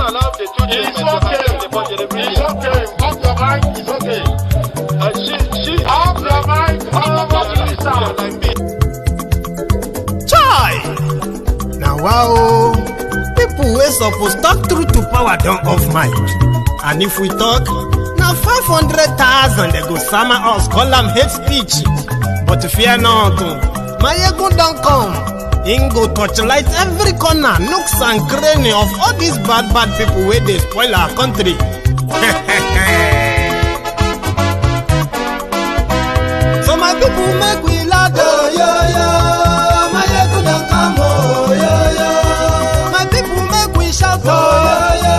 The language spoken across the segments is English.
allowed the two children to have the budget every year. It's okay. Off your mind. It's okay. She Off your mind. Off your mind. like me. Chai! Now wow, people wey suppose talk truth to power don't off mic. And if we talk, now 500,000 they go summer us, call them hate speech. But fear not, Maiyegun don't come. Him go torchlight every corner, nooks and cranny of all these bad people where they spoil our country. So my people make we loud, oh, yo, yo. Maiyegun don't come, oh, yo, yo. My people make we shout, oh, yo, yo.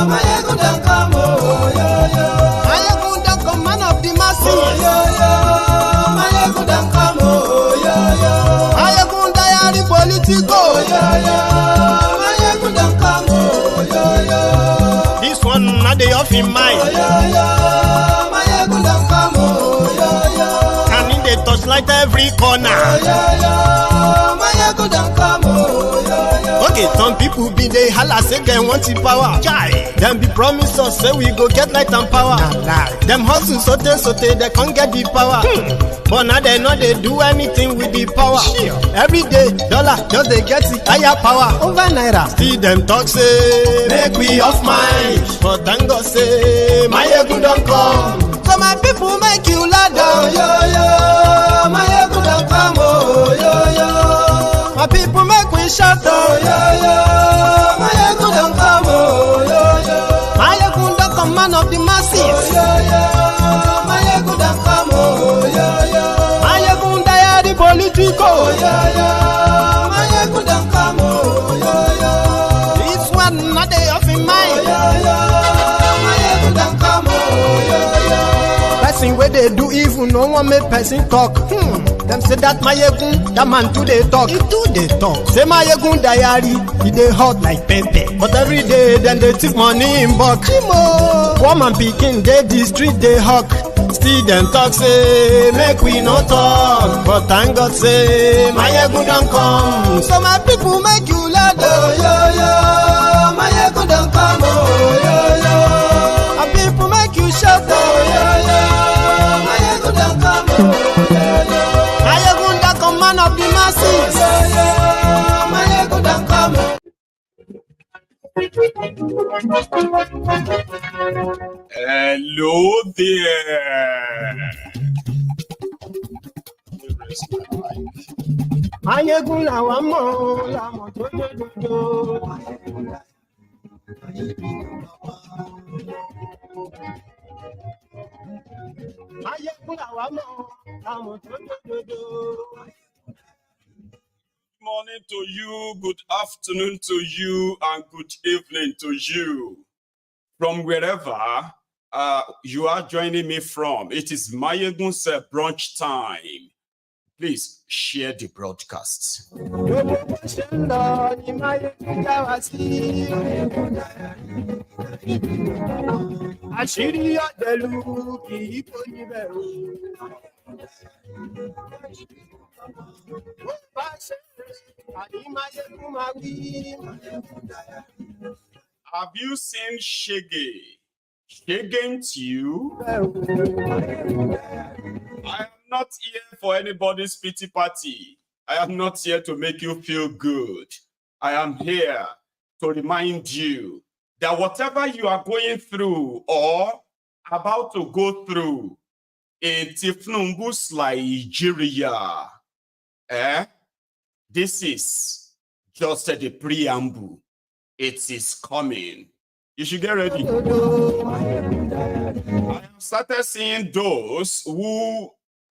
Maiyegun don't come, oh, yo, yo. Maiyegun don't come, man of the masses, oh, yo, yo. Maiyegun don't come, oh, yo, yo. Maiyegun diary politico, oh, yo, yo. Maiyegun don't come, oh, yo, yo. This one not the off in mind, oh, yo, yo. Maiyegun don't come, oh, yo, yo. And in the touchlight every corner, oh, yo, yo. Maiyegun don't come, oh, yo, yo. Okay, some people be they holla say they want the power. Chai. Them be promise us say we go get light and power. Nah. Them hustle sote they can't get the power. But now they know they do anything with the power. Sure. Every day, dollar just they get the higher power over naira. See them talk say make we off mind. But thank God say Maiyegun don't come. So my people make you loud, oh, yo, yo. Maiyegun don't come, oh, yo, yo. My people make we shout, oh, yo, yo. Maiyegun don't come, oh, yo, yo. Maiyegun don't come, man of the masses, oh, yo, yo. Maiyegun don't come, oh, yo, yo. Maiyegun diary politico, oh, yo, yo. Maiyegun don't come, oh, yo, yo. This one not they off in mind, oh, yo, yo. Maiyegun don't come, oh, yo, yo. Person where they do evil, no one make person talk. Them say that Maiyegun, that man too they talk. He too they talk. Say Maiyegun diary, he they hot like pepper. But every day then they take money in bulk. Woman picking, they the street they hawk. Still them talk say make we no talk. But thank God say Maiyegun don't come. So my people make you loud, oh, yo, yo. Maiyegun don't come, oh, yo, yo. My people make you shout, oh, yo, yo. Maiyegun don't come, oh, yo, yo. Maiyegun don't come, man of the masses, oh, yo, yo. Maiyegun don't come. Hello there. Maiyegun làwa mọ̀, làmọ̀ tó dòdòdò. Maiyegun làwa mọ̀, làmọ̀ tó dòdòdò. Good morning to you, good afternoon to you, and good evening to you. From wherever you are joining me from, it is Maiyegun's brunch time. Please share the broadcast. Àṣírí ọ̀dẹ̀lú kì í kó níbẹ̀ o. Have you seen Shege? Shege to you? I am not here for anybody's pity party. I am not here to make you feel good. I am here to remind you that whatever you are going through or about to go through in Thiefnubu's Nigeria, this is just the preamble. It is coming. You should get ready. I have started seeing those who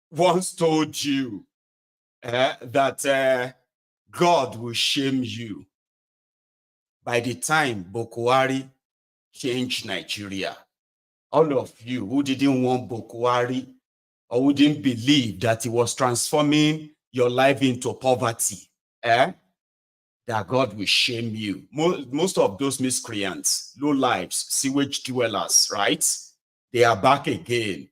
once told you that God will shame you. By the time Bokohari changed Nigeria, all of you who didn't want Bokohari or who didn't believe that he was transforming your life into poverty, that God will shame you. Most of those miscreants, low lives, sewage dwellers, right? They are back again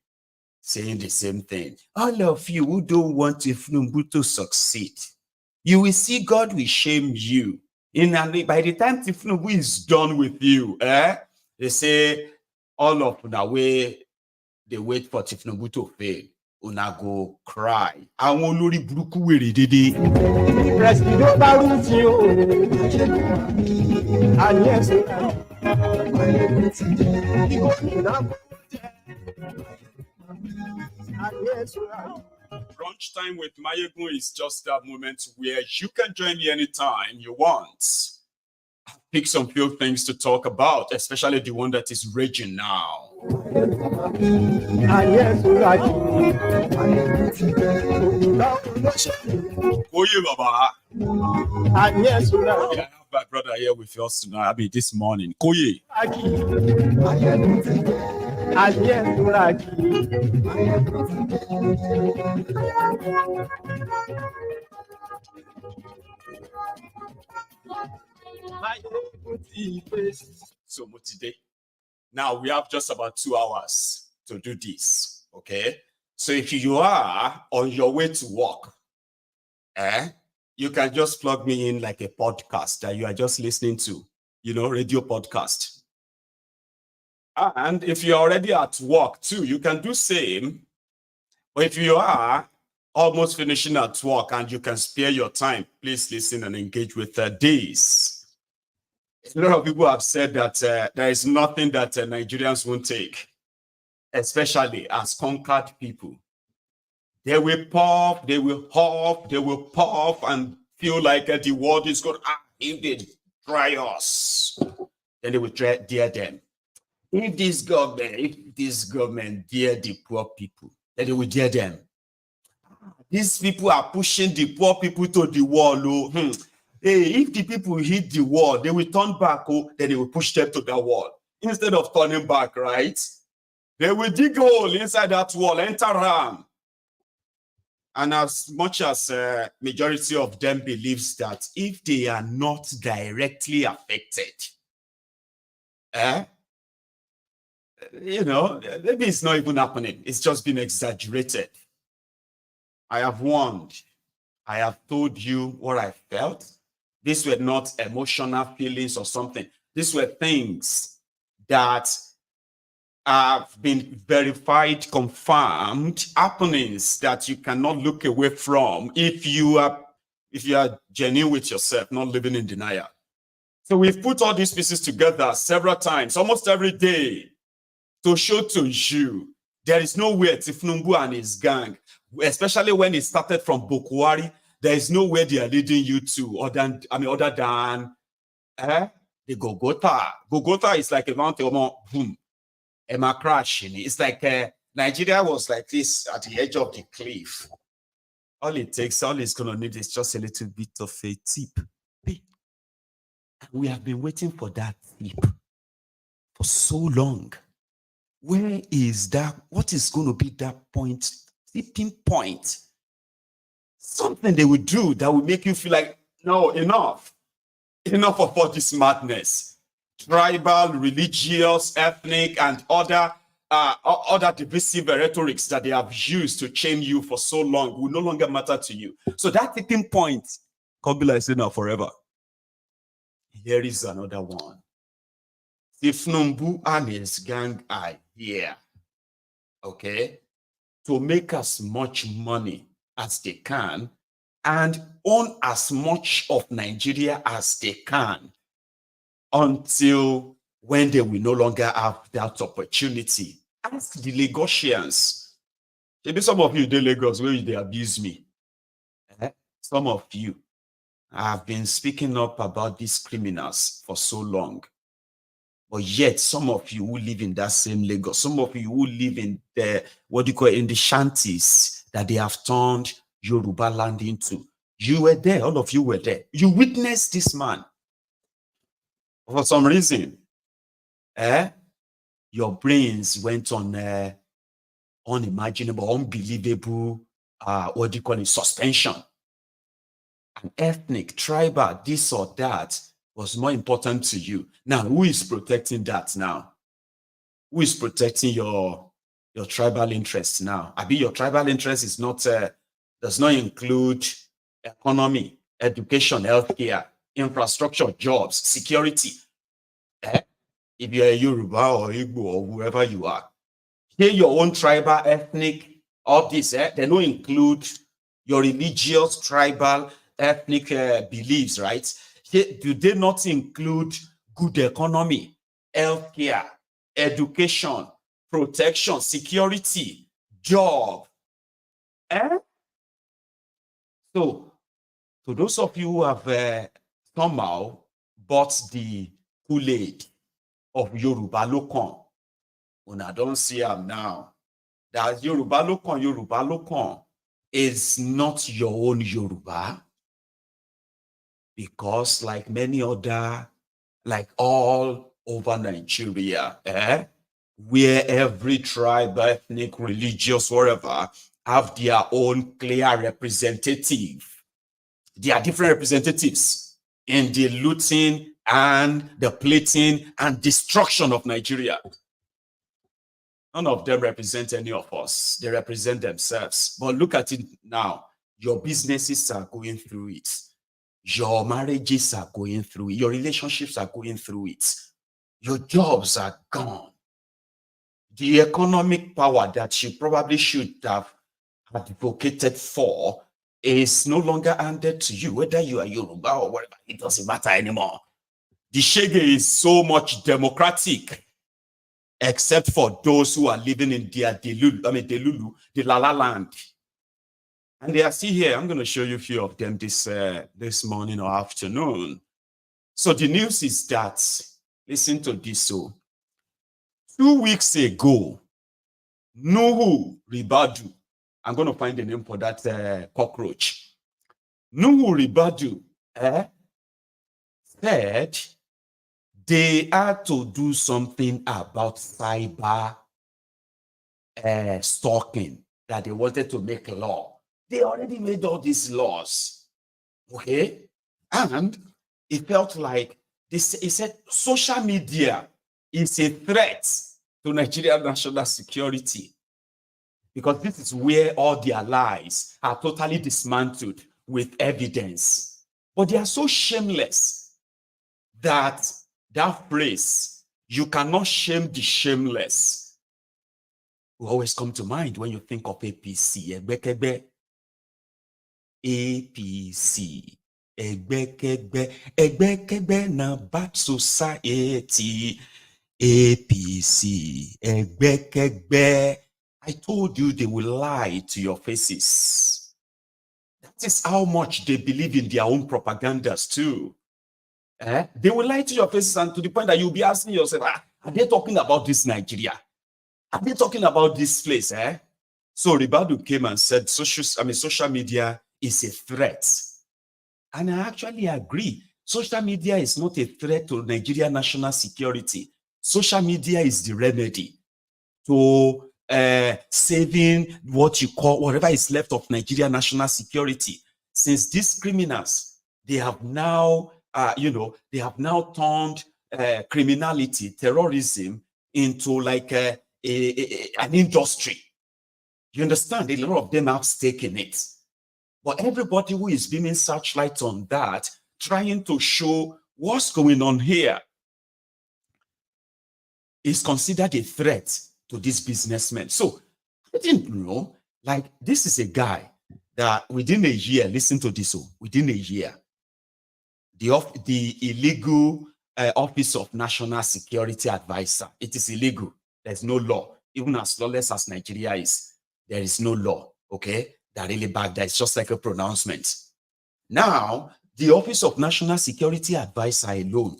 saying the same thing. All of you who don't want Thiefnubu to succeed, you will see God will shame you. By the time Thiefnubu is done with you, they say all of the way they wait for Thiefnubu to fail. Una go cry. Àwọn olórí burúkú wèrè dédé. President Baruti o. And yes, brunch time with Maiyegun is just that moment where you can join me anytime you want. Pick some few things to talk about, especially the one that is raging now. Oye Baba. Yeah, I have my brother here with us tonight. I mean, this morning. Koye. So today, now we have just about 2 hours to do this. Okay. So if you are on your way to work, you can just plug me in like a podcast that you are just listening to, radio podcast. And if you're already at work too, you can do same. But if you are almost finishing at work and you can spare your time, please listen and engage with this. A lot of people have said that there is nothing that Nigerians won't take, especially as conquered people. They will puff, they will huff, they will puff and feel like the world is good. If they try us, then they will dare them. If this government dare the poor people, then they will dare them. These people are pushing the poor people to the wall. Hey, if the people hit the wall, they will turn back, then they will push them to the wall. Instead of turning back, right? They will dig a hole inside that wall, enter ram. And as much as majority of them believes that if they are not directly affected, maybe it's not even happening. It's just been exaggerated. I have warned. I have told you what I felt. These were not emotional feelings or something. These were things that have been verified, confirmed happenings that you cannot look away from if you are genuine with yourself, not living in denial. So we've put all these pieces together several times, almost every day, to show to you there is nowhere Thiefnubu and his gang, especially when it started from Bokohari, there is nowhere they are leading you to other than the Golgotha. Golgotha is like a mountain, boom, Emma crashing. It's like Nigeria was like this at the edge of the cliff. All it's gonna need is just a little bit of a tip. We have been waiting for that tip for so long. Where is that? What is going to be that point, tipping point? Something they will do that will make you feel like, no, enough of all this madness. Tribal, religious, ethnic, and other divisive rhetorics that they have used to chain you for so long will no longer matter to you. So that tipping point can't be like now forever. Here is another one. Thiefnubu and his gang are here, okay, to make as much money as they can and own as much of Nigeria as they can until when they will no longer have that opportunity. Ask the Lagosians. Maybe some of you, the Lagos, where they abuse me. Some of you have been speaking up about these criminals for so long. But yet, some of you who live in that same Lagos, some of you who live in the, in the shanties that they have turned Yoruba land into. You were there, all of you were there. You witnessed this man. For some reason, your brains went on unimaginable, unbelievable, suspension. An ethnic, tribal, this or that was more important to you. Now, who is protecting that now? Who is protecting your tribal interests now? I mean, your tribal interest is not does not include economy, education, healthcare. infrastructure, jobs, security. If you're a Yoruba or Igbo or whoever you are, here your own tribal, ethnic, all this, they don't include your religious, tribal, ethnic beliefs, right? Here, do they not include good economy, healthcare, education, protection, security, job? So, to those of you who have somehow bought the Kool-Aid of Yoruba Lokon, when I don't see them now, that Yoruba Lokon is not your own Yoruba, because like many other, like all over Nigeria, where every tribe, ethnic, religious, whatever, have their own clear representative. There are different representatives in the looting and the plating and destruction of Nigeria. None of them represent any of us. They represent themselves. But look at it now. Your businesses are going through it. Your marriages are going through it. Your relationships are going through it. Your jobs are gone. The economic power that you probably should have advocated for is no longer handed to you, whether you are Yoruba or whatever. It doesn't matter anymore. The Shege is so much democratic, except for those who are living in their Delulu, the Lala land. And they are still here. I'm going to show you a few of them this morning or afternoon. So the news is that, listen to this. So 2 weeks ago, Nuhu Ribadu, I'm going to find the name for that cockroach. Nuhu Ribadu said they had to do something about cyber stalking, that they wanted to make a law. They already made all these laws, okay? And it felt like this. He said social media is a threat to Nigerian national security, because this is where all their lies are totally dismantled with evidence. But they are so shameless that that phrase, "you cannot shame the shameless," will always come to mind when you think of APC. APC. Egbekegbe na bad society. APC. Egbekegbe. I told you they will lie to your faces. That is how much they believe in their own propagandas too. They will lie to your faces, and to the point that you'll be asking yourself, are they talking about this Nigeria? Are they talking about this place? So Ribadu came and said social media is a threat. And I actually agree. Social media is not a threat to Nigerian national security. Social media is the remedy to saving what you call, whatever is left of Nigerian national security. Since these criminals, they have now, they have now turned criminality, terrorism into like an industry. You understand? A lot of them have stake in it. But everybody who is beaming searchlights on that, trying to show what's going on here, is considered a threat to this businessman. So I didn't know, like, this is a guy that within a year, listen to this, within a year, the illegal Office of National Security Advisor, it is illegal. There's no law. Even as lawless as Nigeria is, there is no law, okay, that really back there. It's just like a pronouncement. Now, the Office of National Security Advisor alone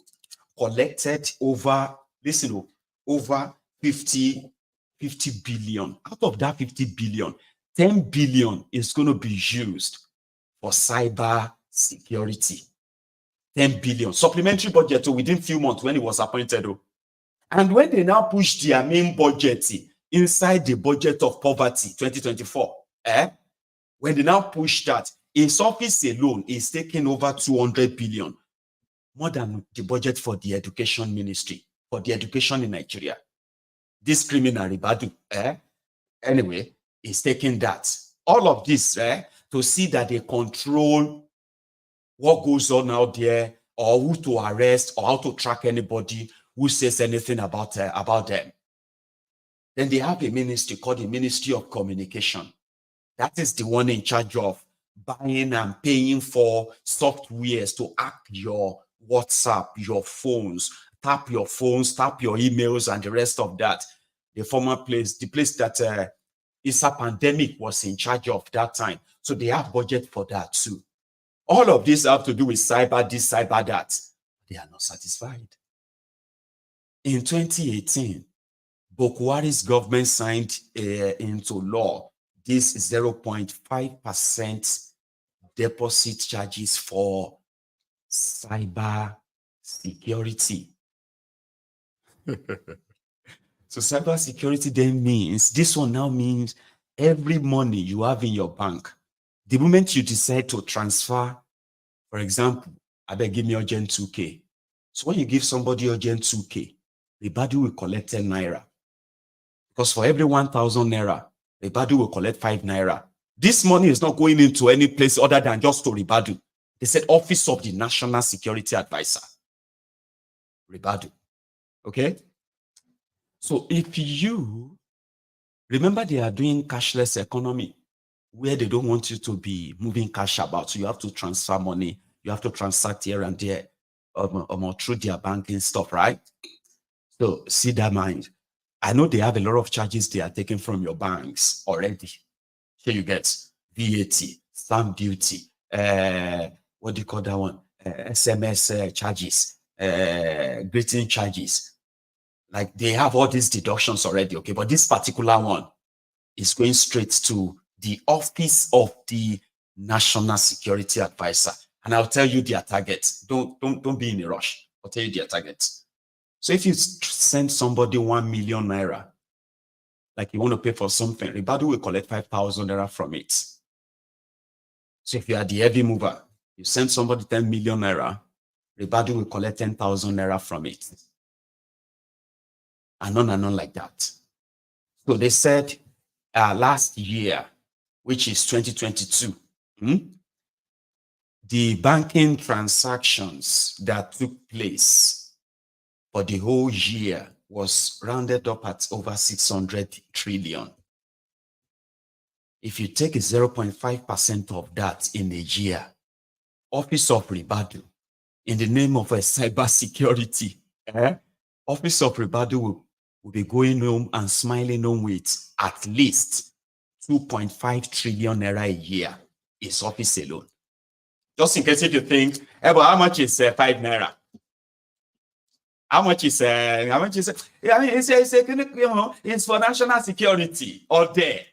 collected over, listen, over 50 billion. Out of that 50 billion, 10 billion is going to be used for cyber security. 10 billion. Supplementary budget within a few months when he was appointed. And when they now push their main budget inside the budget of poverty 2024, when they now push that, his office alone is taking over 200 billion, more than the budget for the education ministry, for the education in Nigeria. This criminal Ribadu, anyway, is taking that. All of this to see that they control what goes on out there or who to arrest or how to track anybody who says anything about them. Then they have a ministry called the Ministry of Communication. That is the one in charge of buying and paying for softwares to hack your WhatsApp, your phones, tap your emails, and the rest of that. The former place, the place that ISA pandemic was in charge of that time. So they have budget for that too. All of this have to do with cyber this, cyber that. They are not satisfied. In 2018, Bokohari's government signed into law this 0.5% deposit charges for cyber security. So cyber security then means, this one now means every money you have in your bank, the moment you decide to transfer, for example, I beg give me urgent 2K. So when you give somebody urgent 2K, Ribadu will collect 10 naira. Because for every 1,000 naira, Ribadu will collect 5 naira. This money is not going into any place other than just to Ribadu. They said Office of the National Security Advisor. Ribadu. Okay? So if you remember, they are doing cashless economy where they don't want you to be moving cash about. So you have to transfer money. You have to transact here and there through their banking stuff, right? So see that mind. I know they have a lot of charges they are taking from your banks already. Here you get VAT, stamp duty, what do you call that one? SMS charges, greeting charges. Like they have all these deductions already, okay? But this particular one is going straight to the Office of the National Security Advisor. And I'll tell you their targets. Don't be in a rush. I'll tell you their targets. So if you send somebody 1 million naira, like you want to pay for something, Ribadu will collect 5,000 naira from it. So if you are the heavy mover, you send somebody 10 million naira, Ribadu will collect 10,000 naira from it. And on like that. So they said last year, which is 2022, the banking transactions that took place for the whole year was rounded up at over 600 trillion. If you take 0.5% of that in a year, Office of Ribadu, in the name of a cybersecurity, Office of Ribadu will be going home and smiling home with at least 2.5 trillion naira a year. Is office alone. Just in case you think, but how much is 5 naira? How much is I mean, it's for national security all day.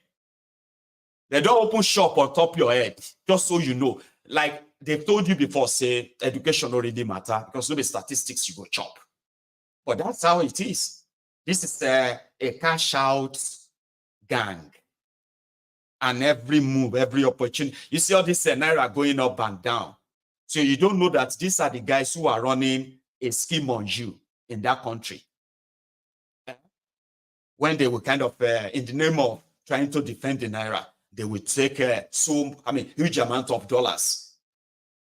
They don't open shop on top of your head, just so you know. Like they've told you before, say education already matter because no be statistics you go chop. But that's how it is. This is a cash out gang. And every move, every opportunity, you see all this naira going up and down. So you don't know that these are the guys who are running a scheme on you in that country. When they will kind of, in the name of trying to defend the naira, they will take huge amount of dollars.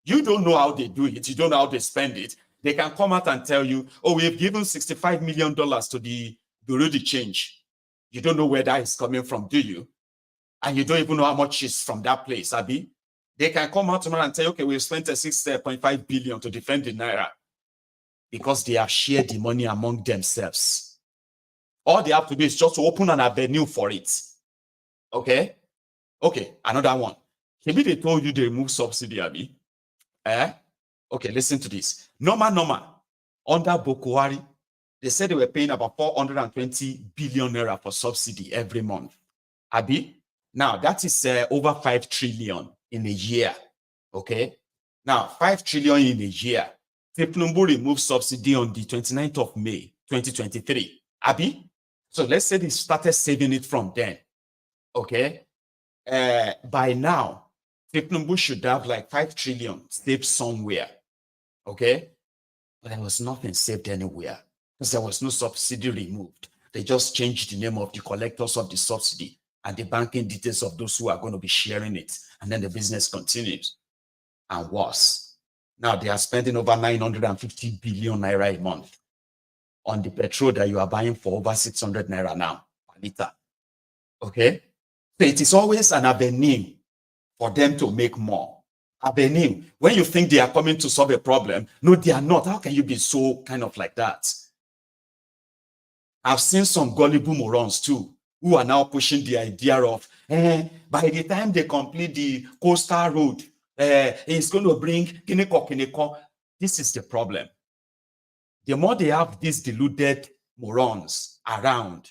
You don't know how they do it. You don't know how they spend it. They can come out and tell you, oh, we have given $65 million to the Bureau de Change. You don't know where that is coming from, do you? And you don't even know how much is from that place, Abi. They can come out tomorrow and tell, okay, we've spent 6.5 billion to defend the naira because they have shared the money among themselves. All they have to do is just to open an avenue for it. Okay? Okay, another one. Maybe they told you they remove subsidy, Abi. Okay, listen to this. Normal. Under Bokohari, they said they were paying about 420 billion naira for subsidy every month. Abi? Now, that is over 5 trillion in a year. Okay? Now, 5 trillion in a year. Thiefnubu removed subsidy on the 29th of May, 2023. Abi? So let's say they started saving it from then. Okay? By now, Thiefnubu should have like 5 trillion saved somewhere. Okay? But there was nothing saved anywhere because there was no subsidy removed. They just changed the name of the collectors of the subsidy and the banking details of those who are going to be sharing it. And then the business continues. And worse, Now they are spending over 950 billion naira a month on the petrol that you are buying for over 600 naira now per liter. Okay? So it is always an avenue for them to make more. Avenue. When you think they are coming to solve a problem, no, they are not. How can you be so kind of like that? I've seen some gullible morons too, who are now pushing the idea of, by the time they complete the coastal road, it's going to bring kineko. This is the problem. The more they have these deluded morons around,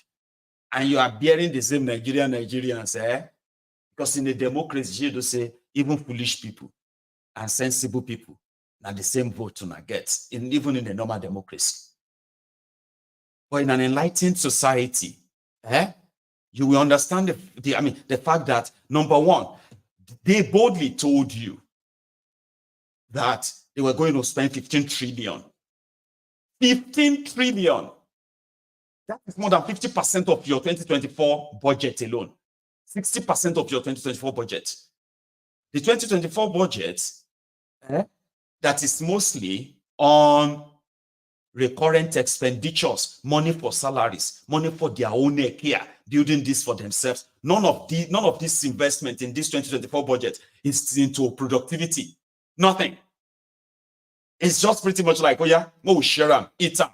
and you are bearing the same Nigerians, because in a democracy, you say even foolish people and sensible people are the same vote to not get, even in a normal democracy. But in an enlightened society, you will understand the fact that, number one, they boldly told you that they were going to spend 15 trillion. 15 trillion. That is more than 50% of your 2024 budget alone. 60% of your 2024 budget. The 2024 budget, that is mostly on recurrent expenditures, money for salaries, money for their own care, building this for themselves. None of this investment in this 2024 budget is into productivity. Nothing. It's just pretty much like, oh yeah, we'll share them, eat them.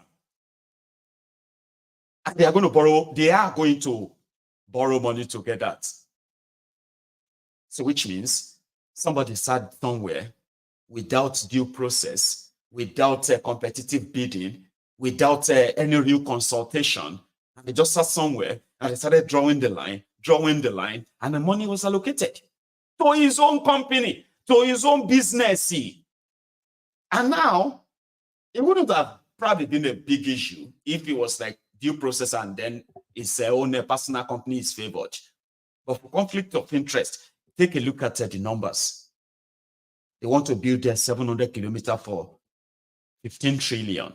And they are going to borrow money to get that. So which means somebody sat somewhere without due process, without competitive bidding, without any real consultation, and they just sat somewhere and they started drawing the line, and the money was allocated to his own company, to his own business. And now, it wouldn't have probably been a big issue if it was like due process and then his own personal company is favored. But for conflict of interest, take a look at the numbers. They want to build their 700 kilometers for 15 trillion.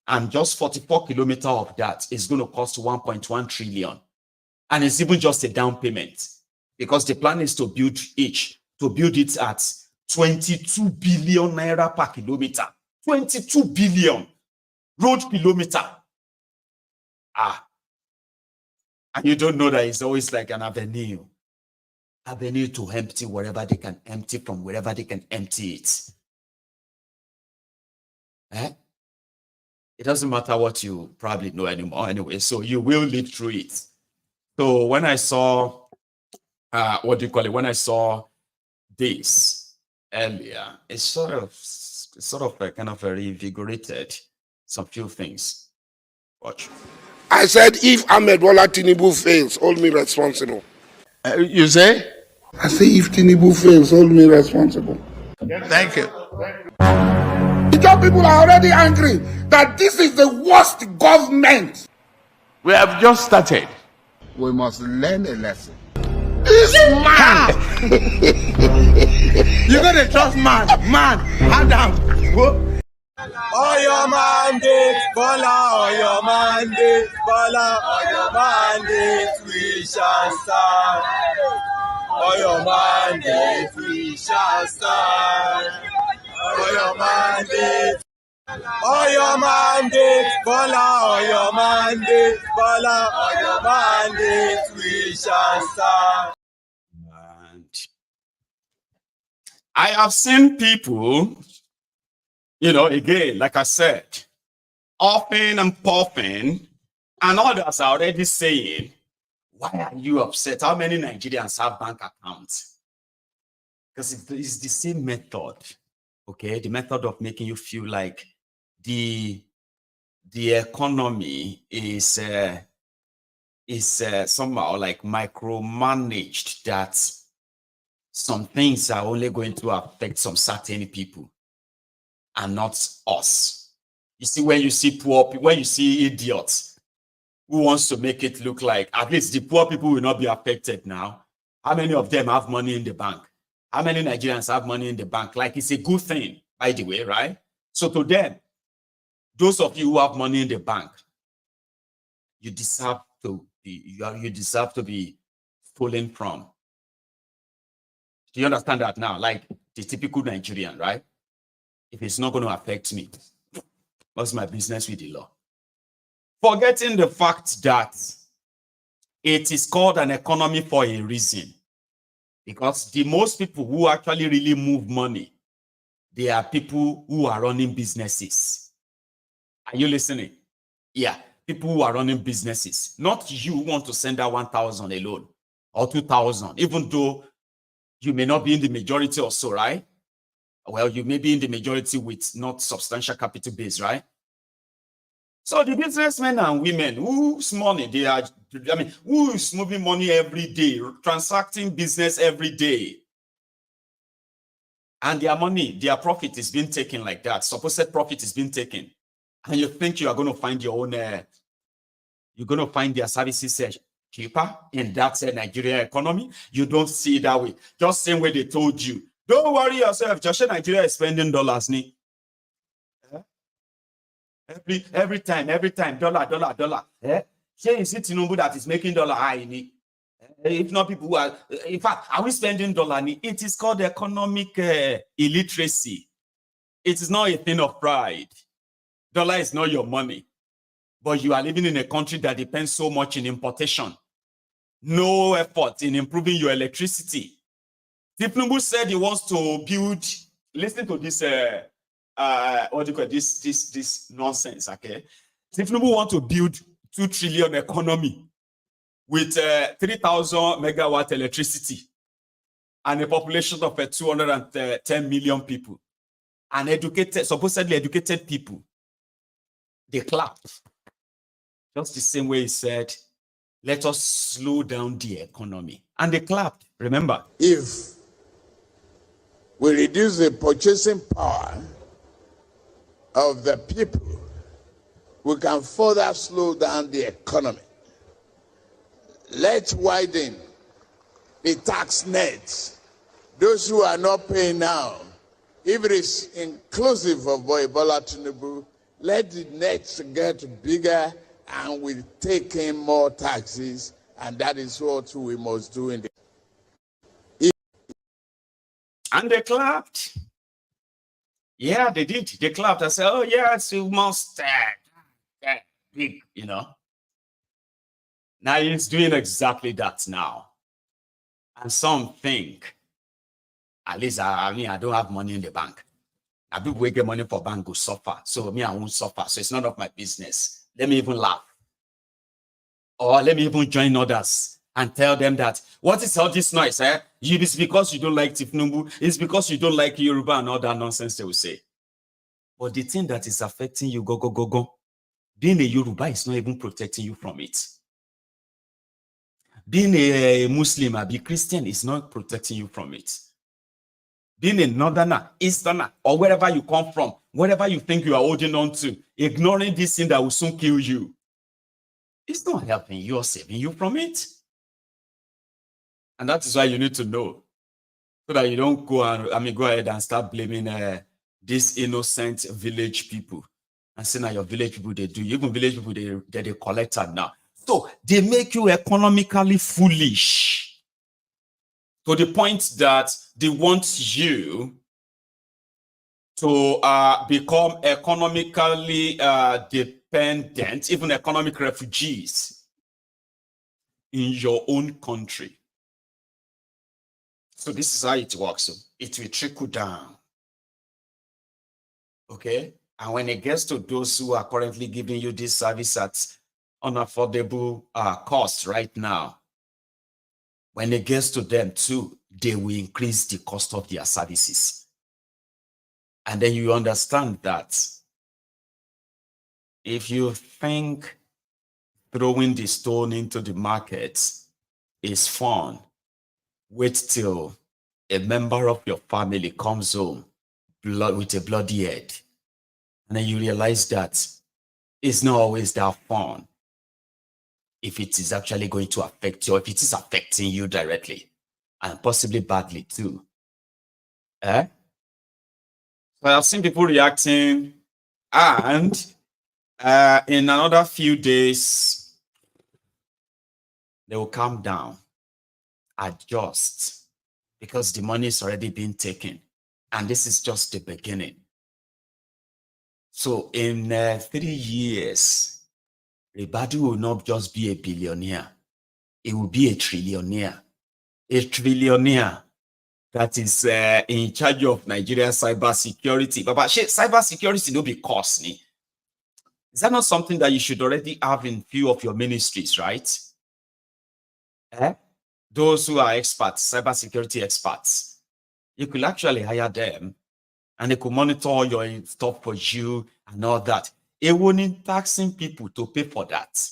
And just 44 kilometers of that is going to cost 1.1 trillion. And it's even just a down payment, because the plan is to build it at 22 billion naira per kilometer. 22 billion road kilometer. And you don't know that it's always like an avenue to empty wherever they can empty from, wherever they can empty it. It doesn't matter what you probably know anymore anyway, so you will live through it. So when I saw, when I saw this earlier, it's sort of kind of reinvigorated some few things. Watch. I said, if Ahmed Bola Tinubu fails, hold me responsible. You say? I say, if Tinubu fails, hold me responsible. Thank you. The job people are already angry that this is the worst government. We have just started. We must learn a lesson. This man! You're going to trust man. Adam. All your mandate, Bola, all your mandate, Bola, all your mandate, we shall stand. All your mandate, we shall stand. All your mandate, Bola, all your mandate, Bola, all your mandate, we shall stand. And I have seen people, again, like I said, offing and puffing, and others are already saying, why are you upset? How many Nigerians have bank accounts? Because it's the same method, okay? The method of making you feel like the economy is somehow like micromanaged, that some things are only going to affect some certain people and not us. You see, when you see poor people, when you see idiots who wants to make it look like at least the poor people will not be affected now. How many of them have money in the bank? How many Nigerians have money in the bank? Like, it's a good thing, by the way, right? So to them, those of you who have money in the bank, you deserve to be stolen from. Do you understand that now? Like the typical Nigerian, right? if it's not going to affect me, what's my business with the law? Forgetting the fact that it is called an economy for a reason. Because the most people who actually really move money, they are people who are running businesses. Are you listening? Yeah, people who are running businesses. Not you who want to send out 1,000 alone or 2,000, even though you may not be in the majority or so, right? Well, you may be in the majority with not substantial capital base, right? So the businessmen and women whose money they are, I mean, who is moving money every day, transacting business every day, and their money, their profit is being taken like that, supposed profit is being taken, and you think you are going to find your own, you're going to find their services cheaper in that Nigerian economy? You don't see it that way. Just same way they told you, don't worry yourself, just Nigeria is spending dollars. Every time, dollar. Say is it Tinubu that is making dollar high? If not people who are, in fact, are we spending dollar? It is called economic illiteracy. It is not a thing of pride. Dollar is not your money, but you are living in a country that depends so much in importation. No effort in improving your electricity. Thiefnubu said he wants to build, listen to this, what do you call this nonsense, okay? Thiefnubu want to build 2 trillion economy with 3,000 megawatt electricity and a population of 210 million people, and educated, supposedly educated people. They clapped. Just the same way he said, let us slow down the economy. And they clapped, remember? If we reduce the purchasing power of the people, we can further slow down the economy. Let's widen the tax net. Those who are not paying now, if it is inclusive of Bola Tinubu, let the nets get bigger and we take in more taxes, and that is what we must do in the. And they clapped. Yeah, they did. They clapped. I said, oh, yes, you must big, you know. Now he's doing exactly that now. And some think, at least, I mean, I don't have money in the bank. Now people will get money for bank go suffer. So me, I won't suffer. So it's none of my business. Let me even laugh. Or let me even join others and tell them that, what is all this noise? It's because you don't like Thiefnubu. It's because you don't like Yoruba and all that nonsense they will say. But the thing that is affecting you, go. Being a Yoruba is not even protecting you from it. Being a Muslim or be Christian is not protecting you from it. Being a northerner, easterner, or wherever you come from, whatever you think you are holding on to, ignoring this thing that will soon kill you, it's not helping you or saving you from it. And that is why you need to know, so that you don't go ahead and start blaming these innocent village people and say now your village people they do. Even village people they collected now. So they make you economically foolish to the point that they want you to become economically dependent, even economic refugees in your own country. So this is how it works. It will trickle down. Okay? And when it gets to those who are currently giving you this service at unaffordable cost right now, when it gets to them too, they will increase the cost of their services. And then you understand that if you think throwing the stone into the market is fun, wait till a member of your family comes home with a bloody head. And then you realize that it's not always that fun if it is actually going to affect you, or if it is affecting you directly and possibly badly too. So I've seen people reacting, and in another few days, they will calm down, adjust, because the money is already being taken. And this is just the beginning. So in 3 years, Ribadu will not just be a billionaire. It will be a trillionaire. A trillionaire that is in charge of Nigeria cybersecurity. But cybersecurity don't be costly. Is that not something that you should already have in few of your ministries, right? Those who are experts, cybersecurity experts, you could actually hire them and they could monitor all your stuff for you and all that. It won't taxing people to pay for that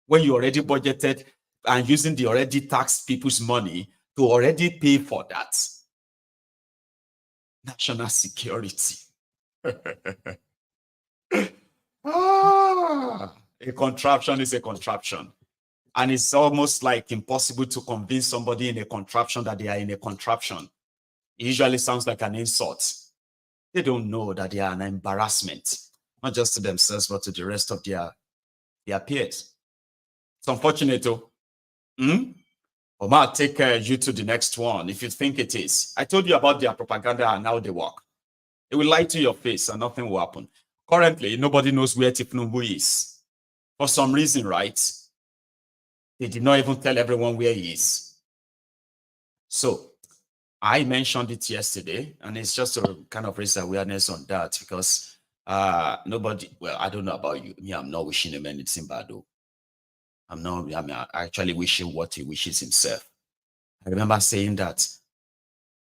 when you already budgeted and using the already taxed people's money to already pay for that. National security. A contraption is a contraption. And it's almost like impossible to convince somebody in a contraption that they are in a contraption. It usually sounds like an insult. They don't know that they are an embarrassment, not just to themselves, but to the rest of their peers. It's unfortunate, though. Omar, take you to the next one if you think it is. I told you about their propaganda and how they work. They will lie to your face and nothing will happen. Currently, nobody knows where Thiefnubu is. For some reason, right? They did not even tell everyone where he is. So I mentioned it yesterday, and it's just to kind of raise awareness on that because nobody, well, I don't know about you. Me, I'm not wishing him anything bad, though. I'm actually wishing what he wishes himself. I remember saying that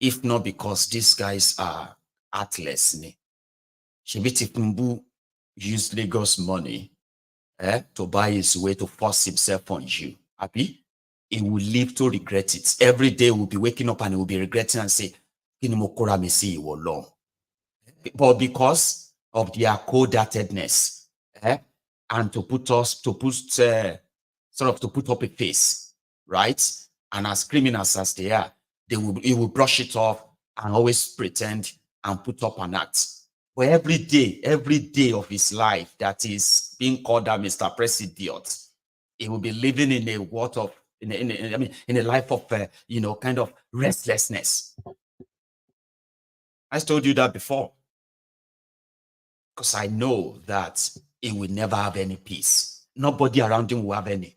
if not because these guys are heartless, Shebi Thiefnubu used Lagos money to buy his way to force himself on you. Happy? He will live to regret it. Every day we'll be waking up and he will be regretting and say, but because of their cold-heartedness, and to put up a face, right? And as criminals as they are, he will brush it off and always pretend and put up an act. But every day of his life that is being called a Mr. President, he will be living in a world of, in a life of, kind of restlessness. I told you that before, because I know that he will never have any peace. Nobody around him will have any.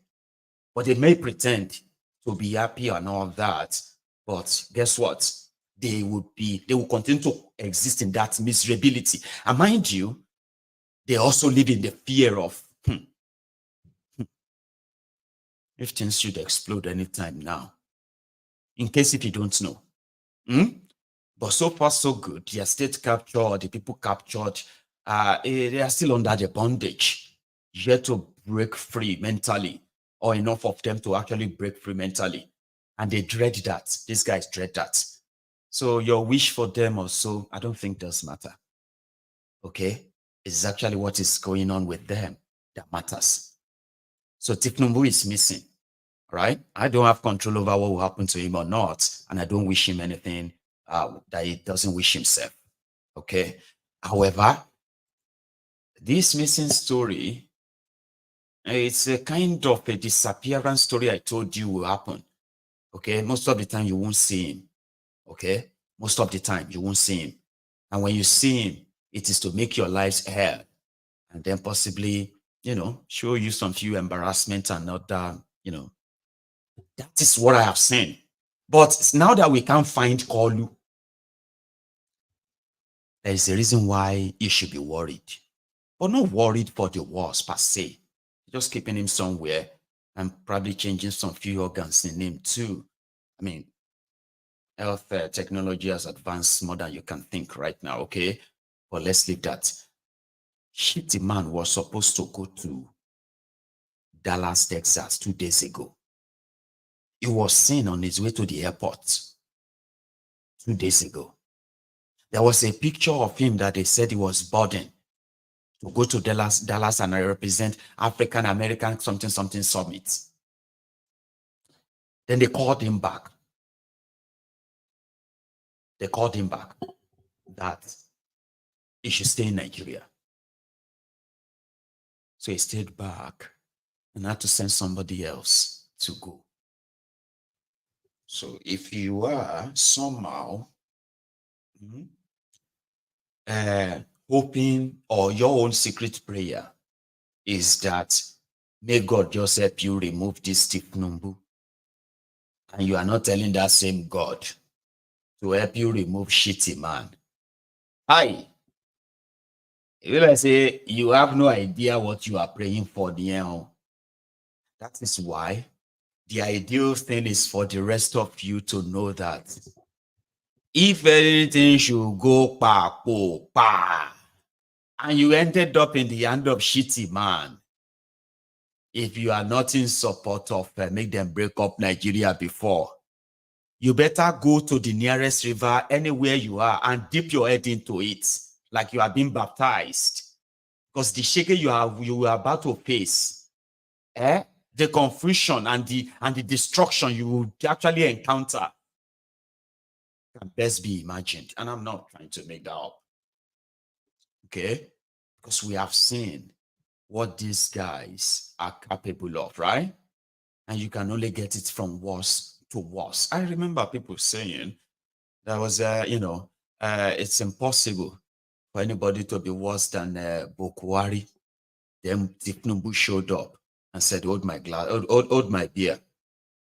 But they may pretend to be happy and all that, but guess what? They will continue to exist in that miserability. And mind you, they also live in the fear of if things should explode anytime now. In case if you don't know. But so far, so good. Their state captured, the people captured, they are still under the bondage. Yet to break free mentally, or enough of them to actually break free mentally. And they dread that. These guys dread that. So your wish for them also, I don't think does matter. Okay? It's actually what is going on with them that matters. So Thiefnubu is missing, right? I don't have control over what will happen to him or not, and I don't wish him anything that he doesn't wish himself, okay? However, this missing story, it's a kind of a disappearance story I told you will happen, okay? Most of the time you won't see him, okay? Most of the time you won't see him. And when you see him, it is to make your lives hell and then possibly, show you some few embarrassment and other, that is what I have seen. But now that we can't find Kolu, there is a reason why you should be worried. But not worried for the wars per se. Just keeping him somewhere and probably changing some few organs in him too. I mean, health technology has advanced more than you can think right now, okay? But let's leave that. Shittyman was supposed to go to Dallas, Texas 2 days ago. He was seen on his way to the airport 2 days ago. There was a picture of him that they said he was boarding to go to Dallas and represent African American something summit. Then they called him back. They called him back that he should stay in Nigeria. So he stayed back and had to send somebody else to go. So if you are somehow hoping, or your own secret prayer is that may God just help you remove this Thiefnubu, and you are not telling that same God to help you remove Shittyman. Hi. If I say you have no idea what you are praying for, that is why the ideal thing is for the rest of you to know that if anything should go pa, and you ended up in the hand of Shittyman, if you are not in support of make them break up Nigeria before, you better go to the nearest river anywhere you are and dip your head into it like you are being baptized. Because the Shege you are about to face, the confusion and the destruction you will actually encounter can best be imagined. And I'm not trying to make that up. Okay? Because we have seen what these guys are capable of, right? And you can only get it from worse to worse. I remember people saying that was, it's impossible for anybody to be worse than Bokohari. Then Thiefnubu showed up and said, hold my beer.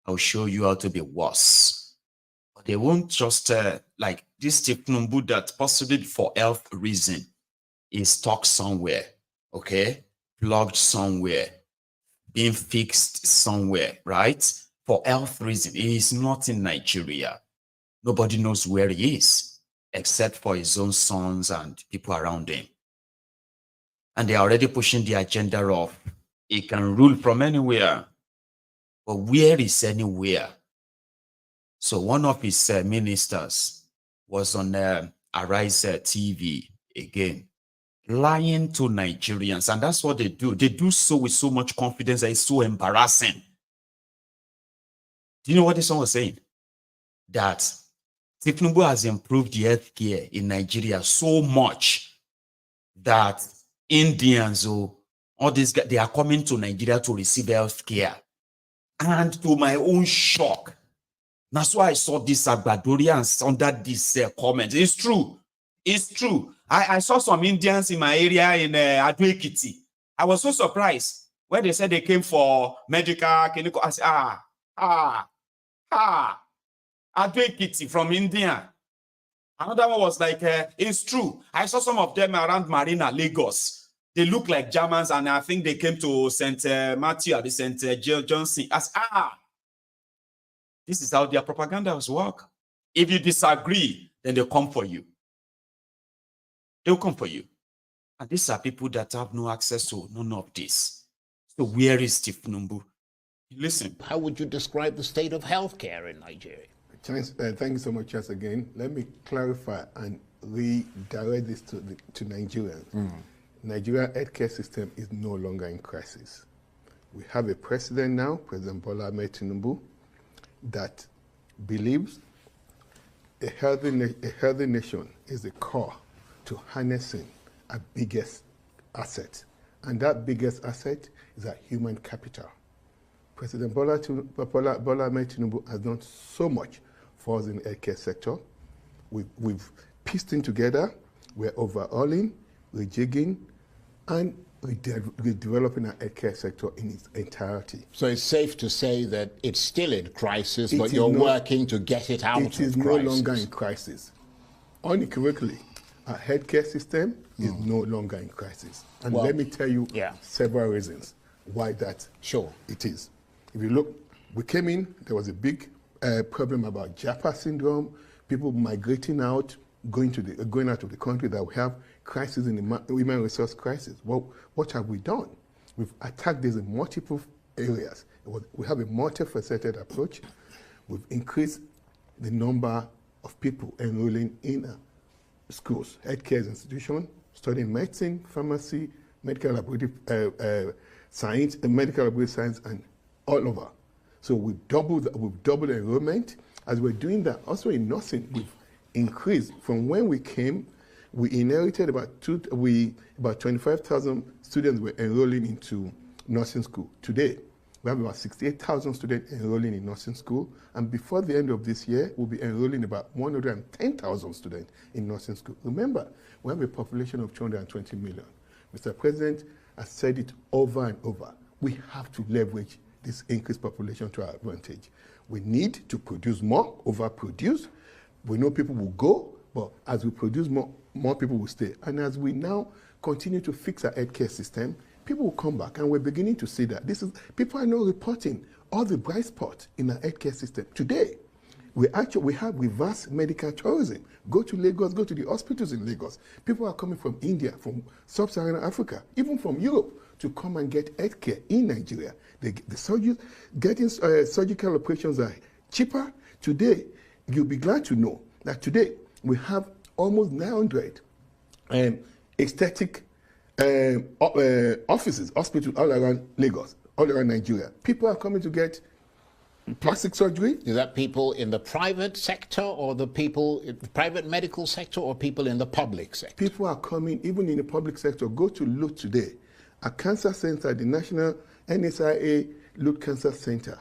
I'll show you how to be worse. But they won't just, like this Thiefnubu that possibly for health reason is stuck somewhere, okay? Plugged somewhere, being fixed somewhere, right? For health reason, he is not in Nigeria. Nobody knows where he is, except for his own sons and people around him. And they are already pushing the agenda of he can rule from anywhere. But where is anywhere? So one of his ministers was on Arise TV again, lying to Nigerians. And that's what they do. They do so with so much confidence that it's so embarrassing. Do you know what this one was saying? That Thiefnubu has improved the healthcare in Nigeria so much that Indians or all these guys, they are coming to Nigeria to receive healthcare. And to my own shock, that's why I saw these Agbadorians under this comment. It's true. It's true. I saw some Indians in my area in Ado-Ekiti. I was so surprised when they said they came for medical clinical. I said, Ado-Ekiti from India. Another one was like, it's true. I saw some of them around Marina, Lagos. They look like Germans, and I think they came to St. Matthew or St. Johnson. As this is how their propaganda work. If you disagree, then they'll come for you. They'll come for you. And these are people that have no access to none of this. So where is Thiefnubu? Listen. How would you describe the state of healthcare in Nigeria? Thank you so much, Charles, again. Let me clarify and redirect this to Nigerians. Nigeria healthcare system is no longer in crisis. We have a president now, President Bola Tinubu, that believes a healthy nation is the core to harnessing our biggest asset. And that biggest asset is our human capital. President Bola Tinubu has done so much for us in the healthcare sector. We've pieced in together, we're overhauling, rejigging, and redeveloping our healthcare sector in its entirety. So it's safe to say that it's still in crisis, but you're working to get it out of crisis. It is no longer in crisis. Unequivocally, our healthcare system is no longer in crisis. And let me tell you several reasons why that it is. If you look, we came in, there was a big problem about Japa syndrome, people migrating out, going out of the country, that we have crisis in the human resource crisis. Well, what have we done? We've attacked this in multiple areas. We have a multifaceted approach. We've increased the number of people enrolling in schools, healthcare institutions, studying medicine, pharmacy, medical laboratory science, and all over. So we've doubled enrollment. As we're doing that, also in nursing, we've increased. From when we came, we inherited about 25,000 students were enrolling into nursing school. Today, We have about 68,000 students enrolling in nursing school, and before the end of this year, we'll be enrolling about 110,000 students in nursing school. Remember, we have a population of 220 million. Mr. President has said it over and over. We have to leverage this increased population to our advantage. We need to produce more, overproduce. We know people will go, but as we produce more people will stay. And as we now continue to fix our healthcare system, people will come back, and we're beginning to see that. People are now reporting all the bright spots in our healthcare system. Today, we have reverse medical tourism. Go to Lagos, go to the hospitals in Lagos. People are coming from India, from sub-Saharan Africa, even from Europe, to come and get healthcare in Nigeria. Getting surgical operations are cheaper. Today, you'll be glad to know that today we have almost 900 aesthetic offices, hospitals all around Lagos, all around Nigeria. People are coming to get plastic surgery. Is that people in the private sector, or the people in the private medical sector, or people in the public sector? People are coming even in the public sector. Go to Lut today. A cancer center, the National NSIA Lut Cancer Center,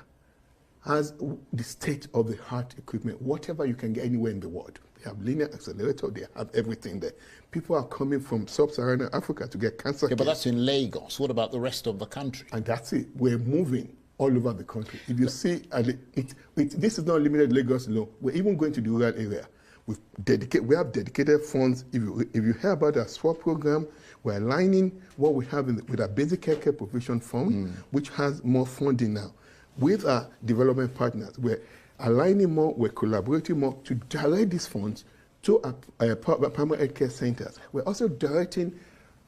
has the state-of-the-art equipment, whatever you can get anywhere in the world. They have linear accelerator, they have everything there. People are coming from sub-Saharan Africa to get cancer care. But that's in Lagos. What about the rest of the country? And that's it. We're moving all over the country. If you see, this is not limited to Lagos alone. We're even going to the rural area. We have dedicated funds. If you hear about our SWAP program, we're aligning what we have with our basic care provision fund, which has more funding now. With our development partners, we're aligning more, we're collaborating more to direct these funds to our primary health care centers. We're also directing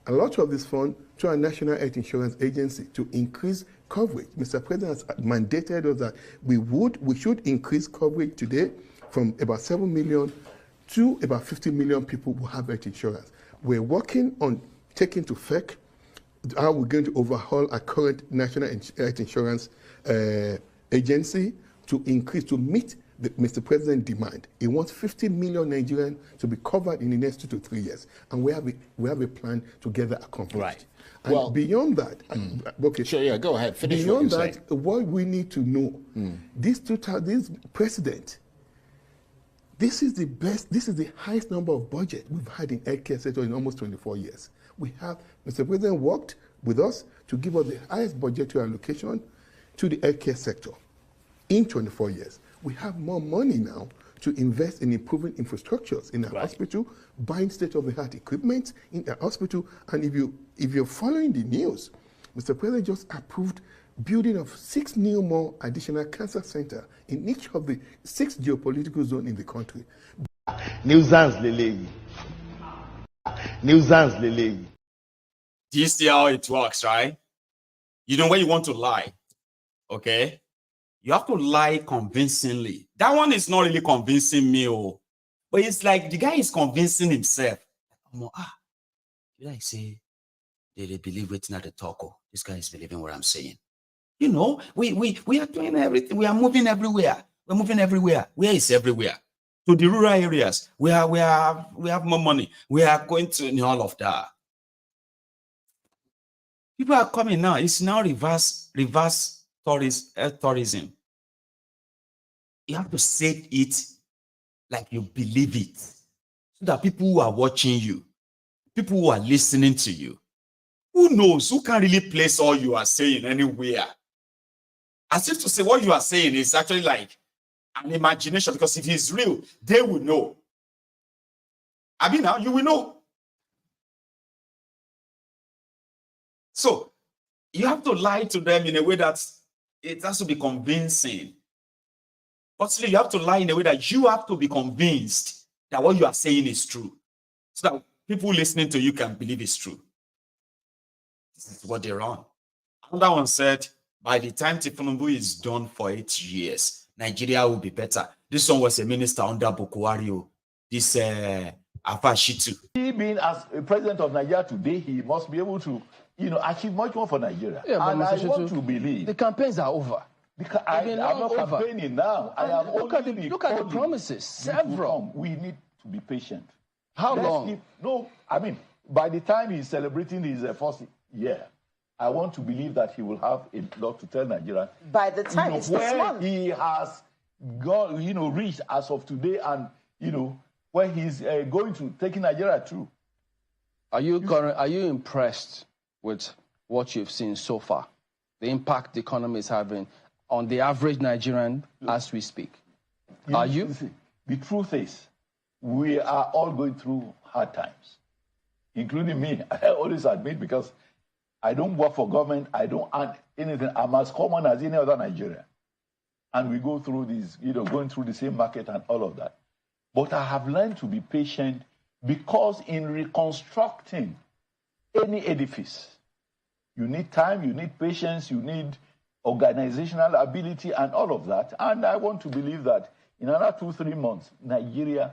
a lot of this fund to our National Health Insurance Agency to increase coverage. Mr. President has mandated us that we should increase coverage today from about 7 million to about 50 million people who have health insurance. We're working on taking to FEC how we're going to overhaul our current National Health Insurance Agency to meet the Mr. President's demand. He wants 50 million Nigerians to be covered in the next 2 to 3 years, and we have a plan to get that accomplished. Right. And well, beyond that, okay. Sure, yeah, go ahead. Finish beyond what you're that, what we need to know, this president, this is the best, this is the highest number of budget we've had in healthcare sector in almost 24 years. We have, Mr. President worked with us to give us the highest budgetary allocation to the healthcare sector in 24 years. We have more money now to invest in improving infrastructures in our hospital, buying state-of-the-art equipment in our hospital. And if you're following the news, Mr. President just approved building of 6 more additional cancer centers in each of the 6 geopolitical zones in the country. Nuisance Lele. Nuisance Lele. Do you see how it works, right? You know, when you want to lie, okay? You have to lie convincingly. That one is not really convincing me, but it's like the guy is convincing himself. Did I say they believe waiting at the talk? This guy is believing what I'm saying. You know, we are doing everything. We are moving everywhere. We're moving everywhere. Where is everywhere? To the rural areas. We have more money. We are going to all of that. People are coming now. It's now reverse tourism. You have to say it like you believe it, so that people who are watching you, people who are listening to you, who knows, who can really place all you are saying anywhere? As if to say what you are saying is actually like an imagination, because if it's real, they will know. I mean, now you will know. So you have to lie to them in a way that it has to be convincing. But still, you have to lie in a way that you have to be convinced that what you are saying is true, so that people listening to you can believe it's true. This is what they're on. Another one said, by the time Thiefnubu is done for 8 years, Nigeria will be better. This one was a minister under Bokohari. This Afashitu. He being as a president of Nigeria today, he must be able to, achieve much more for Nigeria. Yeah, and I want to believe the campaigns are over. I'm not campaigning now. Look at the promises. Several. We need to be patient. How long? By the time he's celebrating his first year, I want to believe that he will have a lot to tell Nigeria. By the time it's this where month. he has got, reached as of today, and where he's going to taking Nigeria through. Are you impressed with what you've seen so far? The impact the economy is having on the average Nigerian as we speak. Are you? The truth is, we are all going through hard times, including me. I always admit, because I don't work for government, I don't earn anything. I'm as common as any other Nigerian. And we go through this, going through the same market and all of that. But I have learned to be patient, because in reconstructing any edifice, you need time, you need patience, you need organizational ability and all of that. And I want to believe that in another 2-3 months, Nigeria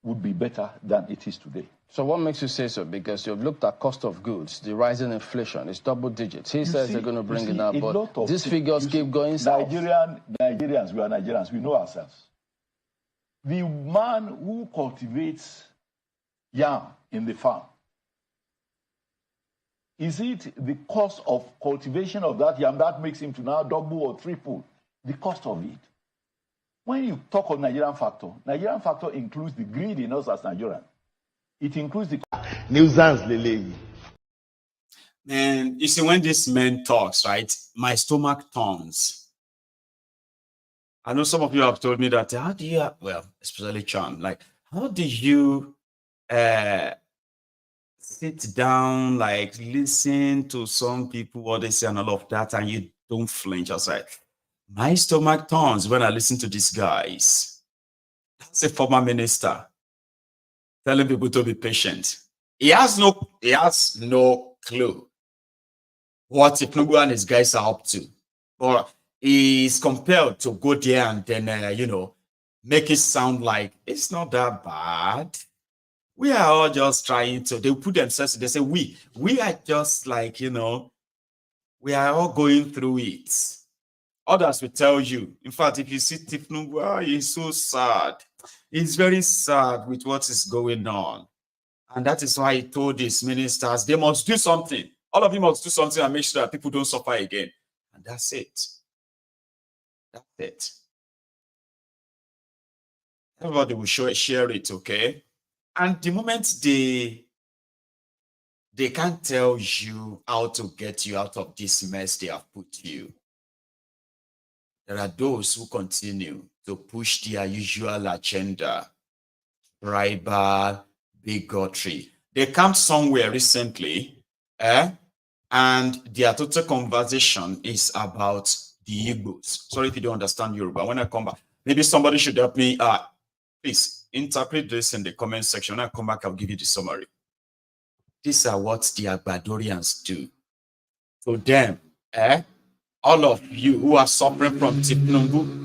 would be better than it is today. So what makes you say so? Because you've looked at cost of goods, the rising inflation, it's double digits. He says they're going to bring it down, but these figures keep going south. Nigerians, we are Nigerians, we know ourselves. The man who cultivates yam in the farm, is it the cost of cultivation of that yam that makes him to now double or triple the cost of it? When you talk of Nigerian factor includes the greed in us as Nigerians. It includes the nuisance levy. And you see, when this man talks, right, my stomach turns. I know some of you have told me that, how do you, especially Chan, like, how do you sit down, like, listen to some people, what they say and all of that, and you don't flinch? I was like, my stomach turns when I listen to these guys. That's a former minister telling people to be patient. He has no clue what Thiefnubu and his guys are up to. But he is compelled to go there and then, make it sound like it's not that bad. We are all just trying to, they put themselves, they say, we are just like, we are all going through it. Others will tell you. In fact, if you see Thiefnubu, he's so sad. He's very sad with what is going on. And that is why he told his ministers, they must do something. All of you must do something and make sure that people don't suffer again. And that's it. That's it. Everybody will share it, okay? And the moment they can't tell you how to get you out of this mess they have put you, there are those who continue to push their usual agenda, tribal bigotry. They camped somewhere recently, and their total conversation is about the Igbos. Sorry if you don't understand Yoruba. When I come back, maybe somebody should help me. Please interpret this in the comment section. When I come back, I'll give you the summary. These are what the Agbadorians do. To them, all of you who are suffering from Thiefnubu,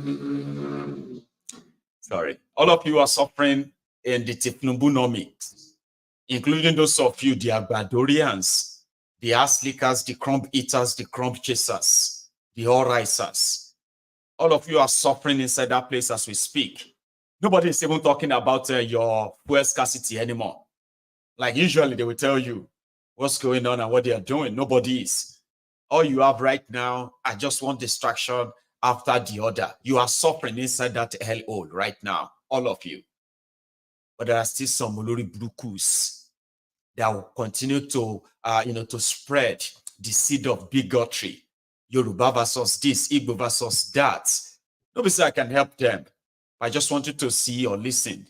all of you are suffering in the Thiefnubunomics, including those of you, the Agbadorians, the ass lickers, the crumb eaters, the crumb chasers, the all-risers. All of you are suffering inside that place as we speak. Nobody is even talking about your fuel scarcity anymore. Like usually they will tell you what's going on and what they are doing. Nobody is. All you have right now are just one distraction after the other. You are suffering inside that hellhole right now, all of you. But there are still some Olori Brukus that will continue to, to spread the seed of bigotry. Yoruba versus this, Igbo versus that. Nobody say I can help them. I just want you to see or listen.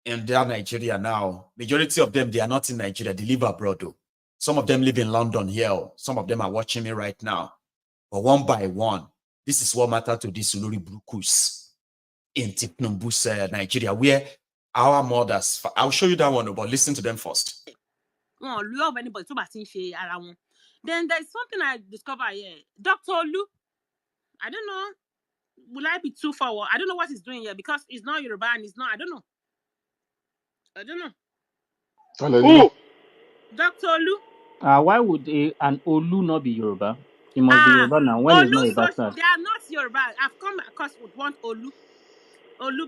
And they are Nigeria now. Majority of them, they are not in Nigeria. They live abroad, though. Some of them live in London here. Some of them are watching me right now. But one by one, this is what matters to these Olori Brukus in Thiefnubu's Nigeria, where our mothers, I'll show you that one, but listen to them first. Love anybody. Then there's something I discovered here. Dr. Lu, I don't know. Will I be too forward? I don't know what he's doing here because he's not Yoruba and he's not. I don't know. Hallelujah. Dr. Lu. Why would an Olu not be Yoruba? He must be Yoruba now. When is not a bastard? They are not Yoruba. I've come across with one Olu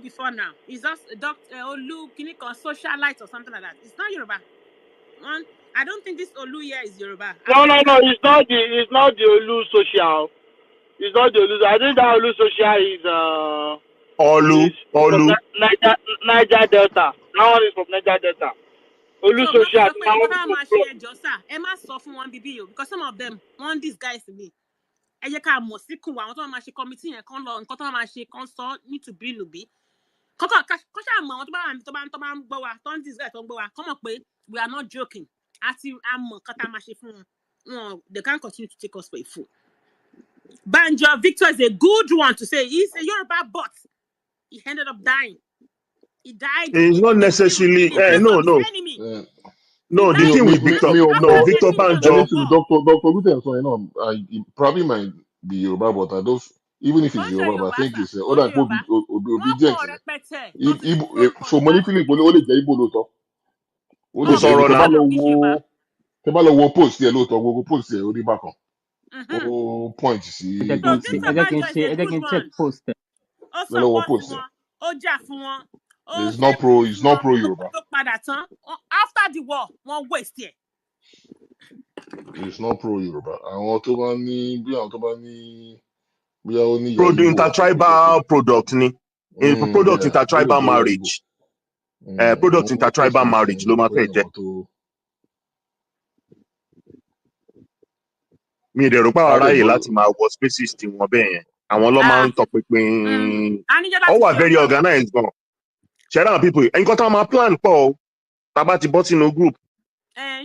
before now. He's just Dr. Olu, socialite or something like that. It's not Yoruba. One, I don't think this Olu here is Yoruba. No, it's not the Olu social. It's not the Olu. I think that Olu social is from Niger Delta. That one is from Niger Delta. Olu So social. because some of them want these guys to be. Ẹ jẹ́ ká mọ̀ sí kùn àwọn tó máa ṣe committee yẹn kan lọ nǹkan tó máa ṣe kan sọ need to be nubi. Kọ́kọ́ ṣáà mọ̀ àwọn tó bá ń gbọ́ wa tó ń dis guy tó ń gbọ́ wa kọ́ mọ̀ pé we are not joking. Àti àmọ̀ nǹkan tá a máa ṣe fún wọn. They can't continue to take us for a fool. Banjo Victor is a good one to say. He's a Yoruba bot. He ended up dying. He died. It's not necessarily no. No, the thing with Victor, Victor Banjo. Dr. Luther, so he probably might be Yoruba, but I don't. Even if he's Yoruba, I think it's other people be obedient. So many people only get Igbo lóòótọ́. Tẹ́ bá lọ wo post yẹn lóòótọ́, gbogbo post yẹn orí bákan. Ó point sí. ẹ jẹ́ kí n check post. Lọ wo post yẹn. It's not pro Yoruba. After the war, one waste here. It's not pro Yoruba. Àwọn tó bá ní bí àwọn ní intertribal product ni. Product intertribal marriage. Product intertribal marriage ló máa fẹ́ jẹ́. Mi ì dẹ̀rù pàwọn aráyè láti máa wọ spaces tí wọ́n bẹ́ẹ̀ yẹn. Àwọn ló máa ń tọpinpin. Ó wà very organized gan. Ṣẹ́ra àwọn people nǹkan tá a máa plan pọ̀ o. Tá a bá ti bọ́ sínú group.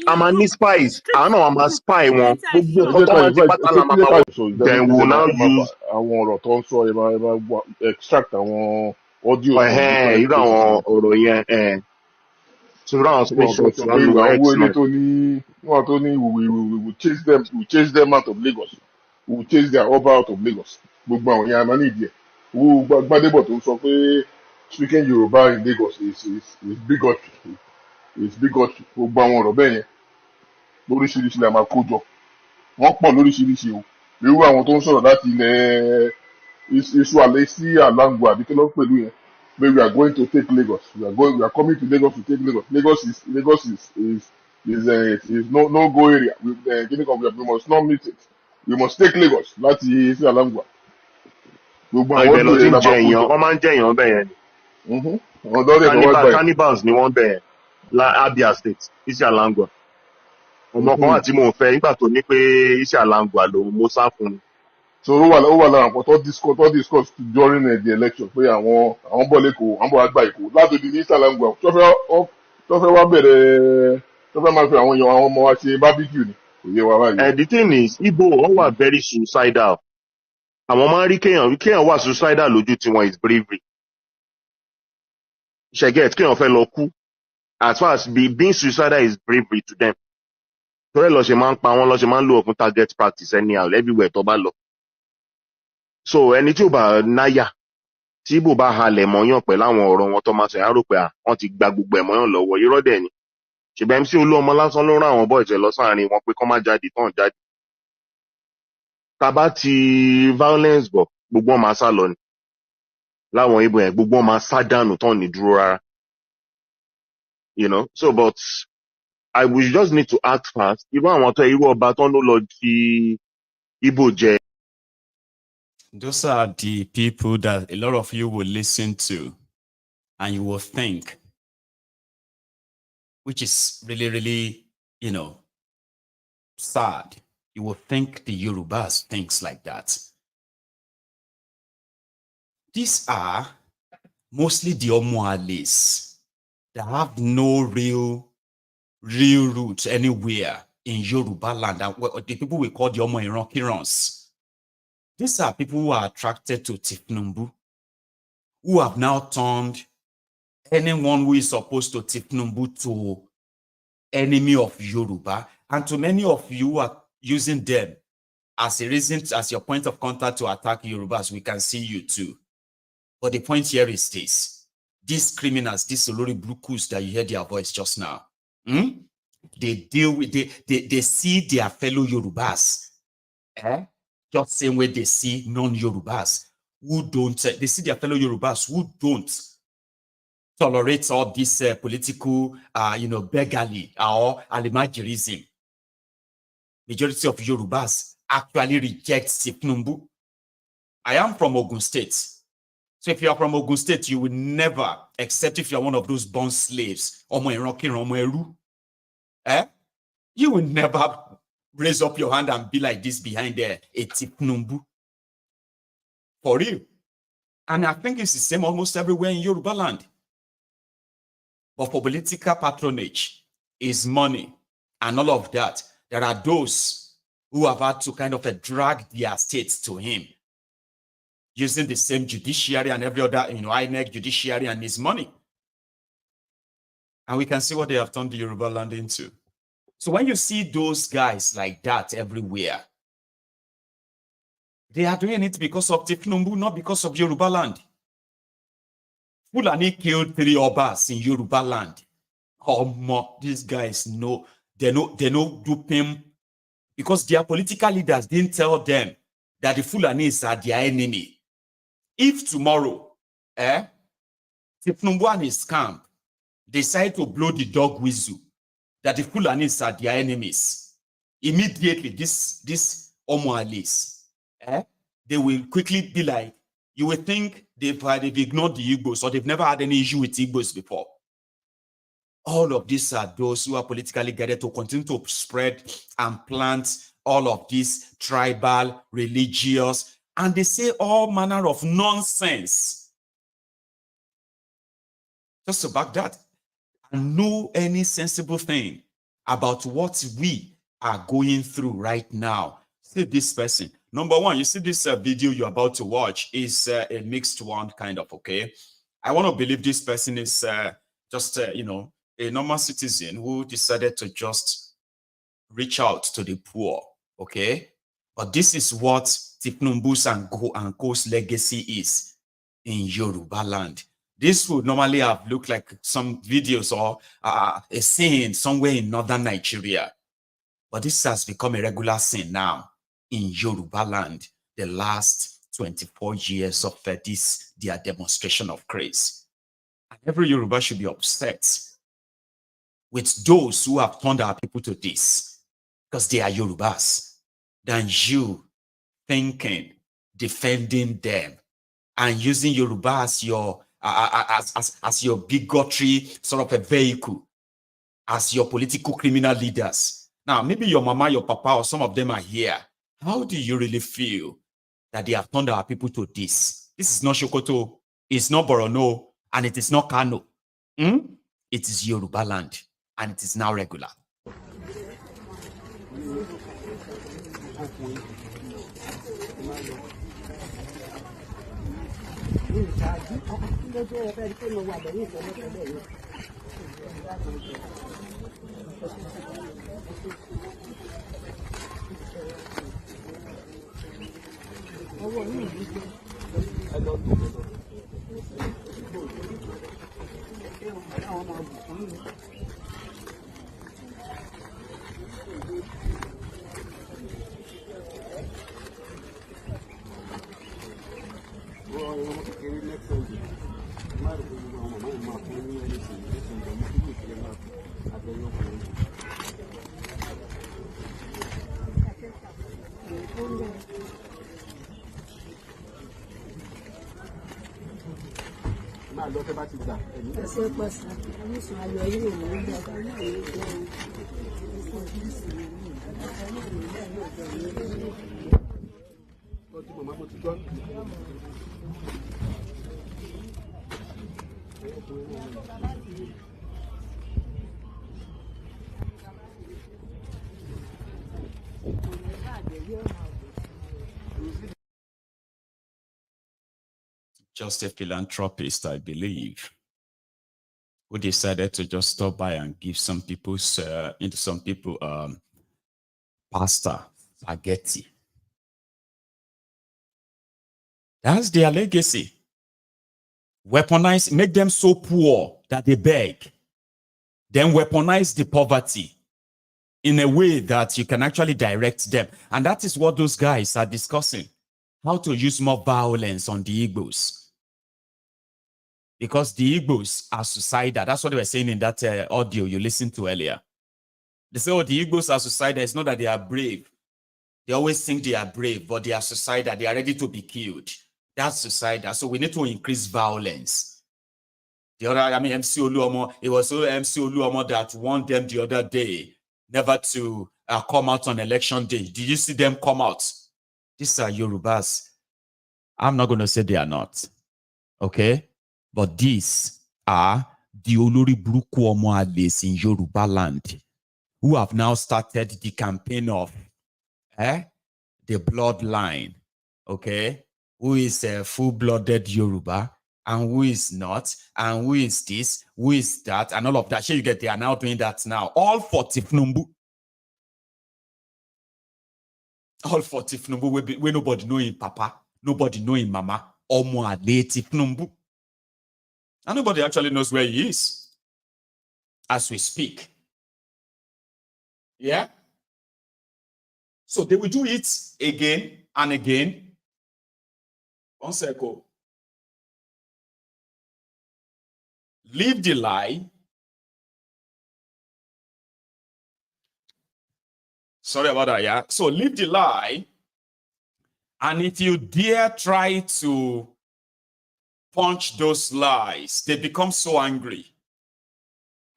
A máa ní spies. Àwọn náà máa spy wọn. Gbogbo nǹkan tó máa ti pátá la máa wọ. Then we will now use. Àwọn ọ̀rọ̀ tó ń sọ ẹ máa extract àwọn audio. Irú àwọn ọ̀rọ̀ yẹn. So round spaces we chase them out of Lagos. We will chase their Oba out of Lagos. Gbogbo àwọn yẹn a máa ní ìdí ẹ̀. Gbadebo tó ń sọ pé speaking Yoruba in Lagos is bigotry. It's bigotry. Gbogbo àwọn ọ̀rọ̀ bẹ́ẹ̀ yẹn lóríṣiríṣi la máa kó jọ. Wọ́n pọ̀ lóríṣiríṣi o. Irú àwọn tó ń sọ̀rọ̀ láti ilẹ̀ iṣu àlẹ́ sí àlàǹgbò àbí kí ló ń pẹ̀lú yẹn. But we are going to take Lagos. We are coming to Lagos to take Lagos. Lagos is no go area. We must not meet it. We must take Lagos. Láti sí àlàǹgbò. Gbogbo àwọn ọdún yẹn la máa kó jọ. Wọ́n máa ń jẹ èèyàn bẹ́ẹ̀ yẹn. Cannibals ni wọ́n bẹ̀ Abia State, Iṣẹ́ Alangwa. Ọmọ kan àti mò ń fẹ́ nígbà tó ní pé Iṣẹ́ Alangwa lòun mo sá fún un. So ó wà lára àwọn tó discuss during the election pé àwọn bọ̀ lẹ́kọ̀ọ́ àwọn bọ̀ àgbà Èkó láti di ní Iṣẹ́ Alangwa tó fẹ́ wá bẹ̀rẹ̀ tó fẹ́ máa fi àwọn èèyàn àwọn ọmọ wa ṣe barbecue ni kò yé wa báyìí. The thing is Igbo wọ́n wà very suicidal. Àwọn máa ń rí kéèyàn wà suicidal lójú tiwọn is bravery. Shege kéèyàn fẹ́ lọ kú. As far as being suicidal is bravery to them. Torí lọ ṣe máa ń pa wọ́n lọ ṣe máa ń lo open target practice anyhow everywhere tó bá lọ. So ẹni tí ò bá náyà tí Igbo bá halẹ̀ mọ́yàn pẹ̀lú àwọn ọ̀rọ̀ wọn tó máa sọ yàrá pé wọ́n ti gba gbogbo ẹ̀mọ́yàn lọ́wọ́ irọ́ dẹ̀ ni. Ṣùgbọ́n MC Olúọmọ lásán ló rán àwọn boys lọ sáàrin wọn pé kọ́ má jáde tán jáde. Tàbá ti violence bọ̀ gbogbo wọn máa sá lọ ni. Láwọn Igbo yẹn gbogbo wọn máa sá dànù tán ní dúró rárá. You know, so but we just need to act fast. Irú àwọn tó irú ọba tán ló lọ fi Igbo jẹ. Those are the people that a lot of you will listen to and you will think, which is really, really, sad. You will think the Yorubas thinks like that. These are mostly the Omoales that have no real roots anywhere in Yoruba land. And the people we call the Omo Iran-Kirans. These are people who are attracted to Thiefnubu, who have now turned anyone who is opposed to Thiefnubu to enemy of Yoruba. And to many of you who are using them as a reason, as your point of contact to attack Yorubas, we can see you too. But the point here is this. These criminals, these Olori Brukus that you heard their voice just now, they deal with, they see their fellow Yorubas, just same way they see non-Yorubas who don't, they see their fellow Yorubas who don't tolerates all this political, beggarly or alimajirism. Majority of Yorubas actually reject Thiefnubu. I am from Ogun State. So if you are from Ogun State, you will never, except if you are one of those born slaves, you will never raise up your hand and be like this behind a Thiefnubu. For real. And I think it's the same almost everywhere in Yoruba land. But for political patronage, is money, and all of that, there are those who have had to kind of drag their states to him, using the same judiciary and every other, INEC judiciary and his money. And we can see what they have turned the Yoruba land into. So when you see those guys like that everywhere, they are doing it because of Thiefnubu, not because of Yoruba land. Fulani killed 3 Obas in Yoruba land. These guys know, they know duping because their political leaders didn't tell them that the Fulanis are their enemy. If tomorrow, Thiefnubu and his camp decide to blow the dog whistle that the Fulanis are their enemies, immediately this Omoalis, they will quickly be like, you will think they've ignored the Igbos or they've never had any issue with Igbos before. All of these are those who are politically guided to continue to spread and plant all of these tribal, religious, and they say all manner of nonsense. Just to back that, and know any sensible thing about what we are going through right now. See this person. Number one, you see this video you're about to watch is a mixed one, kind of, okay? I want to believe this person is just, a normal citizen who decided to just reach out to the poor, okay? But this is what Thiefnubu's and Co.'s legacy is in Yoruba land. This would normally have looked like some videos or a scene somewhere in northern Nigeria. But this has become a regular scene now in Yoruba land, the last 24 years of their demonstration of grace. And every Yoruba should be upset with those who have turned our people to this, because they are Yorubas, than you thinking, defending them, and using Yoruba as your as your bigotry sort of a vehicle, as your political criminal leaders. Now, maybe your mama, your papa, or some of them are here. How do you really feel that they have turned our people to this? This is not Sokoto, it's not Borono, and it is not Kano. It is Yoruba land, and it is now regular. Just a philanthropist, I believe, who decided to just stop by and give some people pasta, spaghetti. That's their legacy. Weaponize, make them so poor that they beg. Then weaponize the poverty in a way that you can actually direct them. And that is what those guys are discussing. How to use more violence on the Igbos. because the Igbos are suicidal. That's what they were saying in that audio you listened to earlier. They say, oh, the Igbos are suicidal. It's not that they are brave. They always think they are brave, but they are suicidal. They are ready to be killed. That's suicidal. So we need to increase violence. The other, I mean, MC Oluomo, it was MC Oluomo that warned them the other day never to come out on election day. Did you see them come out? These are Yorubas. I'm not going to say they are not. Okay? But these are the Olori Buruku Omo Ades in Yoruba land who have now started the campaign of the bloodline. Okay? Who is a full-blooded Yoruba and who is not, and who is this, who is that, and all of that. Sure, you get, they are now doing that now. All for Thiefnubu. All for Thiefnubu, where nobody know him papa, nobody know him mama, Omo Ade Thiefnubu. And nobody actually knows where he is as we speak. Yeah? So they will do it again and again. One second. Leave the lie. Sorry about that, yeah? So leave the lie. And if you dare try to punch those lies, they become so angry.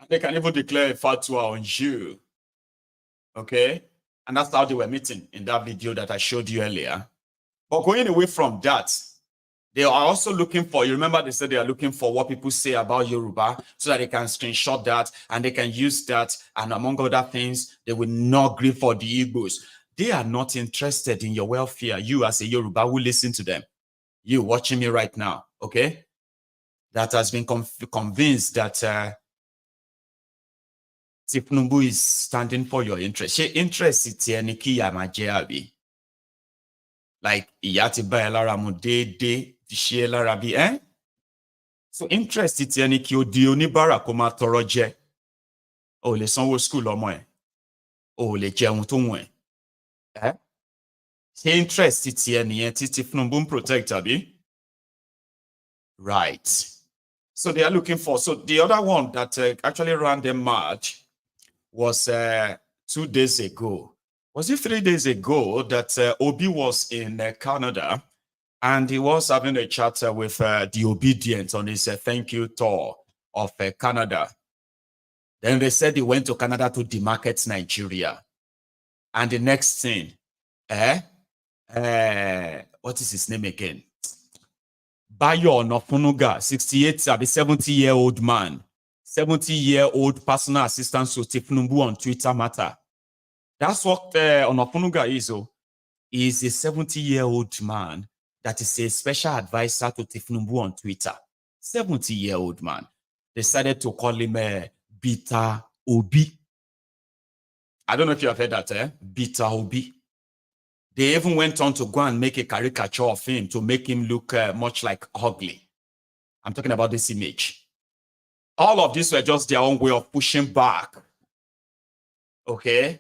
And they can even declare a fatwa on you. Okay? And that's how they were meeting in that video that I showed you earlier. But going away from that, they are also looking for, you remember they said they are looking for what people say about Yoruba so that they can screenshot that and they can use that. And among other things, they will not grieve for the Igbos. They are not interested in your welfare. You as a Yoruba who listen to them, you watching me right now, okay? That has been convinced that Thiefnubu is standing for your interest. She interest it's Yamajeabi. Like Iyati Bayalara de Tishiela Rabi, eh? So interest it's Yaniki Odionibara Koma Toroje. Oh, le sanwo school omo e. Oh, le jeun to won e. Eh? She interest it's Yaniki Thiefnubu protect abi. Right. So they are looking for. So the other one that actually ran the march was 2 days ago. Was it 3 days ago that Obi was in Canada and he was having a chat with the Obedient on his thank you tour of Canada. Then they said he went to Canada to demarket Nigeria. And the next thing, what is his name again? Bayo Nofunuga, 68, 70-year-old man, 70-year-old personal assistant to Thiefnubu on Twitter matter. That's what Onofunuga is. He's a 70-year-old man that is a special advisor to Thiefnubu on Twitter. 70-year-old man. Decided to call him Bita Obi. I don't know if you have heard that, Bita Obi. They even went on to go and make a caricature of him to make him look much like ugly. I'm talking about this image. All of this were just their own way of pushing back. Okay?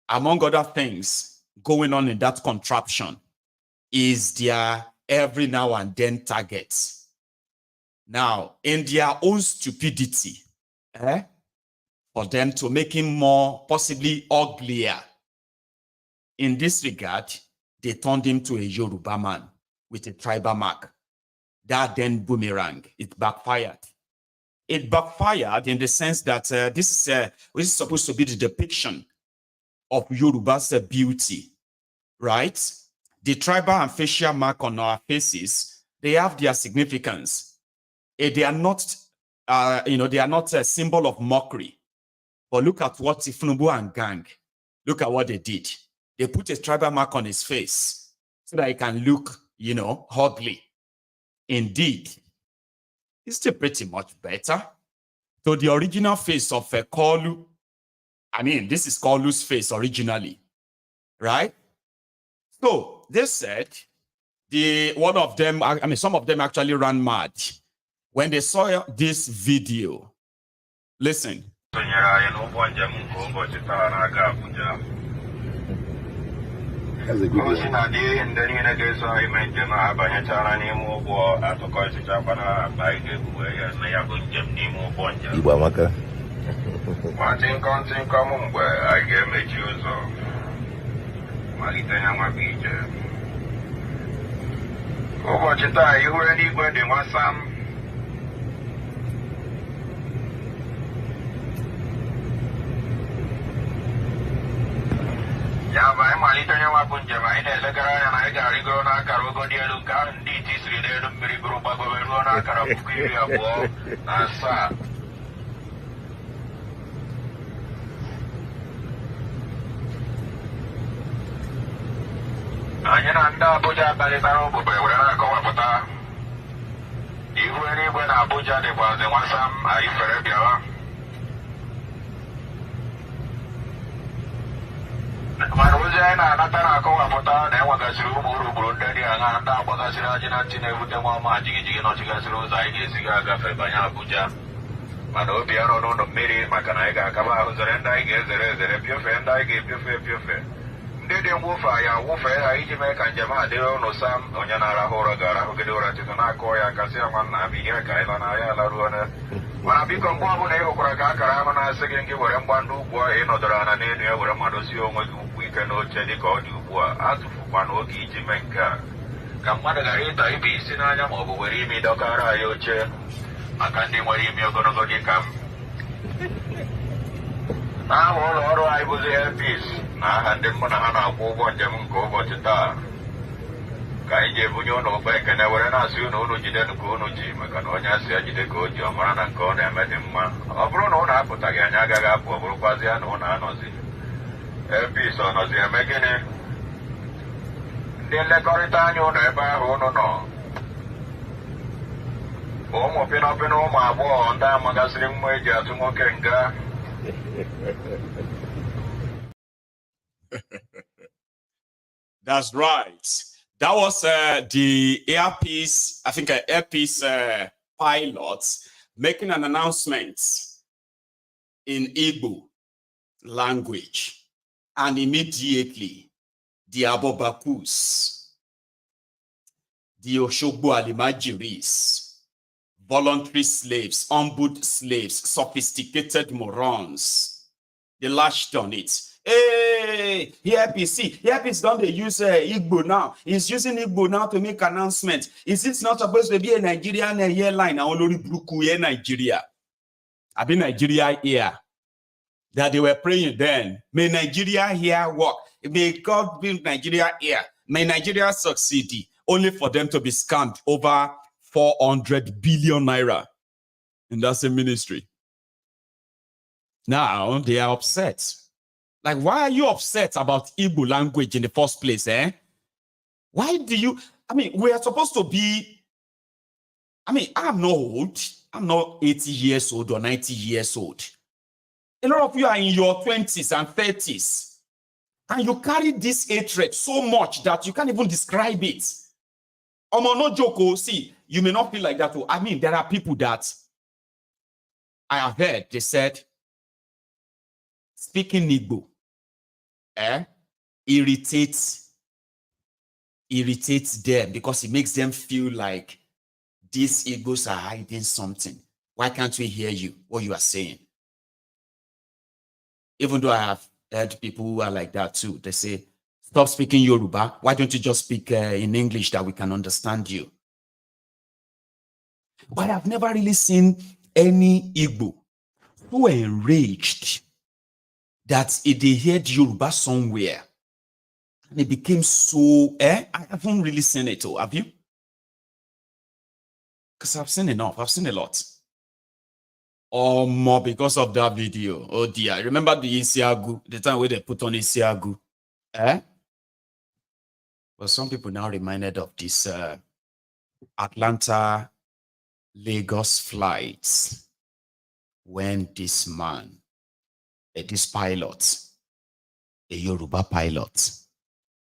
Among other things going on in that contraption is their every now and then targets. Now, in their own stupidity, for them to make him more possibly uglier, in this regard, they turned him to a Yoruba man with a tribal mark. That then boomerang, it backfired. It backfired in the sense that this is supposed to be the depiction of Yoruba's beauty, right? The tribal and facial mark on our faces, they have their significance. They are not, they are not a symbol of mockery. But look at what Thiefnubu and gang, look at what they did. They put a tribal mark on his face so that he can look, ugly. Indeed, it's still pretty much better. So the original face of Kolu, I mean, this is Kolu's face originally, right? So they said one of them, I mean, some of them actually ran mad when they saw this video. Listen. That's a good one. Ibamaka. Ụbọchị taa ihu eluigwe dị nwasam. Ya bụ anyị malite onye nwapụ njem anyị na-elegara anya na anyị ga-arịgoro n'akara ogo dị elu nke ahụ ndị iti siri n'elu mmiri bụrụ gbagobe ruo n'akara 2027. Anyị na ndị Abuja kparịtara ụbụbọ were na-akọwapụta ihu eluigwe na Abuja dịkwazi nwasam anyị fere bịawa. Mana ozi anyị na-anata na-akọwapụta na enwegasịrị ụmụ urugburu ndị dị aṅa ndị agbagasịrị ajị na ntị na-ebute nwa ọma jigijigi nọchigasịrị ụzọ anyị ga-esi agafe banye Abuja. Mana obi ya nọ n'ụlọ mmiri maka na anyị ga-akaba ahụ zere ndị anyị ga-ezere ezere pịofe ndị anyị ga-epiofe epiofe. Ndị dị mwụfe ya wụfee ha iji mee ka njem a dịrị ụnụ sam onye na-arahụ ụra ga-arahụgide ụra tụtụ na-akụọ ya kasị ya nwanna abụ ihe ka ịla na ya alaruo na mana biko mgbe ọbụla ị hụkwara ka akara ahụ na-asị gị gị were mgbandụ ugwu ahụ ị nọdụrụ ana n'elu ya were mmadụ sie onwe gị ụkwụ ike n'oche dị ka ọ dị ugbu a atụfukwa n'oge iji mee nke a ka mmadụ ghara ịta ibe isi n'anya ma ọ bụ were imi dọkara ya oche maka ndị nwere imi ogologo dị ka m. N'aha ụlọ ọrụ anyị bụzi Airpeace na aha ndị mụ na ha na-akwụ ụgwọ njem nke ụbọchị taa ka anyị ji ebunye ụlọ ụba ekene were na-asị unu jidenu ka unu ji maka na onye asị ya jide ka o ji ọ mara na nke ọ na-eme dị mma. Ọ bụrụ na ụnụ apụtaghị anyị agaghị apụ ọ bụrụkwazi ya na ụnụ anọzi. Airpeace ọ nọzi eme gịnị? Ndị nlekọrịta anya ụlọ ebe ahụ ụnụ nọ ụmụ pịnọpịnọ ụmụ agbọghọ ndị amagasịrị mma eji atụ nwoke nga. That's right. That was the Airpeace, I think Airpeace pilot making an announcement in Igbo language. And immediately, the Abobakus, the Oshogbo Alimajiris, voluntary slaves, umbud slaves, sophisticated morons, they lashed on it. Hey, Airpeace don't they use Igbo now? He's using Igbo now to make announcements. Is it not supposed to be a Nigerian airline? I only Bruku Nigeria. I've been Nigeria here. That they were praying then. May Nigeria here work. May God build Nigeria here. May Nigeria succeed. Only for them to be scammed over 400 billion naira in that same ministry. Now they are upset. Like, why are you upset about Igbo language in the first place, eh? Why do you, we are supposed to be, I'm not old. I'm not 80 years old or 90 years old. A lot of you are in your 20s and 30s. And you carry this hatred so much that you can't even describe it. No joke, see, you may not feel like that. There are people that I have heard, they said, speaking Igbo, irritates them because it makes them feel like these Igbos are hiding something. Why can't we hear you, what you are saying? Even though I have heard people who are like that too. They say, stop speaking Yoruba. Why don't you just speak in English that we can understand you? But I've never really seen any Igbo who are enraged that they heard Yoruba somewhere and it became so, I haven't really seen it, have you? Because I've seen enough, I've seen a lot. Or more because of that video. Oh dear, remember the Isiagu, the time where they put on Isiagu? But some people now reminded of this Atlanta, Lagos flights when this man, this pilot, a Yoruba pilot,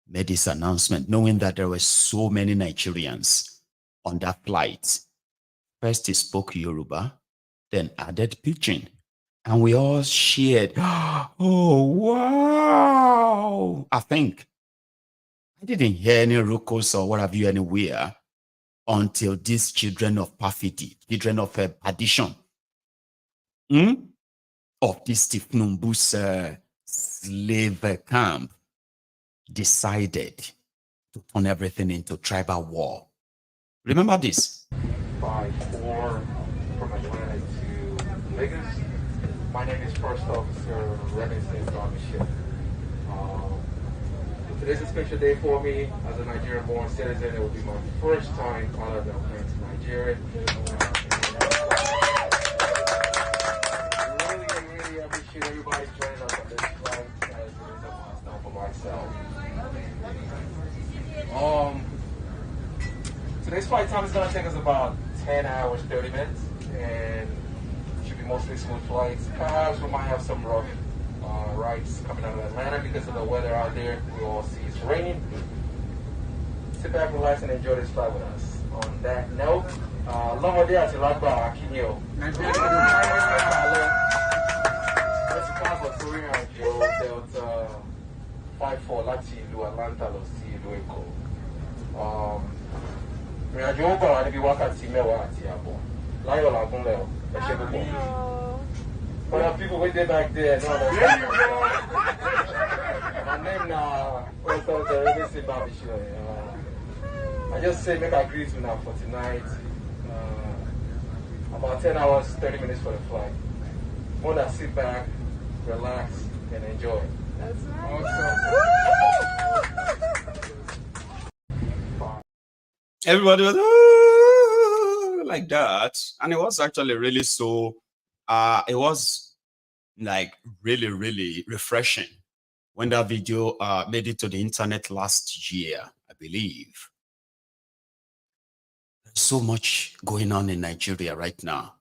made this announcement, knowing that there were so many Nigerians on that flight. First he spoke Yoruba, then added Pidgin, and we all shared. Oh, wow! I think I didn't hear any ruckus or what have you anywhere until these children of perfidy, children of addition, of this Thiefnubu's slave camp decided to turn everything into tribal war. Remember this? 5-4 from Atlanta to Lagos. My name is First Officer Remington Garmichel. Today's a special day for me as a Nigerian-born citizen. It will be my first time out of the plane to Nigeria. Really appreciate everybody joining us on this flight as it is a milestone for myself. Today's flight time is going to take us about 10 hours, 30 minutes, and should be mostly smooth flights. Perhaps we might have some rough rides coming out of Atlanta because of the weather out there. We all see it's raining. Sit back, relax, and enjoy this flight with us. On that note, long day at Lagba Akinyo. Delta 5-4 láti ìlú Atlanta lọ sí ìlú Èkó. Ìrìnàjò ó gbà wá níbi wákàtí mẹ́wàá àti àbọ̀. Láyọ̀ làgúnlẹ̀ ọ̀, ẹ ṣé púpọ̀. For the people way back there, no, my name now, I just say make I agree to now for tonight. About 10 hours, 30 minutes for the flight. Want to sit back, relax, and enjoy. That's right. Awesome. Everybody was like that, and it was actually really so. It was like really refreshing when that video made it to the internet last year, I believe. There's so much going on in Nigeria right now.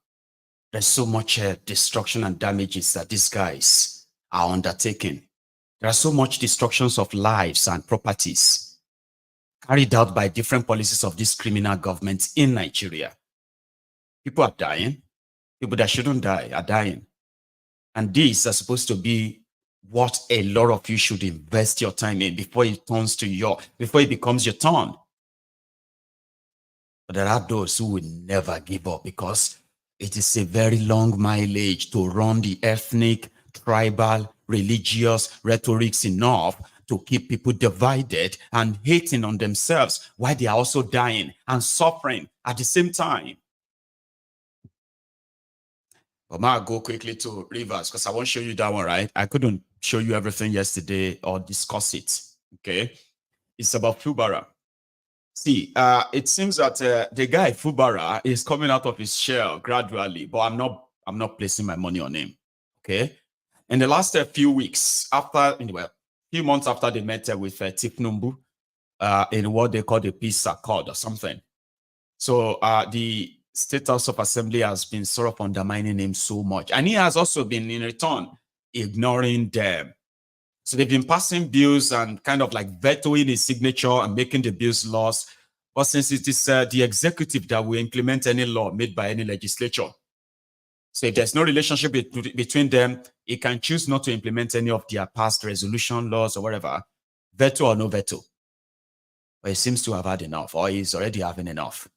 There's so much destruction and damages that these guys are undertaking. There are so much destructions of lives and properties carried out by different policies of this criminal government in Nigeria. People are dying. People that shouldn't die are dying. And these are supposed to be what a lot of you should invest your time in before it becomes your turn. But there are those who will never give up because it is a very long mileage to run the ethnic, tribal, religious rhetorics enough to keep people divided and hating on themselves while they are also dying and suffering at the same time. But I'll go quickly to Rivers because I won't show you that one, right? I couldn't show you everything yesterday or discuss it, okay? It's about Fubara. See, it seems that the guy Fubara is coming out of his shell gradually, but I'm not placing my money on him, okay? In the last few weeks, few months after they met with Thiefnubu in what they call the peace accord or something. So the State House of Assembly has been sort of undermining him so much. And he has also been, in return, ignoring them. So they've been passing bills and kind of like vetoing his signature and making the bills laws. But since it is the executive that will implement any law made by any legislature, so if there's no relationship between them, he can choose not to implement any of their past resolution laws or whatever, veto or no veto. But he seems to have had enough, or he's already having enough.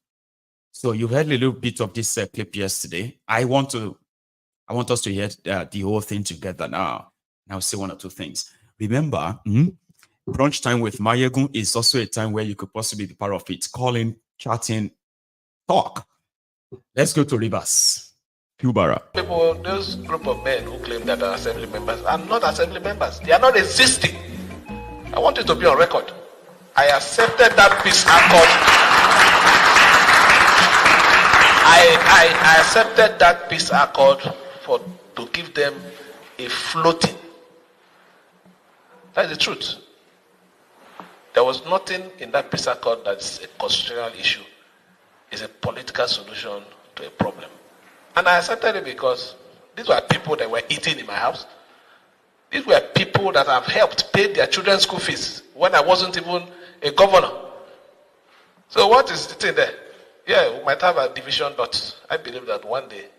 So you heard a little bit of this clip yesterday. I want us to hear the whole thing together now. Now say one or two things. Remember, brunch time with Maiyegun is also a time where you could possibly be part of it. Calling, chatting, talk. Let's go to Rivers. Kubara. People, those group of men who claim that are assembly members are not assembly members. They are not existing. I want it to be on record. I accepted that peace accord. I accepted that peace accord to give them a floating. That's the truth. There was nothing in that peace accord that's a constitutional issue. It's a political solution to a problem. And I accepted it because these were people that were eating in my house. These were people that have helped pay their children's school fees when I wasn't even a governor. So what is the thing there? Yeah, we might have a division, but I believe that one day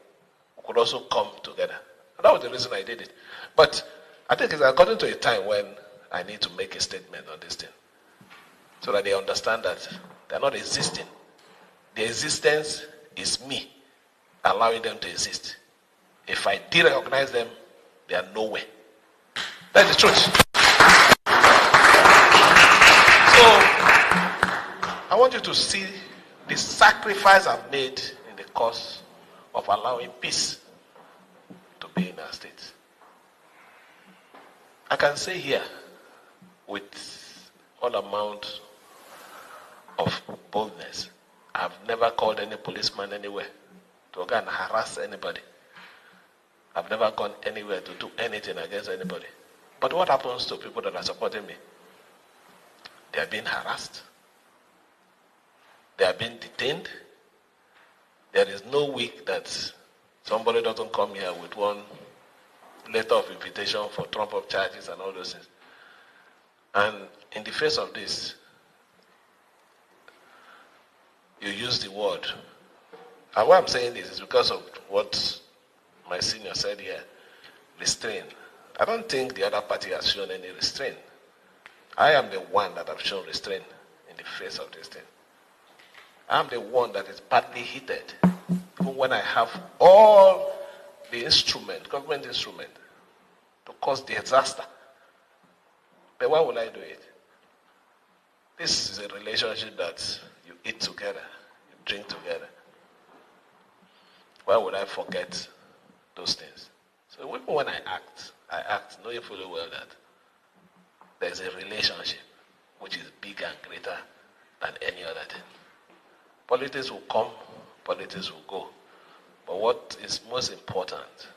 we could also come together. And that was the reason I did it. But I think it's gotten to a time when I need to make a statement on this thing. so that they understand that they're not existing. Their existence is me allowing them to exist. If I de-recognize them, they are nowhere. That's the truth. So, I want you to see the sacrifice I've made in the course of allowing peace to be in our state. I can say here, with all amount of boldness, I've never called any policeman anywhere to go and harass anybody. I've never gone anywhere to do anything against anybody. But what happens to people that are supporting me? They are being harassed. They are being detained. There is no week that somebody doesn't come here with one letter of invitation for trump-up charges and all those things. And in the face of this, you use the word. And why I'm saying this is because of what my senior said here, restrain. I don't think the other party has shown any restraint. I am the one that have shown restraint in the face of this thing. I'm the one that is badly heated, even when I have all the instrument, government instrument, to cause disaster. But why would I do it? This is a relationship that you eat together, you drink together. Why would I forget those things? So even when I act knowing fully well that there's a relationship which is bigger and greater than any other thing. Politics will come, politics will go. But what is most important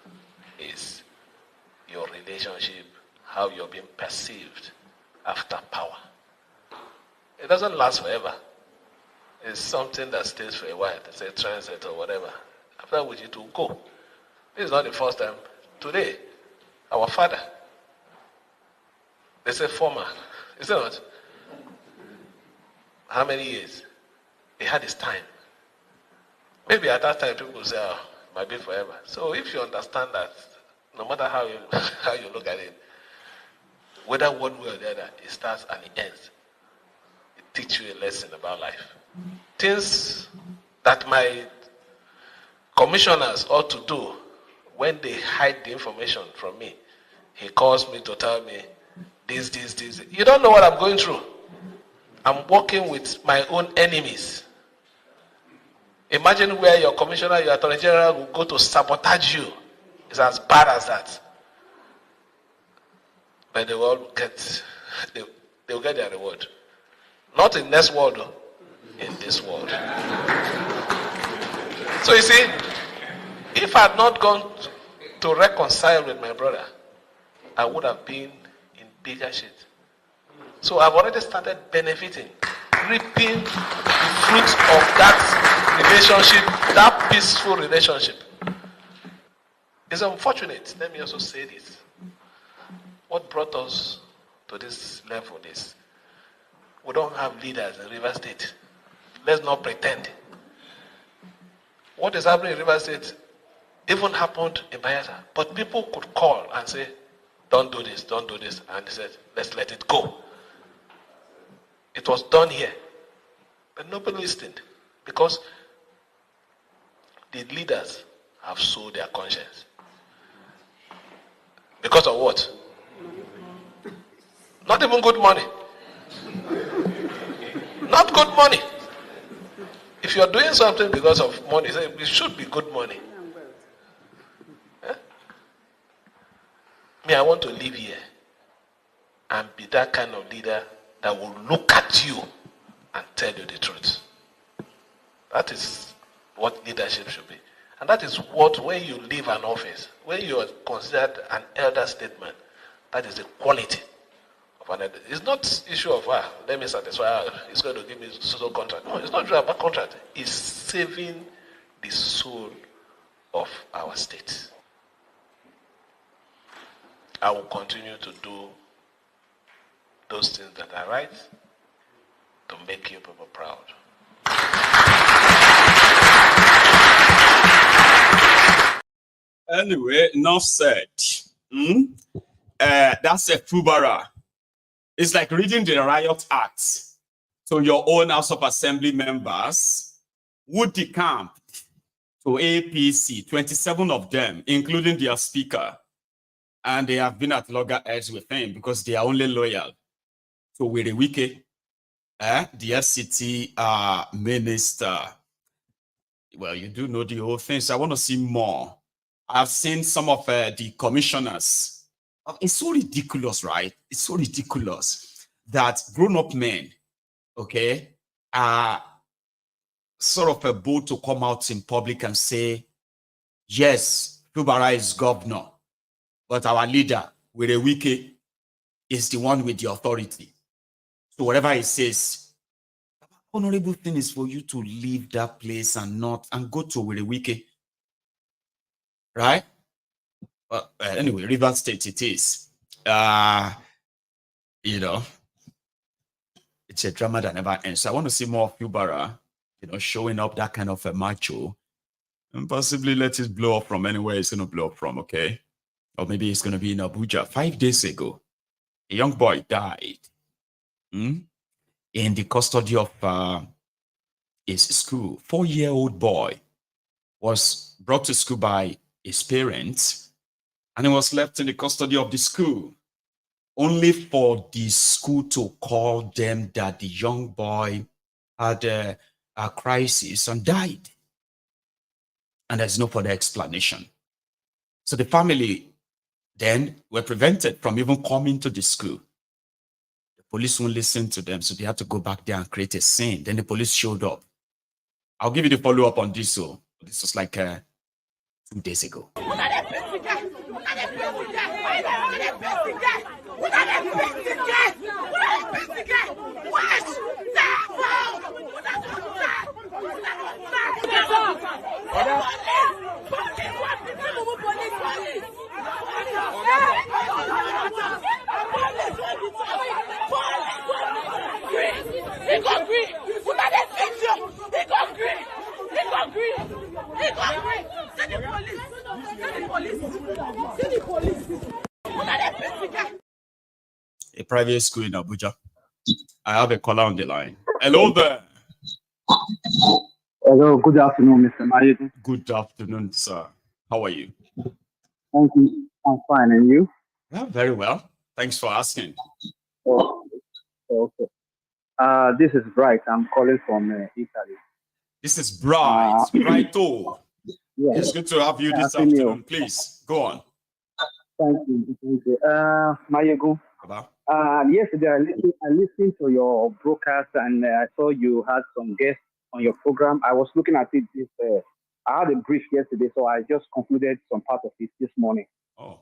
is your relationship, how you're being perceived after power. It doesn't last forever. It's something that stays for a while. It's a transit or whatever. After which it will go. This is not the first time. Today, our father, they say former, is it not? How many years? He had his time. Maybe at that time people will say, oh, it might be forever. So if you understand that, no matter how you look at it, whether one way or the other, it starts and it ends. It teaches you a lesson about life. Things that my commissioners ought to do when they hide the information from me. He calls me to tell me this. You don't know what I'm going through. I'm working with my own enemies. Imagine where your commissioner, your attorney general will go to sabotage you. It's as bad as that. But they will all get, they will get their reward. Not in next world, though, in this world. So you see, if I had not gone to reconcile with my brother, I would have been in bigger shit. So I've already started benefiting, reaping the fruits of that relationship, that peaceful relationship. It's unfortunate, let me also say this. What brought us to this level is, we don't have leaders in River State. Let's not pretend. What is happening in River State even happened in Bayelsa. But people could call and say, don't do this, and they said, let's let it go. It was done here. But nobody listened, because the leaders have sold their conscience. Because of what? Not even good money. Not good money. If you're doing something because of money, it should be good money. Me, I want to live here and be that kind of leader that will look at you and tell you the truth. That is what leadership should be. And that is what, when you leave an office, when you are considered an elder statesman, that is the quality of an elder. It's not issue of, let me satisfy, it's going to give me social contract. No, it's not about contract. It's saving the soul of our state. I will continue to do those things that are right to make you people proud. Anyway, enough said. That's a fubara. It's like reading the riot act So your own House of Assembly members would decamp to APC, 27 of them, including their speaker. And they have been at loggerheads with him because they are only loyal to Wike, the FCT minister. Well, you do know the whole thing, so I want to see more. I've seen some of the commissioners. It's so ridiculous, right? It's so ridiculous that grown-up men, okay, are sort of bold to come out in public and say, yes, Fubara is governor, but our leader, Wike, is the one with the authority. So whatever he says, honorable thing is for you to leave that place and go to Wike. Right? Well, anyway, River State it is. You know, it's a drama that never ends. So I want to see more of Fubara, showing up that kind of a macho, and possibly let it blow up from anywhere it's going to blow up from, okay? Or maybe it's going to be in Abuja. 5 days ago, a young boy died in the custody of his school. 4-year-old boy was brought to school by his parents, and he was left in the custody of the school, only for the school to call them that the young boy had a crisis and died. And there's no further explanation. So the family then were prevented from even coming to the school. The police won't listen to them, so they had to go back there and create a scene. Then the police showed up. I'll give you the follow-up on this. So this was like 2 days ago. A private school in Abuja. I have a caller on the line. Hello there. Hello, good afternoon, Mr. Maiyegun. Good afternoon, sir. How are you? Thank you. I'm fine, and you? Yeah, very well. Thanks for asking. Oh, okay. This is Bright. I'm calling from Italy. This is Bright. Brighto. Yes. It's good to have you this afternoon. Please, go on. Thank you. Thank you. Maiyegun. Yesterday, I listened to your broadcast, and I saw you had some guests on your program. I was looking at it. I had a brief yesterday, so I just concluded some part of it this morning. Oh.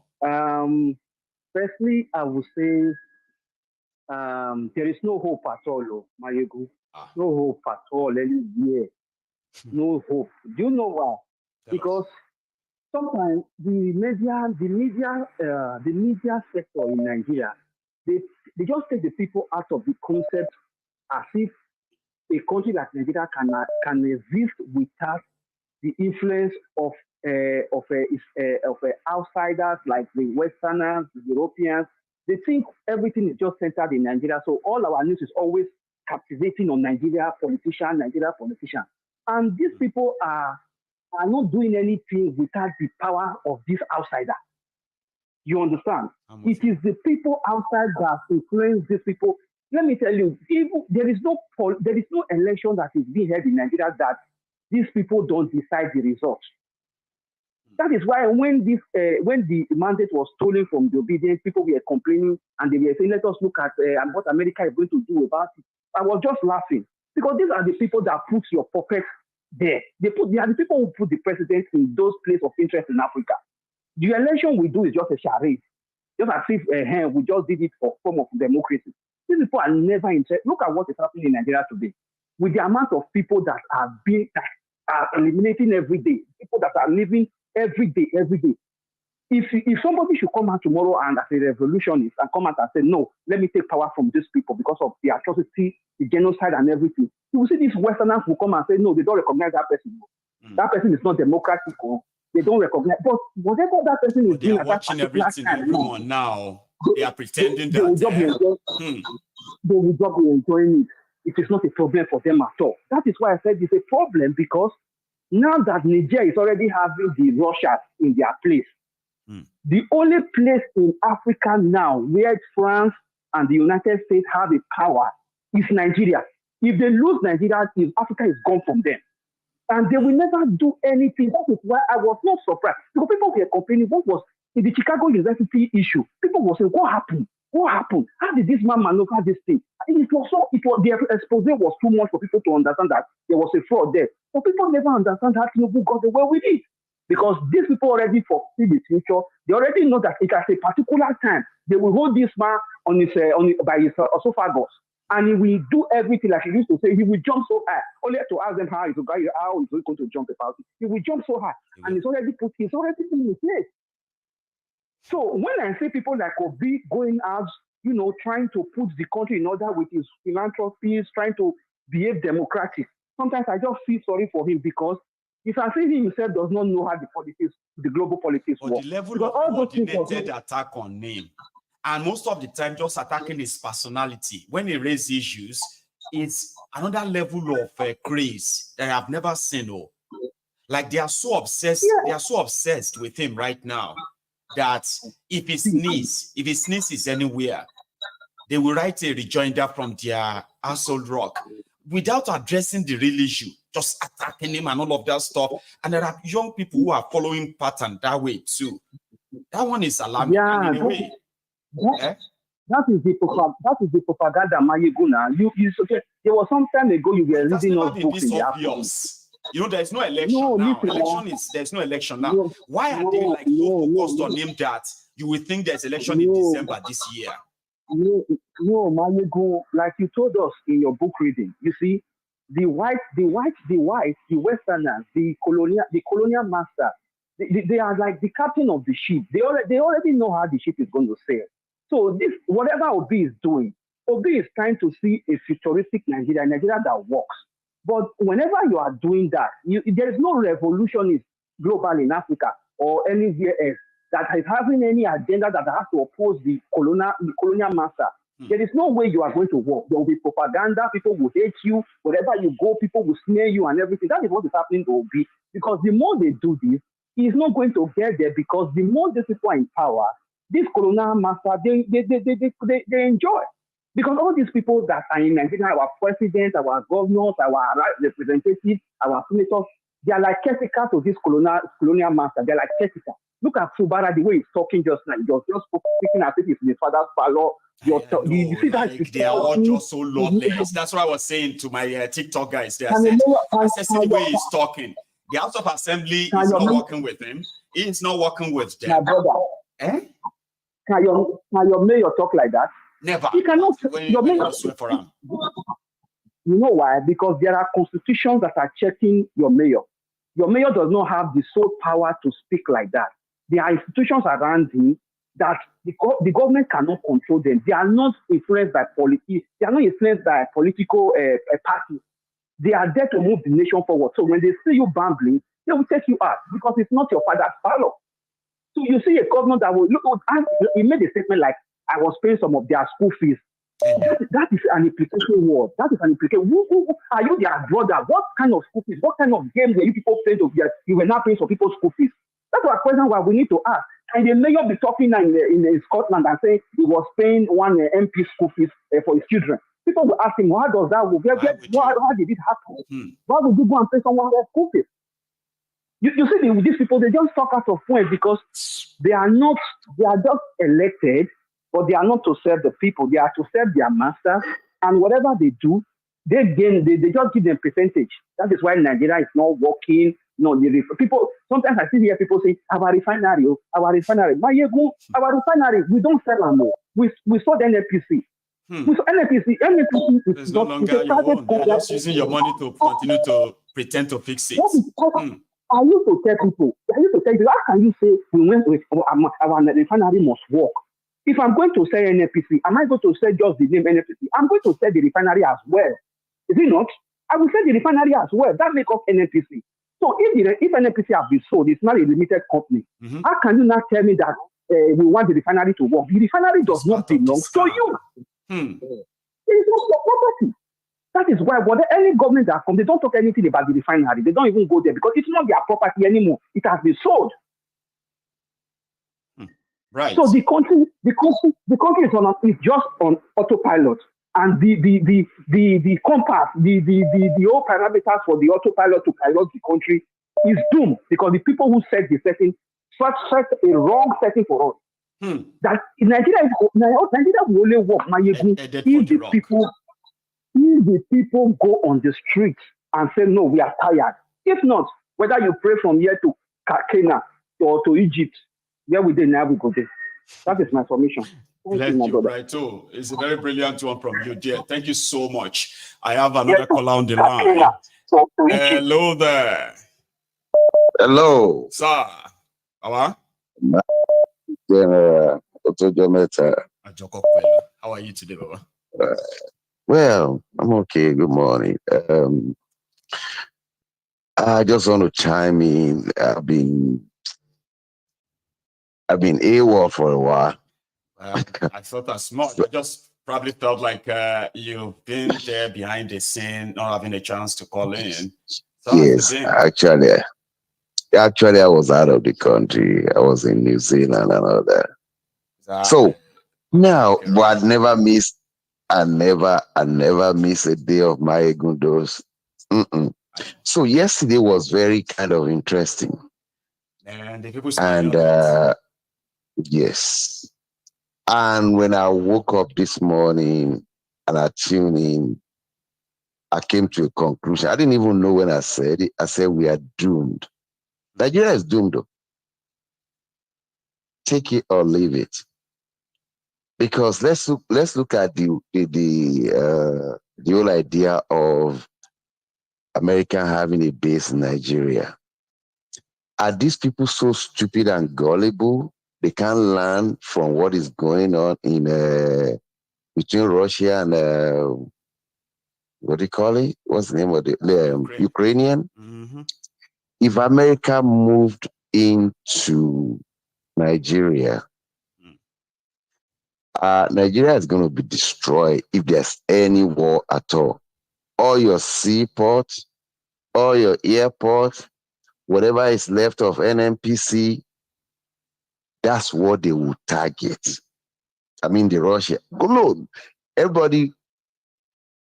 Firstly, I would say there is no hope at all, Maiyegun. No hope at all anywhere. No hope. Do you know why? Because sometimes the media sector in Nigeria, they just take the people out of the concept as if a country like Nigeria can exist without the influence of outsiders like the Westerners, the Europeans. They think everything is just centered in Nigeria, so all our news is always captivating on Nigeria politician. And these people are not doing anything without the power of this outsider. You understand? It is the people outside that influence these people. Let me tell you, there is no election that is being held in Nigeria that these people don't decide the results. That is why when the mandate was stolen from the obedience, people were complaining and they were saying, let us look at what America is going to do about it. I was just laughing because these are the people that put your puppets there. They are the people who put the president in those places of interest in Africa. The election we do is just a charade, just as if we just did it for form of democracy. These people are never interested. Look at what is happening in Nigeria today, with the amount of people that are eliminating every day, people that are living every day. If somebody should come out tomorrow and as a revolutionist and come out and say, no, let me take power from these people because of the atrocity, the genocide and everything, you will see these Westerners will come and say, no, they don't recognize that person. That person is not democratic. They don't recognize. But whatever that person is doing, they are watching everything going on now. They are pretending that they will just be enjoying it. it is not a problem for them at all. That is why I said it's a problem, because now that Niger is already having the Russians in their place, the only place in Africa now where France and the United States have a power is Nigeria. If they lose Nigeria, if Africa is gone from them. And they will never do anything. That is why I was not surprised. Because people were complaining, what was in the Chicago University issue? People were saying, what happened? What happened? How did this man maneuver this thing? The expose was too much for people to understand that there was a fraud there. But people never understand how Tinubu got away with it. Because these people already foresee the future. They already know that it at a particular time, they will hold this man by his esophagus. And he will do everything like he used to say. He will jump so high. Only to ask them how he's going to jump about it. He will jump so high. And he's already put in place. So when I see people like Obi going out, trying to put the country in order with his philanthropies, trying to behave democratic, sometimes I just feel sorry for him, because it's as if he himself does not know how the global politics work. The level of coordinated attack on him, and most of the time just attacking his personality when he raises issues, it's another level of craze that I've never seen. Like they are so obsessed. They are so obsessed with him right now that if he sneezes anywhere, they will write a rejoinder from their household rock without addressing the real issue, just attacking him and all of that stuff. And there are young people who are following pattern that way too. That one is alarming in a way. That is the propaganda, Maiyegun. There was some time ago you were reading us books in the obvious. There's no election now. There's no election now. Why are they so focused on him that you will think there's election in December this year? No, Maiyegun, like you told us in your book reading, you see, the whites, the Westerners, the colonial master, they are like the captain of the ship. They already know how the ship is going to sail. So this, whatever Obi is doing, Obi is trying to see a futuristic Nigeria that works. But whenever you are doing that, there is no revolutionist global in Africa or anywhere else that is having any agenda that has to oppose the colonial master. There is no way you are going to work. There will be propaganda. People will hate you. Wherever you go, people will smear you and everything. That is what is happening to Obi. Because the more they do this, he is not going to get there, because the more these people are in power, this colonial master, they enjoy. Because all these people that are in Nigeria, our presidents, our governors, our representatives, our senators, they are like caretaker to this colonial master. They're like caretaker. Look at Fubara, the way he's talking just now. He's just speaking as if it's his father's parlor. You see that? They are all just so lawless. That's what I was saying to my TikTok guys. They are saying, the way he's talking. The House of Assembly is not working with him. He is not working with them. My brother. Can your mayor talk like that? Never. He cannot. Your mayor swear for him. You know why? Because there are constitutions that are checking your mayor. Your mayor does not have the sole power to speak like that. There are institutions around him that the government cannot control them. They are not influenced by politics. They are not influenced by political parties. They are there to move the nation forward. So when they see you bambling, they will take you out, because it's not your father's parlor. So you see a governor that will he made a statement like, I was paying some of their school fees. That is an implication word. That is an implication. Who are you their brother? What kind of school fees? What kind of game were you people playing to get? You were not paying for people's school fees. That's what question why we need to ask. And the mayor be talking in Scotland and saying he was paying one MP school fees for his children. People will ask him, how does that work? How did it happen? Why would you go and pay someone their school fees? You see, these people, they just talk out of point, because they are just elected, but they are not to serve the people. They are to serve their masters, and whatever they do, they just give them percentage. That is why Nigeria is not working. People, sometimes I see here people say, our refinery. Maiyegun, our refinery, we don't sell them more. We sold NNPC. We saw NNPC is no longer your own. You're just using your money to continue to pretend to fix it. I used to tell people, how can you say we went with our refinery must work? If I'm going to sell NNPC, am I going to sell just the name NNPC? I'm going to sell the refinery as well. Is it not? I will sell the refinery as well. That makes up NNPC. So if NNPC has been sold, it's not a limited company. How can you not tell me that we want the refinery to work? The refinery does not belong to you. It is not your property. That is why any government that comes, they don't talk anything about the refinery. They don't even go there because it's not their property anymore. It has been sold. Right. So the country is just on autopilot, and the compass, the whole parameters for the autopilot to pilot the country is doomed because the people who set the setting set a wrong setting for us. That Nigeria will only work, Maiyegun, if the people go on the street and say no, we are tired. If not, whether you pray from here to Kenya or to Egypt, where we did now we go there. That is my submission. Bless you, right? Oh, it's a very brilliant one from you, dear. Thank you so much. I have another caller on the line. Hello there. Hello. Sir. How are you today, Baba? Well, I'm okay. Good morning. I just want to chime in. I've been AWOL for a while. I thought as much. I just probably felt like you've been there behind the scene, not having a chance to call in. So yes, actually, I was out of the country. I was in New Zealand and all that. So now, but I never miss a day of Maiyegun dose. So yesterday was very kind of interesting. And the people yes. And when I woke up this morning and I tuned in, I came to a conclusion. I didn't even know when I said it. I said we are doomed. Nigeria is doomed though. Take it or leave it. Because let's look at the whole idea of America having a base in Nigeria. Are these people so stupid and gullible they can't learn from what is going on in between Russia and what do you call it? What's the name of the Ukrainian? If America moved into Nigeria, Nigeria is going to be destroyed if there's any war at all. All your seaports, all your airports, whatever is left of NNPC, that's what they will target. I mean, the Russia. No, everybody,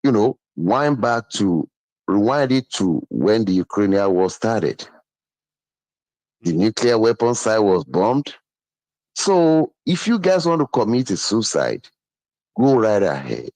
rewind it to when the Ukrainian war started. The nuclear weapon site was bombed. So if you guys want to commit a suicide, go right ahead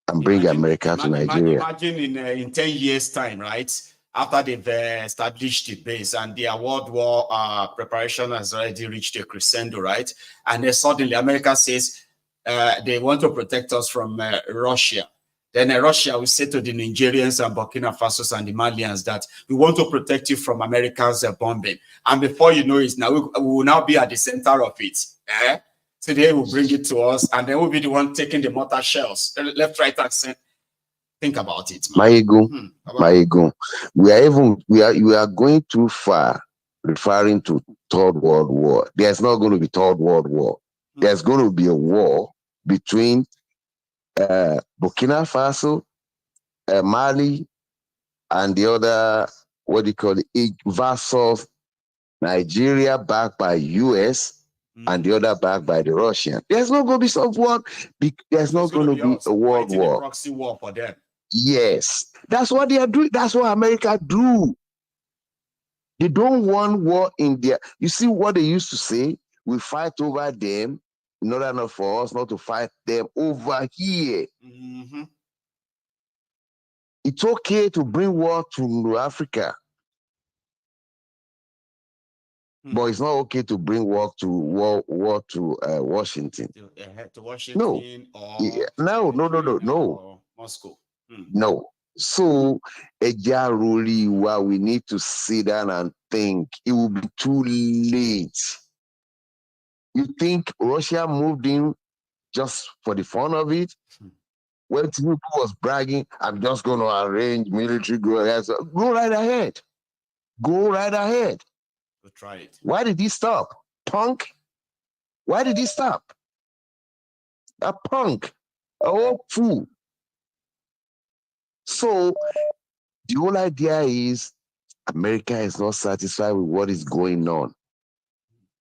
and bring America to Nigeria. Imagine in 10 years' time, right? After they've established the base and the World War preparation has already reached a crescendo, right? And then suddenly America says they want to protect us from Russia. Then Russia will say to the Nigerians and Burkina Faso and the Malians that we want to protect you from America's bombing. And before you know it, now we will now be at the center of it. So they will bring it to us, and then we'll be the one taking the mortar shells, left, right, and center. Think about it, Maiyegun. We are going too far, referring to Third World War. There's not going to be Third World War. There's going to be a war between Burkina Faso, Mali, and the other, what do you call it, versus Nigeria backed by US and the other backed by the Russian. There's not going to be some war. There's not going to be a world war. A proxy war for them. Yes, that's what they are doing. That's what America do. They don't want war in there. You see what they used to say? We fight over them in order not for us not to fight them over here. It's okay to bring war to Africa, but it's not okay to bring war to Washington. To Washington No. Moscow. No. So, we need to sit down and think. It will be too late. You think Russia moved in just for the fun of it? When Tinubu was bragging, I'm just going to arrange military go right ahead. Go right ahead. Go try it. Why did he stop? Punk? Why did he stop? A punk. A old fool. So the whole idea is America is not satisfied with what is going on.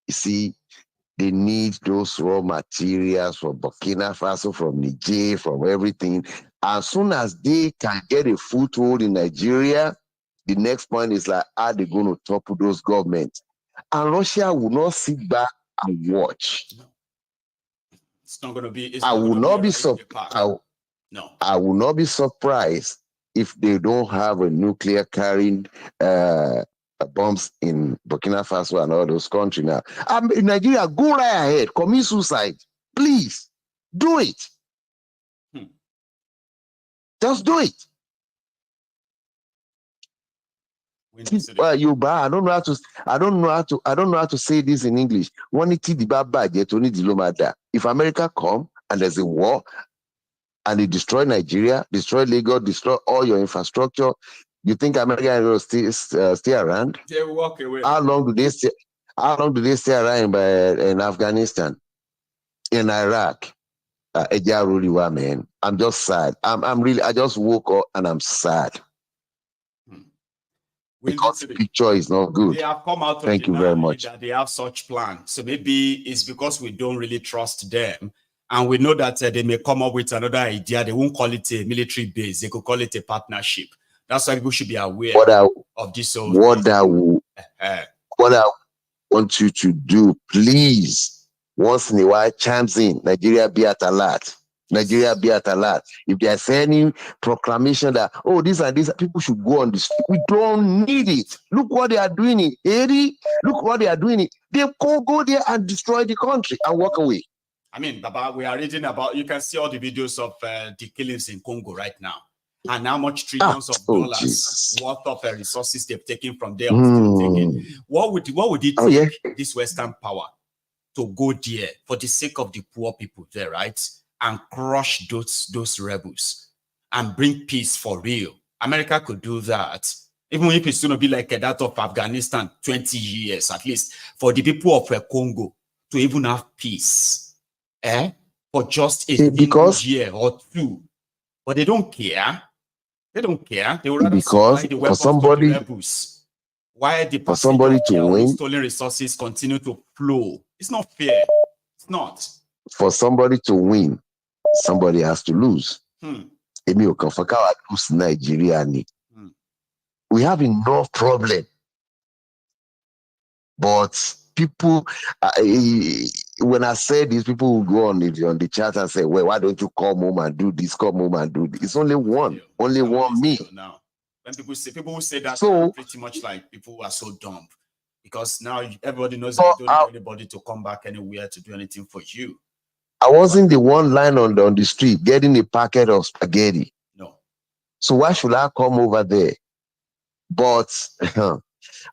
You see, they need those raw materials from Burkina Faso, from Niger, from everything. As soon as they can get a foothold in Nigeria, the next point is like, are they going to topple those governments? And Russia will not sit back and watch. It's not going to be. I will not be surprised if they don't have a nuclear carrying bombs in Burkina Faso and all those countries now. In Nigeria, go right ahead, commit suicide, please do it. Just do it. Well, I don't know how to say this in English. If America come and there's a war and they destroy Nigeria, destroy Lagos, destroy all your infrastructure, you think America will stay around? They walk away. How long do they stay around in Afghanistan, in Iraq? Man, I'm just sad. I just woke up and I'm sad. Because the picture is not good. They have come out. Thank you very much. That they have such plans. So maybe it's because we don't really trust them. And we know that they may come up with another idea. They won't call it a military base. They could call it a partnership. That's why people should be aware of this. What I want you to do, please, once in a while, chimes in. Nigeria be at alert. Nigeria be at alert. If there's any proclamation that, oh, this and this, people should go on the street. We don't need it. Look what they are doing in Haiti. Look what they are doing. They go there and destroy the country and walk away. I mean, Baba, we are reading about, you can see all the videos of the killings in Congo right now. And how much trillions of dollars worth of resources they've taken from there. What would it take this Western power to go there for the sake of the poor people there, right? And crush those rebels and bring peace for real? America could do that. Even if it's going to be like that of Afghanistan, 20 years at least, for the people of Congo to even have peace. For just a year or two. But they don't care. They don't care. They would rather supply the weapons to the rebels. Why the stolen resources continue to flow? It's not fair. It's not. For somebody to win, somebody has to lose. Nigeria. We have enough problem. But people, when I say this, people will go on the chat and say, well, why don't you come home and do this, come home and do this? It's only one me. Now, when people say that, so pretty much like people are so dumb. Because now everybody knows that you don't need anybody to come back anywhere to do anything for you. I wasn't the one lying on the street getting a packet of spaghetti. No. So why should I come over there? But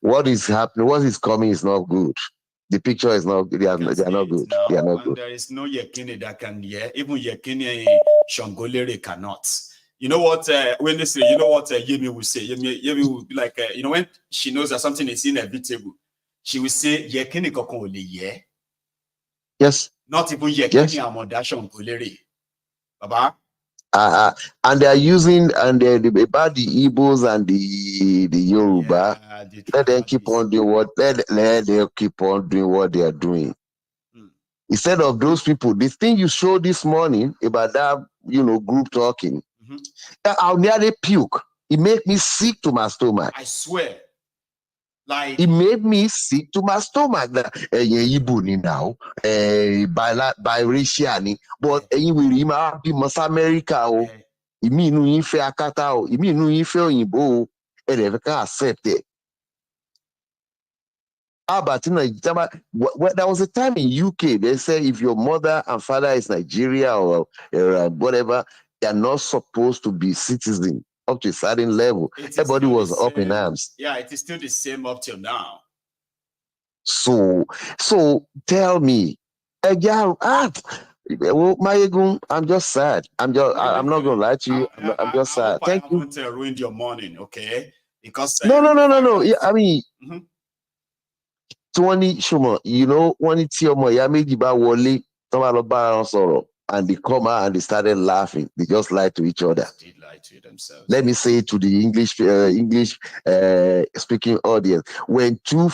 what is happening, what is coming is not good. The picture is not good. They are not good. Now, they are not good. There is no Yekini that can hear. Even Yekini Shongolere cannot. You know what? When they say, you know what Yemi will say? Yemi will be like, when she knows that something is inevitable, she will say, Yekini kokon ole ye. Yes. Not even Yekini Amodashon Golere. Baba. And they are using about the Igbos and the Yoruba. Let them keep on doing what they are doing. Instead of those people, the thing you showed this morning about that, group talking, I'll nearly puke. It made me sick to my stomach. I swear. Like it made me sick to my stomach. Now, biracial, but anyway, be Mas America. It mean no infe akata. It mean no infe oyinbo. And can accept it. But there was a time in UK they say if your mother and father is Nigeria or whatever, they are not supposed to be citizens. Up to a certain level, everybody was up in arms. Yeah, it is still the same up till now. So tell me, Maiyegun, I'm just sad. I'm not gonna lie to you. I'm just sad. Thank you. I haven't ruined your morning, okay? Because no. Yeah, I mean, 20 Shuma, when it's your Miami Diba Wally, and they come out and they started laughing. They just lied to each other. They lie to themselves. Let me say to the English speaking audience: when two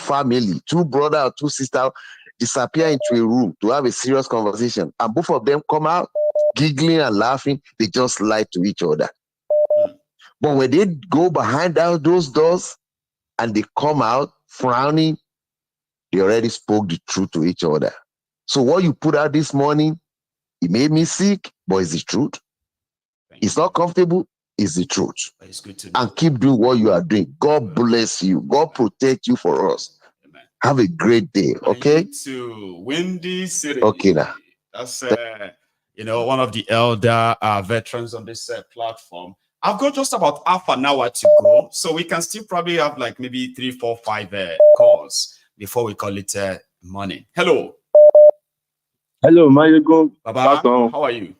brother or two sisters, disappear into a room to have a serious conversation, and both of them come out giggling and laughing, they just lie to each other. But when they go behind those doors and they come out frowning, they already spoke the truth to each other. So what you put out this morning, it made me sick, but it's the truth. It's not comfortable, it's the truth. It's good to know. And keep doing what you are doing. God bless you. God protect you for us. Amen. Have a great day, okay? To Windy City. Okay, now. That's, one of the elder veterans on this platform. I've got just about half an hour to go, so we can still probably have like maybe 3, 4, 5 calls before we call it morning. Hello. Hello, Maiyegun. Baba, how are you?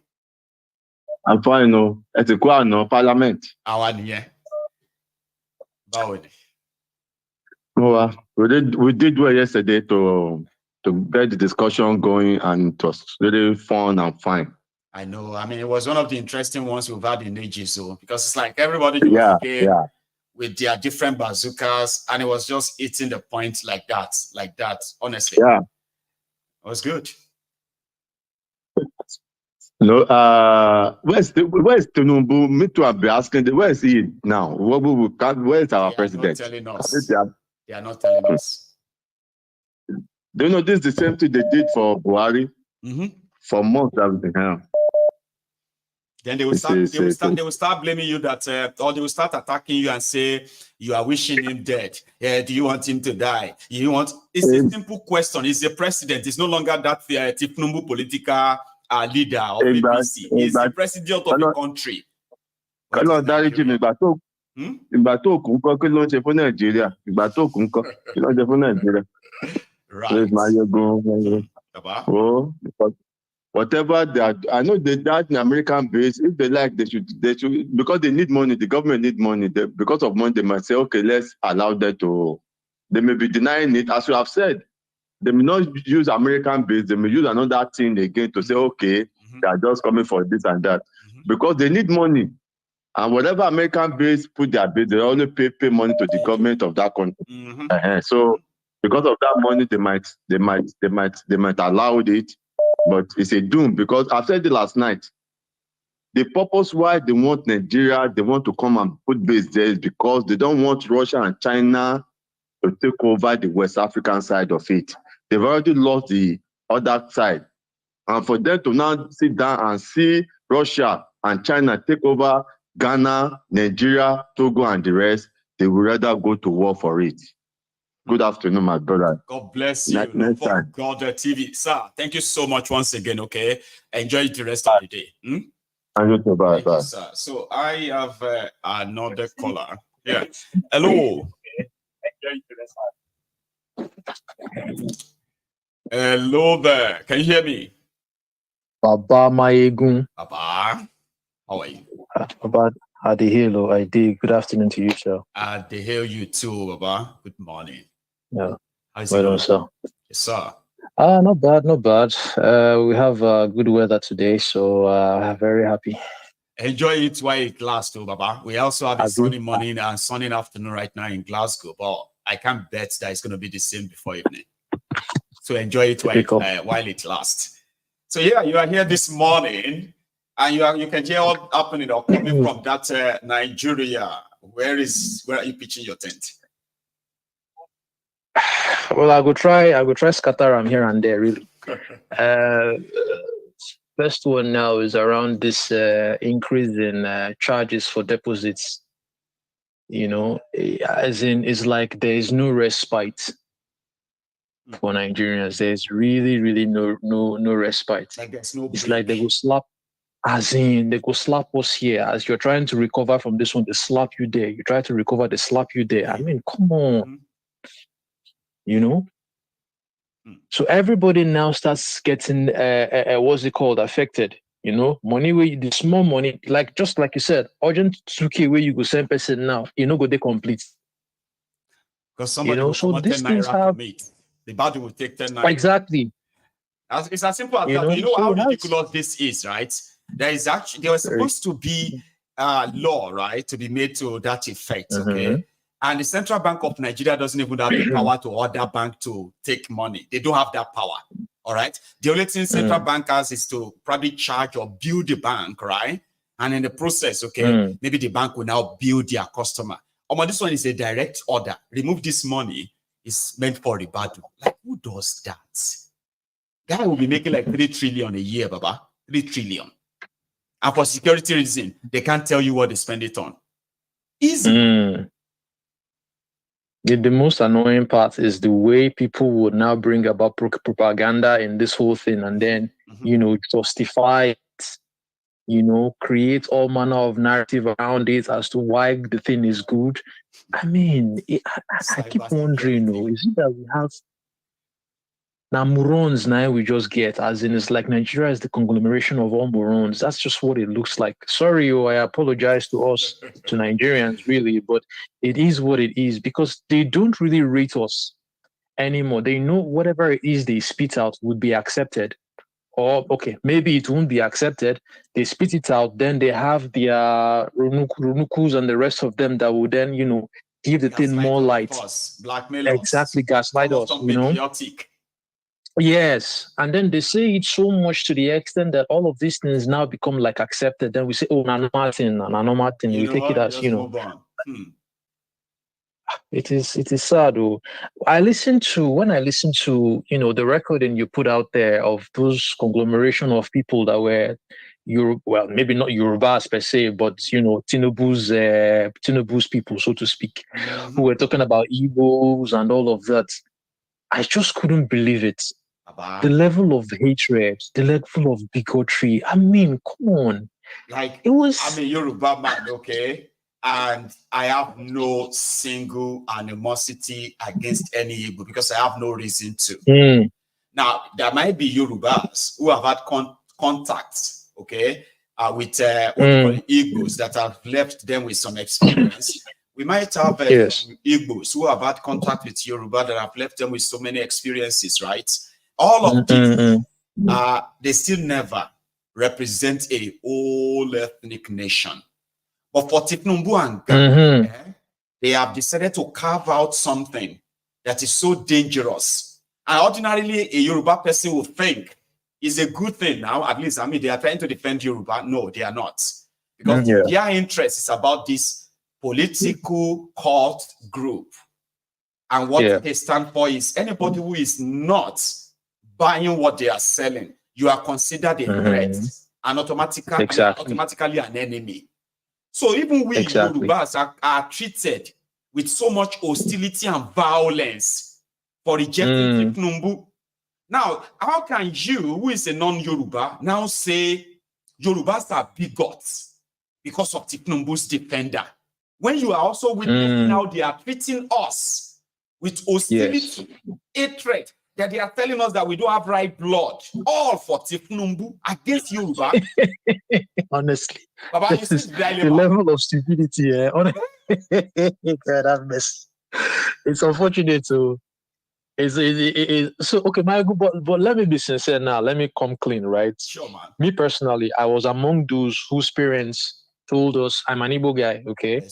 I'm fine, no. It's a quiet, no, Parliament. How are you? We did well yesterday to get the discussion going, and it was really fun and fine. I know. I mean, it was one of the interesting ones we've had in ages, so because it's like everybody just came with their different bazookas, and it was just hitting the point like that. Honestly, yeah, it was good. No, where's Tinubu? Me too, I'll be asking, where is he now? Where is our president? They are not telling us. Do you know this is the same thing they did for Bokohari? For months. Then they will start blaming you that, or they will start attacking you and say you are wishing him dead. Do you want him to die? It's a simple question. It's the president. It's no longer that Thiefnubu political leader of APC. He's the president of the country. Right. Whatever they are, I know that in American base, if they like, they should, because they need money, the government need money. Because of money, they might say, okay, let's allow that to, they may be denying it. As you have said, they may not use American base, they may use another thing again to say, okay, they are just coming for this and that. Because they need money. And whatever American base put their base, they only pay money to the government of that country. So because of that money, they might allow it. But it's a doom, because I said it last night. The purpose why they want Nigeria, they want to come and put base there is because they don't want Russia and China to take over the West African side of it. They've already lost the other side. And for them to now sit down and see Russia and China take over Ghana, Nigeria, Togo, and the rest, they would rather go to war for it. Good afternoon, my brother. God bless you. God TV. Sir, thank you so much once again, okay? Enjoy the rest of the day. Thank you, sir. So I have another caller. Yeah. Hello. Hello there. Can you hear me? Baba Maiyegun. Baba, how are you? Baba, hello. I did. Good afternoon to you, sir. I hail you too, Baba. Good morning. Yeah. How's it going, sir? Yes, sir. Not bad, not bad. We have good weather today, so I'm very happy. Enjoy it while it lasts, too, Baba. We also have a sunny morning and sunny afternoon right now in Glasgow, but I can't bet that it's going to be the same before evening. So enjoy it while it lasts. So yeah, you are here this morning, and you can hear all happening or coming from that Nigeria. Where are you pitching your tent? Well, I will try scatter here and there, really. First one now is around this increase in charges for deposits. You know, as in, it's like there is no respite for Nigerians. There's really no respite. It's like they will slap, as in they go slap us here as you're trying to recover from this one. They slap you there. You try to recover, they slap you there. I mean, come on. You know, so everybody now starts getting what's it called, affected. You know, money where the small money, like just like you said, urgent 2K where you go send person now, you know, go they complete. Because somebody will so these things have the body will take 10 naira. Exactly. It's as simple as You that. know, You know so how it has. ridiculous this is, right? There was supposed to be law, right, to be made to that effect, okay? And the Central Bank of Nigeria doesn't even have the power to order bank to take money. They don't have that power, all right? The only thing Central Bank has is to probably charge or bill the bank, right? And in the process, okay, maybe the bank will now bill their customer. This one is a direct order. Remove this money. It's meant for Ribadu. Like, who does that? Guy will be making like 3 trillion a year, Baba. 3 trillion. And for security reason, they can't tell you what they spend it on. Easy. The most annoying part is the way people would now bring about propaganda in this whole thing and then, you know, justify it, you know, create all manner of narrative around it as to why the thing is good. I mean, I keep wondering, is it that we have now morons now we just get, as in it's like Nigeria is the conglomeration of all morons. That's just what it looks like. Sorry, I apologize to us, to Nigerians, really, but it is what it is because they don't really rate us anymore. They know whatever it is they spit out would be accepted. Or, okay, maybe it won't be accepted. They spit it out, then they have their Runukus and the rest of them that will then, you know, give the thing more light. Blackmail us. Exactly, gaslight us, you know. Patriotic. Yes, and then they say it so much to the extent that all of these things now become like accepted. Then we say, "Oh, Martin, we take it as, you know." It is sad. Though. When I listen to, you know, the recording you put out there of those conglomeration of people that were well, maybe not Yorubas per se, but you know, Tinubu's people, so to speak, who were talking about Igbos and all of that. I just couldn't believe it. The level of hatred, the level of bigotry. I mean, come on. Like, it was. I'm a Yoruba man, okay? And I have no single animosity against any Igbo because I have no reason to. Now, there might be Yorubas who have had contacts, okay, with Igbos that have left them with some experience. We might have Igbos who have had contact with Yoruba that have left them with so many experiences, right? All of these, they still never represent a whole ethnic nation. But for Thiefnubu and Gang, they have decided to carve out something that is so dangerous. And ordinarily, a Yoruba person would think is a good thing now. At least, I mean, they are trying to defend Yoruba. No, they are not. Because their interest is about this political cult group. And what they stand for is anybody who is not buying what they are selling, you are considered a threat and automatically an enemy. So even we Yorubas are treated with so much hostility and violence for rejecting Thiefnubu. Now, how can you, who is a non-Yoruba, now say Yorubas are bigots because of Thiefnubu's defender? When you are also witnessing how they are treating us with hostility, hatred, that they are telling us that we don't have right blood, all for Thiefnubu against Yoruba. Honestly, Baba, you see the level of stupidity. God have mercy. It's unfortunate to. So okay, but let me be sincere now. Let me come clean, right? Sure, man. Me personally, I was among those whose parents told us I'm an Igbo guy. Okay,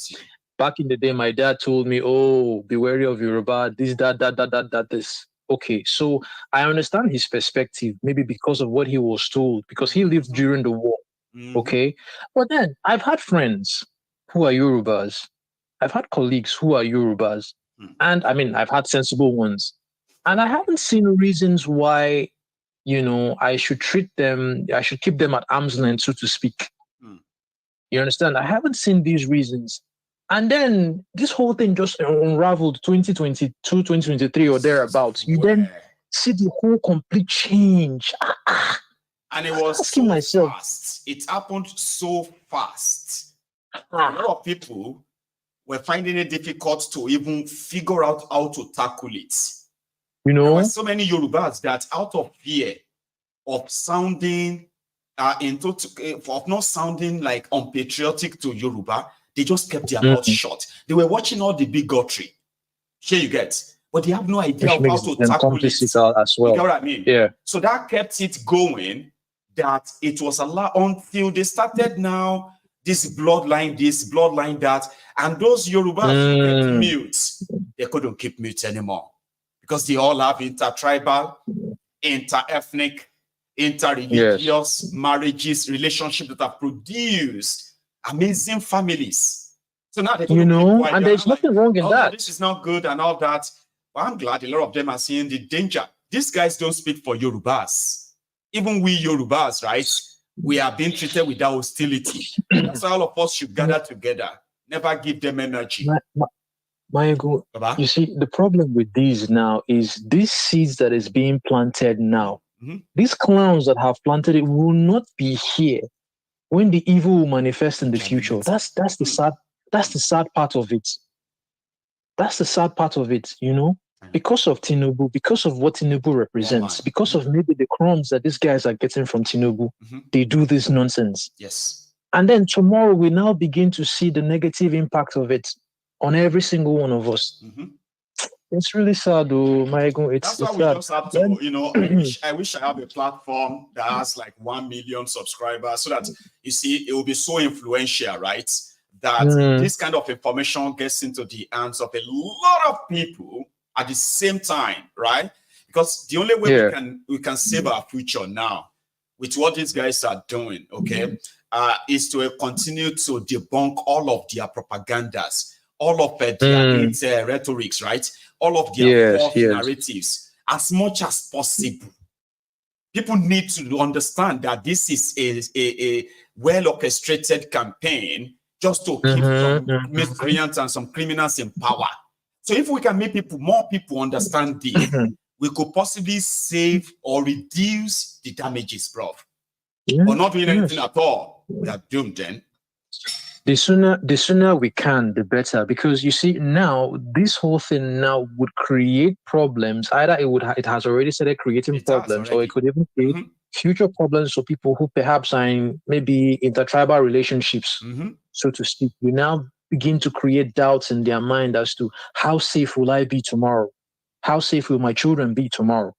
back in the day, my dad told me, "Oh, be wary of Yoruba. This, that, this." Okay, so I understand his perspective, maybe because of what he was told, because he lived during the war. Okay, but then I've had friends who are Yorubas. I've had colleagues who are Yorubas, and I mean, I've had sensible ones. And I haven't seen reasons why, you know, I should treat them, I should keep them at arm's length, so to speak. You understand? I haven't seen these reasons. And then this whole thing just unraveled 2022, 2023 or thereabouts. You then see the whole complete change. And it was so fast. It happened so fast. A lot of people were finding it difficult to even figure out how to tackle it. You know, there were so many Yorubas that out of fear of sounding of not sounding like unpatriotic to Yoruba, they just kept their mouth shut. They were watching all the bigotry. Here you get. but they have no idea Which of how makes to them tackle it. complicit as well. You get what I mean? Yeah. So that kept it going, that it was allowed until they started now, this, bloodline that, and those Yorubas who kept mute, they couldn't keep mute anymore because they all have intertribal, inter-ethnic, inter-religious marriages, relationships that have produced amazing families. So now they couldn't keep quiet. And there's nothing wrong in that. This is not good and all that. But I'm glad a lot of them are seeing the danger. These guys don't speak for Yorubas. Even we Yorubas, right? We are being treated with that hostility. That's why all of us should gather together. Never give them energy. Maiyegun, you see, the problem with these now is these seeds that is being planted now, these clowns that have planted it will not be here when the evil will manifest in the future. That's the sad part of it. That's the sad part of it, because of Tinubu, because of what Tinubu represents, because of maybe the crumbs that these guys are getting from Tinubu, they do this nonsense. Yes. And then tomorrow we now begin to see the negative impact of it on every single one of us. It's really sad, though, Maiyegun. That's why we sad. just have to, I wish I have a platform that has like 1 million subscribers so that, you see, it will be so influential, right? That this kind of information gets into the hands of a lot of people at the same time, right? Because the only way we can save our future now with what these guys are doing, okay, is to continue to debunk all of their propagandas, all of their rhetorics, right? All of their false narratives as much as possible. People need to understand that this is a well-orchestrated campaign just to keep some miscreants and some criminals in power. So if we can make more people understand this, we could possibly save or reduce the damages, bro. Or not doing anything at all, we are doomed then. The sooner we can, the better. Because you see, now this whole thing now would create problems. Either it has already started creating problems, or it could even create future problems for people who perhaps are in maybe intertribal relationships, so to speak. We now begin to create doubts in their mind as to how safe will I be tomorrow? How safe will my children be tomorrow?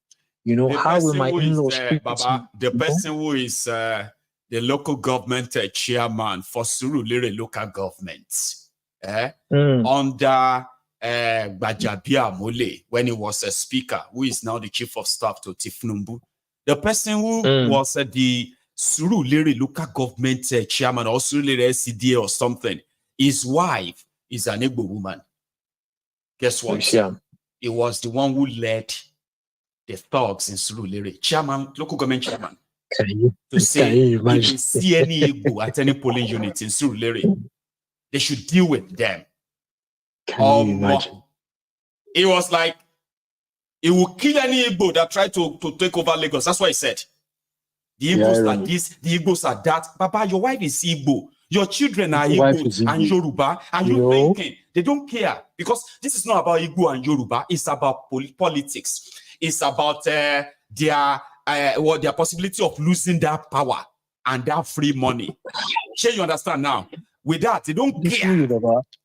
How will my in-laws treat me? The person who is the local government chairman for Surulere local government under Bajabia Mole, when he was a speaker, who is now the chief of staff to Thiefnubu. The person who was the Surulere local government chairman or Surulere SCDA or something, his wife is an Igbo woman. Guess what? He was the one who led the thugs in Surulere, local government chairman. To say if they see any Igbo at any polling unit in Surulere, they should deal with them. It was like he will kill any Igbo that try to take over Lagos. That's what he said. The Igbos are this, the Igbos are that. Baba, your wife is Igbo. Your children are Igbo and Yoruba. And you thinking they don't care because this is not about Igbo and Yoruba. It's about politics. It's about their possibility of losing that power and that free money. Sure, you understand now? With that, they don't care.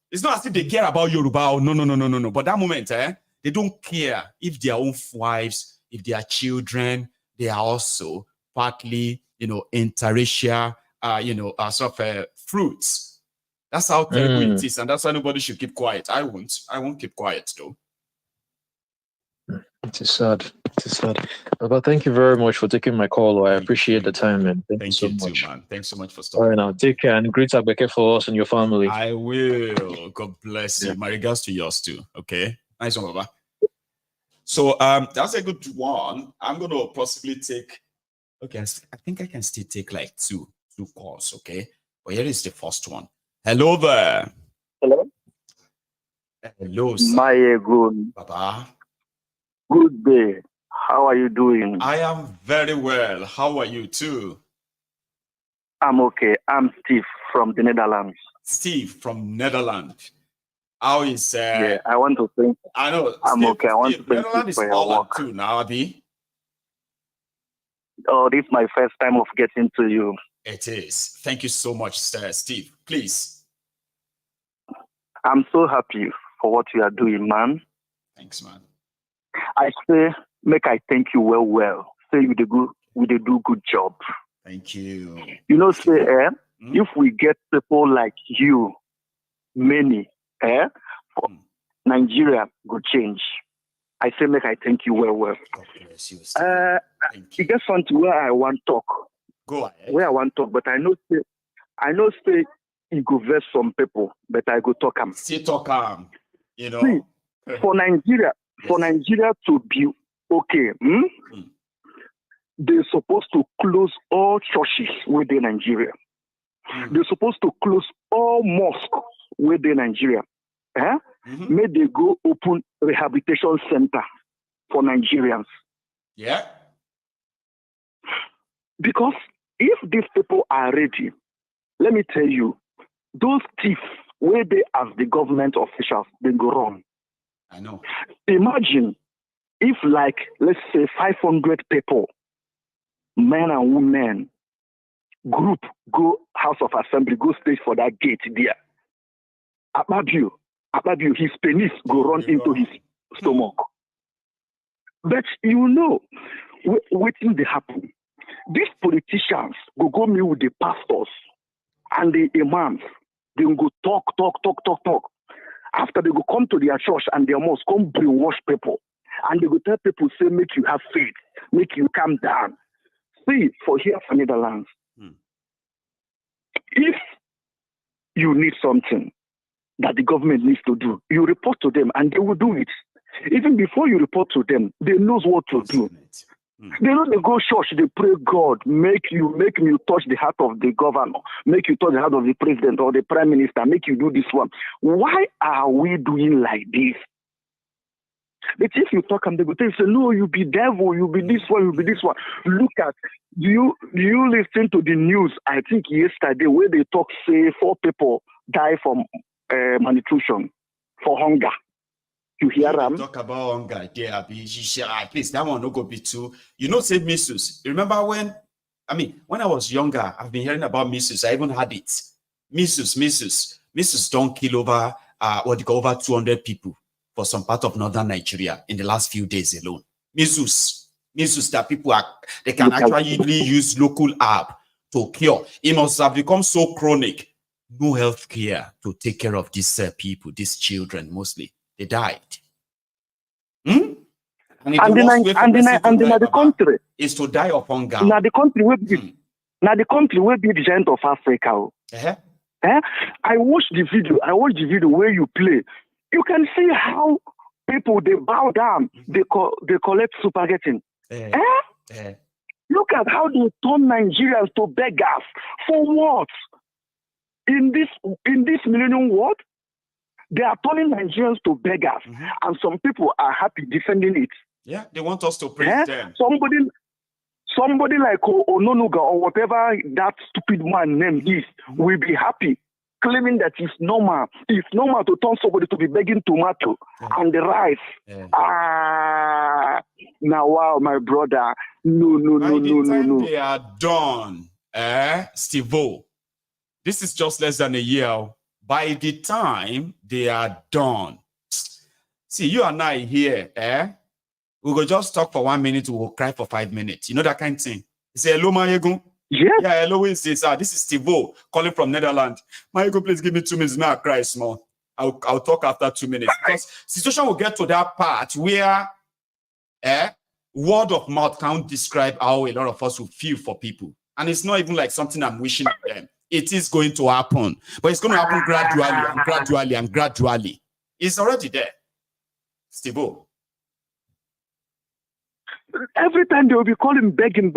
It's not as if they care about Yoruba. Oh, no. But that moment, they don't care if their own wives, if their children, they are also partly, interracial, sort of fruits. That's how terrible it is, and that's why nobody should keep quiet. I won't keep quiet though. It is sad. But thank you very much for taking my call. I appreciate the time, man. Thank you so much. Too, man. Thanks so much for stopping. All right, now take care and greet Abeke for us and your family. I will. God bless you. My regards to yours too. Okay. Nice one, Baba. So that's a good one. I'm gonna possibly take. Okay, I think I can still take like two calls. Okay, but here is the first one. Hello there. Hello. Hello, sir. Maiyegun. Baba. Good day. How are you doing? I am very well. How are you too? I'm okay. I'm Steve from the Netherlands. Steve from Netherlands. How is yeah, I want to thank. I know. I'm Steve, okay. I want to thank Netherlands you for is your Holland work. too now, Abi. Oh, this is my first time of getting to you. It is. Thank you so much, sir. Steve. Please. I'm so happy for what you are doing, man. Thanks, man. I say, make I thank you well. Say you do good job. Thank you. You know, say, if we get people like you, many, Nigeria go change. I say, make I thank you well. God bless you. You get something where I want to talk. Go ahead. Where I want to talk, but I know say you go verse some people, but I go talk them. See talk them, you know. See, for Nigeria to be okay, they're supposed to close all churches within Nigeria. They're supposed to close all mosques within Nigeria. May they go open rehabilitation center for Nigerians. Yeah. Because if these people are ready, let me tell you, those thieves, where they as the government officials, they go wrong. I know. Imagine if, like, let's say 500 people, men and women, group, go House of Assembly, go stay for that gate there. Ababio, his penis go run into his stomach. But you know, waiting they happen. These politicians go meet with the pastors and the imams. They go talk. After they go come to their church and their mosque, come brainwash people. And they go tell people, say, make you have faith, make you calm down. See, for here for Netherlands, if you need something that the government needs to do, you report to them and they will do it. Even before you report to them, they knows what to do. They know they go church, they pray God, make me touch the heart of the governor, make you touch the heart of the president or the prime minister, make you do this one. Why are we doing like this? But if you talk and they go tell you, say, no, you be devil, you be this one, you be this one. Look at, do you listen to the news, I think yesterday, where they talk, say, 4 people die from malnutrition, for hunger. You hear them? Talk about hunger, there, at least that one no go be too. You know, say measles. Remember when I was younger, I've been hearing about measles. I even had it. Measles don't kill over over 200 people for some part of northern Nigeria in the last few days alone. Measles that people they can actually use local herb to cure. It must have become so chronic. No health care to take care of these people, these children mostly. They died. And the country is to die of hunger. Now the country will be the giant of Africa. I watched the video where you play. You can see how people they bow down, they collect spaghetti. Look at how they turn Nigerians to beggars. For what? In this millennium world, they are turning Nigerians to beggars, and some people are happy defending it. Yeah, they want us to praise them. Somebody like Ononuga or whatever that stupid man name is will be happy, claiming that it's normal. It's normal to turn somebody to be begging tomato and the rice. Now, wow, my brother. No. They are done, Steve-O. This is just less than a year. By the time they are done, see, you and I here, we will just talk for 1 minute, we will cry for 5 minutes. You know that kind of thing. You say, hello, Maiyegun. Yeah, hello, this is Steve-O calling from Netherlands. Maiyegun, please give me 2 minutes. May I cry small? I'll talk after 2 minutes. Because situation will get to that part where word of mouth can't describe how a lot of us will feel for people. And it's not even like something I'm wishing on them. It is going to happen, but it's going to happen gradually. It's already there. Steve-O. Every time they will be calling, begging.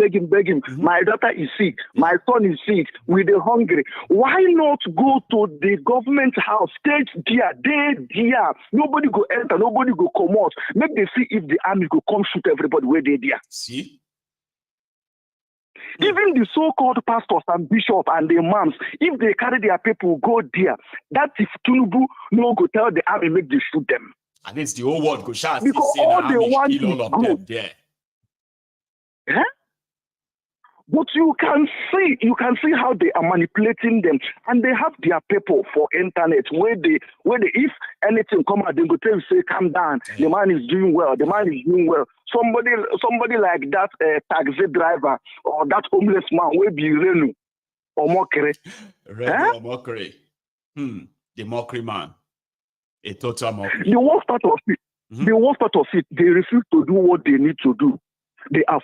My daughter is sick. My son is sick. We're hungry. Why not go to the government house? Stay there. Nobody go enter. Nobody go come out. Make they see if the army go come shoot everybody where they there. See? Even the so-called pastors and bishops and the imams, if they carry their people go there, that is Tinubu no go tell the army make they shoot them. And it's the whole world go shout. Because all they want is all of them there. But you can see how they are manipulating them, and they have their people for internet where they if anything come out, they go tell you say calm down. The man is doing well. The man is doing well. Somebody like that taxi driver or that homeless man will be Renu or Mokere. Or mockery. The mockery man. A total mockery. The worst part of it, they refuse to do what they need to do. They are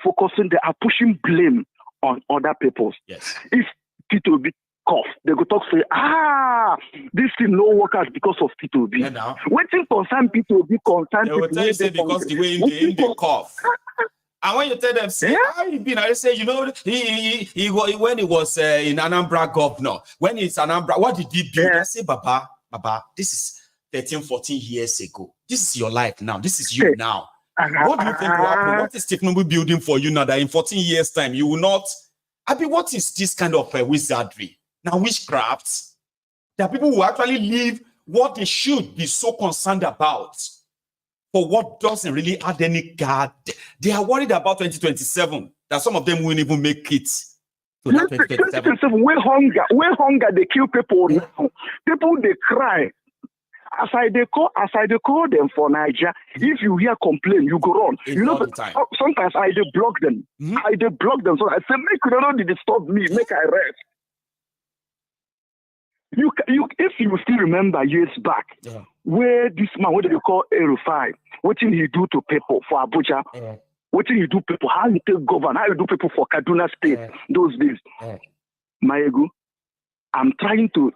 pushing blame on other people. Yes. If Tito be cough, they go talk say, this thing no work out because of Tito B. Waiting for some people be concerned. They will tell you say because the way in the cough. And when you tell them, say, how you been? I say, you know, he when he was in Anambra governor, when he's Anambra, what did he do? I say, Baba, this is 13, 14 years ago. This is your life now. This is you now. What do you think will happen? What is Thiefnubu building for you now that in 14 years' time you will not? What is this kind of wizardry? Now, witchcraft, that people who actually live what they should be so concerned about for what doesn't really add any guard. They are worried about 2027, that some of them won't even make it to that 2027. Where hunger, they kill people now. People, they cry. As I call them for Nigeria, if you hear complaint, you go on. You know, sometimes I block them. I block them. So I say, make you don't disturb me, make I rest. If you still remember years back, where this man, what do you call Erufai, what did he do to people for Abuja? What did he do people? How he take govern? How he do people for Kaduna State those days? Maiyegun, I'm trying to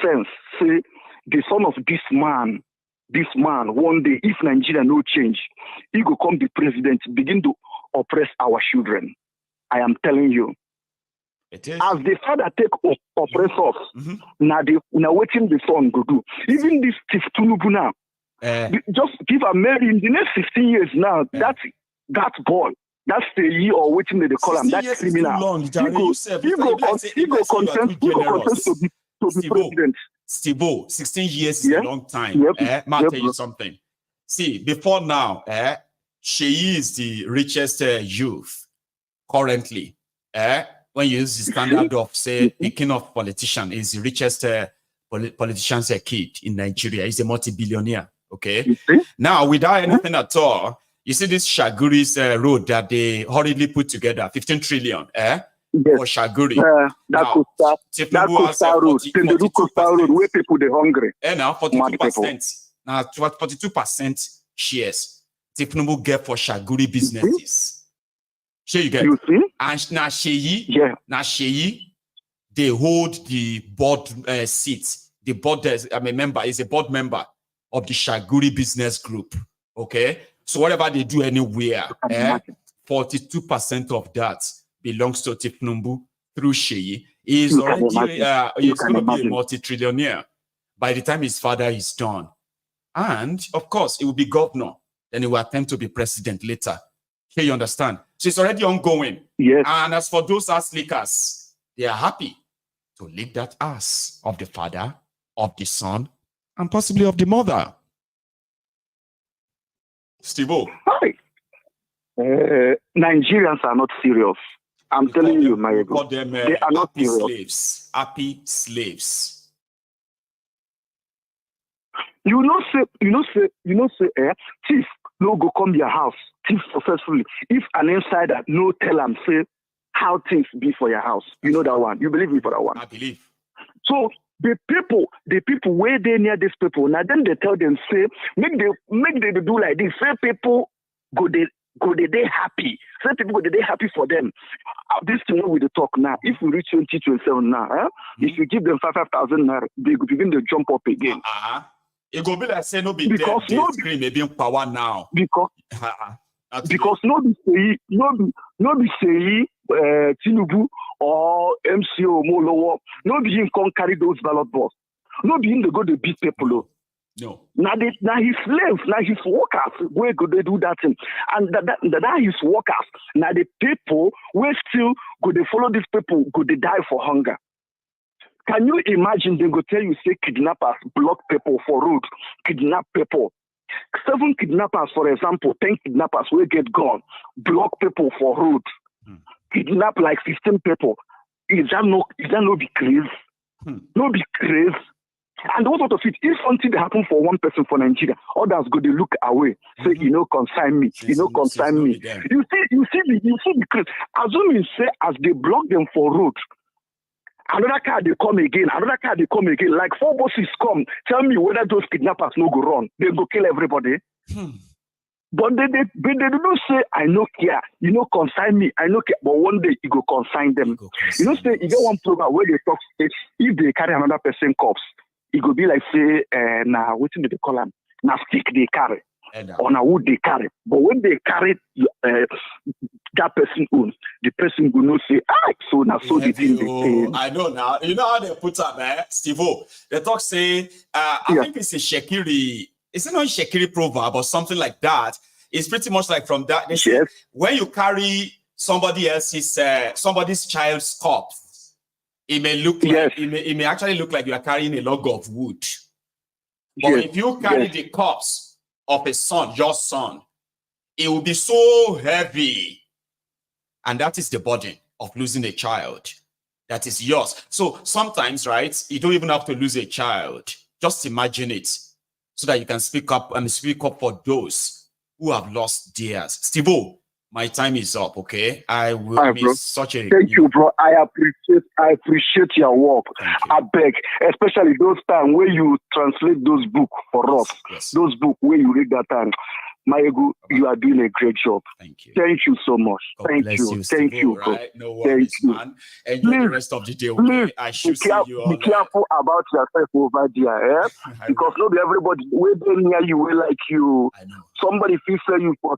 say, the son of this man, one day, if Nigeria no change, he will come the president, begin to oppress our children. I am telling you. It is. As the father take oppress us, now waiting the son go do. Even this Thiefnubu now, just give a marry in the next 15 years now, that boy, that's the year or waiting they call him, that criminal. He go consent to be president. Stibo, 16 years is a long time. I'll tell you something. See, before now, Shege is the richest youth currently. When you use the standard of, say, the king of politician is the richest politician's kid in Nigeria. He's a multi-billionaire, okay? Now, without anything at all, you see this Shaguri's road that they hurriedly put together, 15 trillion, for Shaguri. That coastal road, Tinubu coastal road, where people they hungry. And now 42%. Now 42% shares Thiefnubu get for Shaguri businesses. Sure you get. You see? And now Shege, they hold the board seats. The board, I'm a member, is a board member of the Shaguri business group. Okay, so whatever they do anywhere, 42% of that belongs to Thiefnubu through Shege. He's already he's going to be a multi-trillionaire by the time his father is done. And of course, he will be governor. Then he will attempt to be president later. Here you understand? So it's already ongoing. Yes. And as for those ass lickers, they are happy to lick that ass of the father, of the son, and possibly of the mother. Steve-O. Hi. Nigerians are not serious. I'm telling you, Maiyegun, they are not happy serious. Slaves. Happy slaves. You know, thief no go come your house, thief successfully. If an insider no tell them, say how things be for your house. You know that one. You believe me for that one. I believe. So the people where they near these people, now then they tell them, say, make they do like this. Say people go they happy. Say people go they happy for them. This thing we talk now. If we reach 2027 now, if you give them 5,000 naira, they go begin to jump up again. It go be like say no be because dead, screen maybe in power now. Because no be say Tinubu or MCO Molowo, no be him come carry those ballot box. No be him they go to beat people. No. Now his slaves, now his workers, where go they do that thing? And that his workers, now the people where still go they follow these people, go they die for hunger. Can you imagine they go tell you, say, kidnappers block people for road, kidnap people. 7 kidnappers, for example, 10 kidnappers will get gone, block people for road. kidnap like 15 people. Is that no be crazy? No be crazy. And what out of it, if something happen for one person for Nigeria, others go to look away, say, consign me, consign me. You see the crazy. Assuming say as they block them for road, another car they come again, like 4 buses come, tell me whether those kidnappers no go run, they go kill everybody. But they don't say, I no care, consign me, I no care, but one day you go consign them. Say, you get one program where they talk, if they carry another person corpse, it go be like, say, what do they call them? Now stick they carry, or now wood they carry. But when they carry that person own, the person will not say, so now so the thing they pay. I know now. You know how they put up, Steve-O? They talk say, I think it's a Shekiri. It's not a Shekiri proverb or something like that. It's pretty much like from that. They say, when you carry somebody else's, somebody's child's corpse, it may look like it may actually look like you are carrying a log of wood. But if you carry the corpse of a son, your son, it will be so heavy. And that is the burden of losing a child. That is yours. So sometimes, right, you don't even have to lose a child. Just imagine it, so that you can speak up for those who have lost theirs. Steve-O, my time is up, okay? I will be such a... Thank you, bro. I appreciate your work. I beg, especially those times where you translate those books for us. Those books where you read that time. Maiyegun, you are doing a great job. Thank you. Thank you so much. God bless you, Thank you, bro. Right? No worries, man. Enjoy the rest of the day, okay? I should see you all. Be careful about yourself over there, because not everybody way near you will like you. I know. Somebody feel sell you for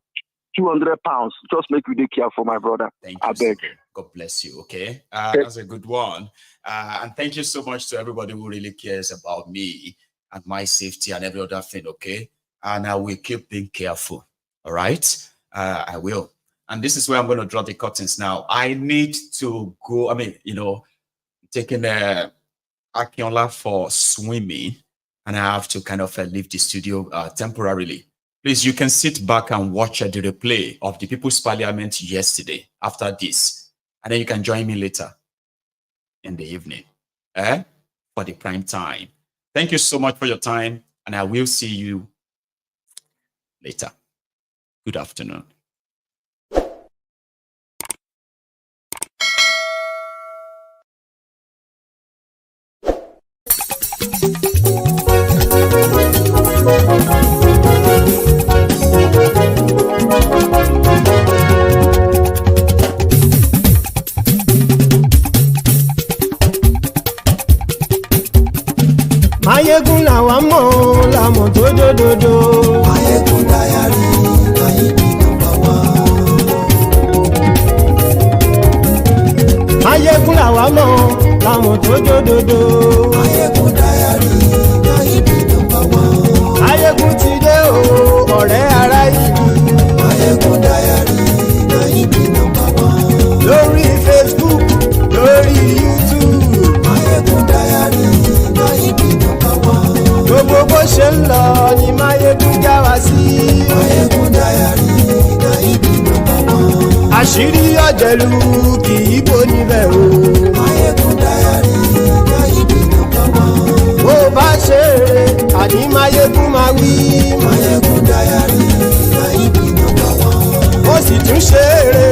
200 pounds. Just make you take careful, my brother. Thank you. I beg. God bless you, okay? That's a good one. And thank you so much to everybody who really cares about me and my safety and every other thing, okay? And I will keep being careful. All right? I will. And this is where I'm going to draw the curtains now. I need to go. Taking Akinola for swimming. And I have to kind of leave the studio temporarily. Please, you can sit back and watch the replay of the People's Parliament yesterday after this. And then you can join me later in the evening for the prime time. Thank you so much for your time. And I will see you later. Good afternoon. Maiyegun làwa mọ̀ làmọ̀ tó dòdòdò. Maiyegun diary Maiyegun number one. Maiyegun làwa mọ̀ làmọ̀ tó dòdòdò. Maiyegun diary Maiyegun number one. Maiyegun ti dé o ọ̀rẹ́ ara ìlú. Maiyegun diary Maiyegun number one. Lórí Facebook, lórí YouTube. Maiyegun diary Maiyegun number one. Gbogbo bó ṣe ń lọ ni Maiyegun já wa sí. Maiyegun diary Maiyegun number one. Àṣírí ọ̀jẹ̀lú kì í bò níbẹ̀ o. Maiyegun diary Maiyegun number one. Bó bá ṣe eré àní Maiyegun máa wí. Maiyegun diary Maiyegun number one. Ó sì tún ṣe eré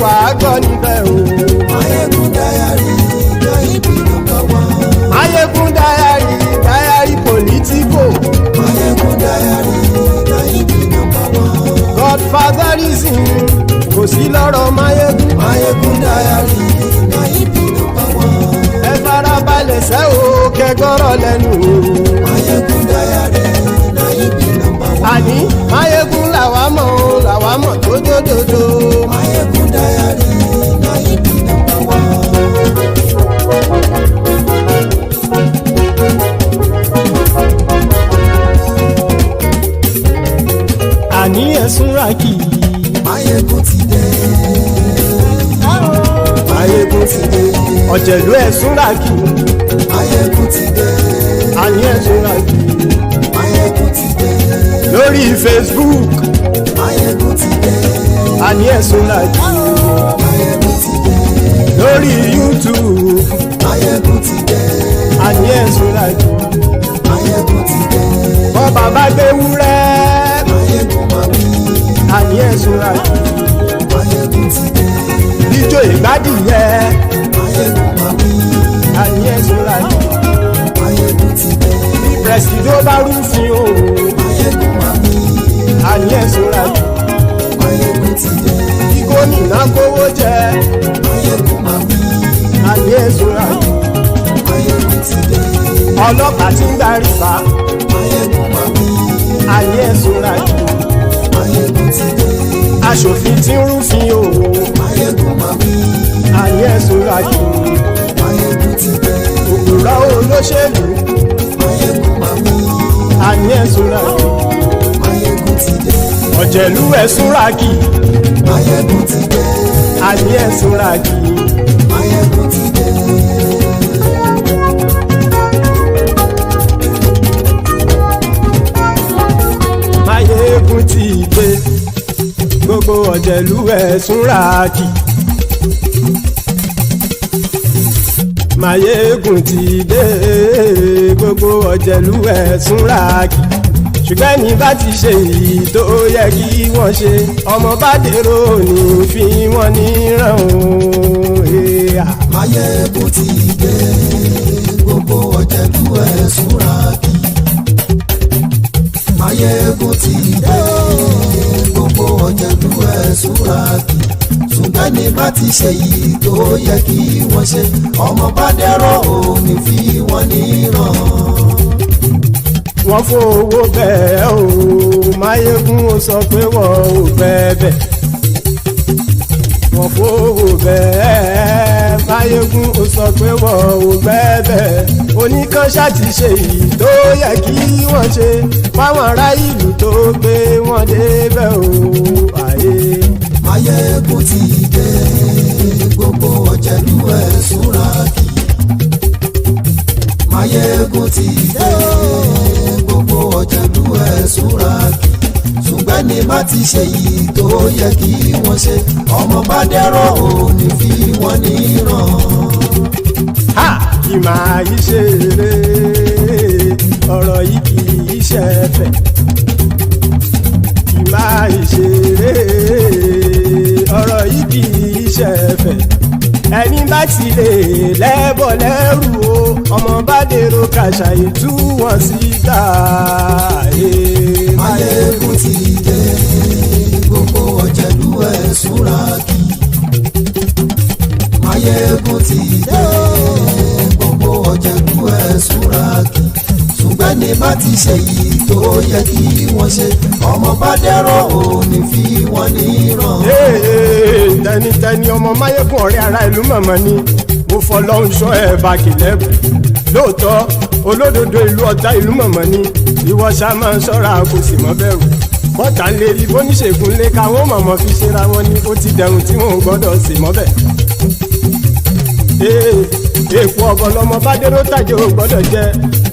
wàá gbọ́ níbẹ̀ o. Maiyegun diary Maiyegun number one. Maiyegun diary political. Maiyegun diary Maiyegun number one. Godfatherism kò sí lọ́rọ̀ Maiyegun. Maiyegun diary Maiyegun number one. Ẹ farabalẹ̀ sẹ́ o kẹgọ́rọ̀ lẹ́nu o. Maiyegun diary Maiyegun number one. Àní Maiyegun làwa mọ̀ tó dòdòdò. Maiyegun diary Maiyegun number one. Àní ẹ̀sùn ràkì. Maiyegun ti dé. Maiyegun ti dé. Ọ̀jẹ̀lú ẹ̀sùn ràkì. Maiyegun ti dé. Àní ẹ̀sùn ràkì. Maiyegun ti dé. Lórí Facebook. Maiyegun ti dé. Àní ẹ̀sùn ràkì. lórí YouTube Maiyegun ti dé. àní ẹ̀sùn lájú. Maiyegun ti dé. bọ́ bàbá gbé wúrẹ́ Maiyegun máa wí. àní ẹ̀sùn lájú. Maiyegun ti dé. ijó ìgbádìyẹ Maiyegun máa wí. àní ẹ̀sùn lájú. Maiyegun ti dé. bí pẹ̀sìdó bá rúfin o Maiyegun máa wí. àní ẹ̀sùn lájú. Maiyegun ti dé. bí gómìnà kówó jẹ Maiyegun máa wí. àní ẹ̀sùn lájú. Maiyegun ti dé. ọlọ́pàá tí ń darí bá Maiyegun máa wí. àní ẹ̀sùn lájú. Maiyegun ti dé. aṣòfin tí ń rúfin o Maiyegun máa wí. àní ẹ̀sùn lájú. Maiyegun ti dé. òpùrọ́ olóṣèlú Maiyegun máa wí. àní ẹ̀sùn lájú. Maiyegun ti dé. ọ̀jẹ̀lú ẹ̀sùn ràkì Maiyegun ti dé. àní ẹ̀sùn ràkì. Maiyegun ti dé. Maiyegun ti dé gbogbo ọ̀jẹ̀lú ẹ̀sùn ràkì. Maiyegun ti dé gbogbo ọ̀jẹ̀lú ẹ̀sùn ràkì. ṣùgbọ́n ní bá ti ṣe èyí tó yẹ kí wọ́n ṣe ọmọ bá dèrò ní fi wọ́n níran o. Maiyegun ti dé gbogbo ọ̀jẹ̀lú ẹ̀sùn ràkì. Maiyegun ti dé gbogbo ọ̀jẹ̀lú ẹ̀sùn ràkì. ṣùgbọ́n ní bá ti ṣe èyí tó yẹ kí wọ́n ṣe ọmọ bá dèrò ní fi wọ́n níran. wọ́n fowó bẹ́ẹ̀ o Maiyegun ó sọ pé wọ́n ò bẹ́ẹ̀ wọ́n fowó bẹ́ẹ̀ Maiyegun ó sọ pé wọ́n ò bẹ́ẹ̀ oníkan ṣáàtì ṣe èyí tó yẹ kí wọ́n ṣe fáwọn ará ìlú tó gbé wọn débẹ̀ o àyè. Maiyegun ti dé gbogbo ọ̀jẹ̀lú ẹ̀sùn ràkì. Maiyegun ti dé gbogbo ọ̀jẹ̀lú ẹ̀sùn ràkì. ṣùgbọ́n ní bá ti ṣe yìí tó yẹ kí wọ́n ṣe ọmọ bá dẹ́rọ̀ ò ní fi wọ́n níran. kì máa yí ṣe eré ọ̀rọ̀ yìí kì í ṣe ẹ̀fẹ̀. kì máa yí ṣe eré ọ̀rọ̀ yìí kì í ṣe ẹ̀fẹ̀. ẹni bá ti lè lẹ́bọ̀ lẹ́rù o ọmọ bá dèrò kàṣà ìtú wọn síta. Maiyegun ti dé gbogbo ọ̀jẹ̀lú ẹ̀sùn ràkì. Maiyegun ti dé gbogbo ọ̀jẹ̀lú ẹ̀sùn ràkì. ṣùgbọ́n ní bá ti ṣe yìí tó yẹ kí wọ́n ṣe ọmọ bá dẹ́rọ̀ ò ní fi wọ́n níran. tẹnitẹni ọmọ Maiyegun ọ̀rẹ́ ara ìlú mọ̀mọ́ ni mo fọlọ́hún ṣọ́ ẹ̀ bá kìlẹ́bù lóòótọ́ olódodo ìlú ọ̀tá ìlú mọ̀mọ́ ni ìwọ ṣá máa ń ṣọ́ra kò sì mọ́ bẹ̀rù bọ́tà ń lè rí bóníṣègùn lé káwọn mọ̀mọ́ fi ṣera wọn ni ó ti dẹrùn tí wọn ò gbọ́dọ̀ sì mọ́ bẹ̀. èèpo ọ̀bọ lọmọ bá dérò tàjẹ́ ò gbọ́dọ̀ jẹ́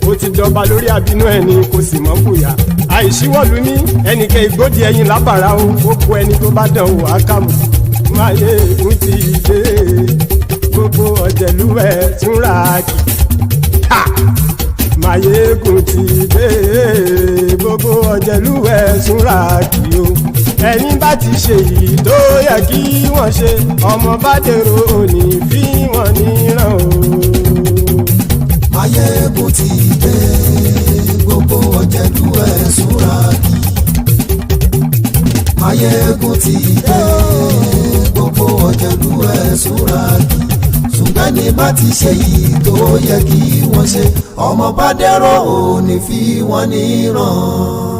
ó ti jọba lórí àbínú ẹni kò sì mọ́ fòyà àìsíwọ́lu ní ẹnìkẹ́ ìgbódì ẹyin lábàrá o ó kó ẹni tó bá dán o àkàmù. Maiyegun ti dé gbogbo ọ̀jẹ̀lú ẹ̀sùn ràkì. Maiyegun ti dé gbogbo ọ̀jẹ̀lú ẹ̀sùn ràkì o ẹni bá ti ṣe yìí tó yẹ kí wọ́n ṣe ọmọ bá dèrò òní fi wọ́n níran o. Maiyegun ti dé gbogbo ọ̀jẹ̀lú ẹ̀sùn ràkì. Maiyegun ti dé gbogbo ọ̀jẹ̀lú ẹ̀sùn ràkì. ṣùgbọ́n ní bá ti ṣe yìí tó yẹ kí wọ́n ṣe ọmọ bá dẹ́rọ̀ ò ní fi wọ́n níran.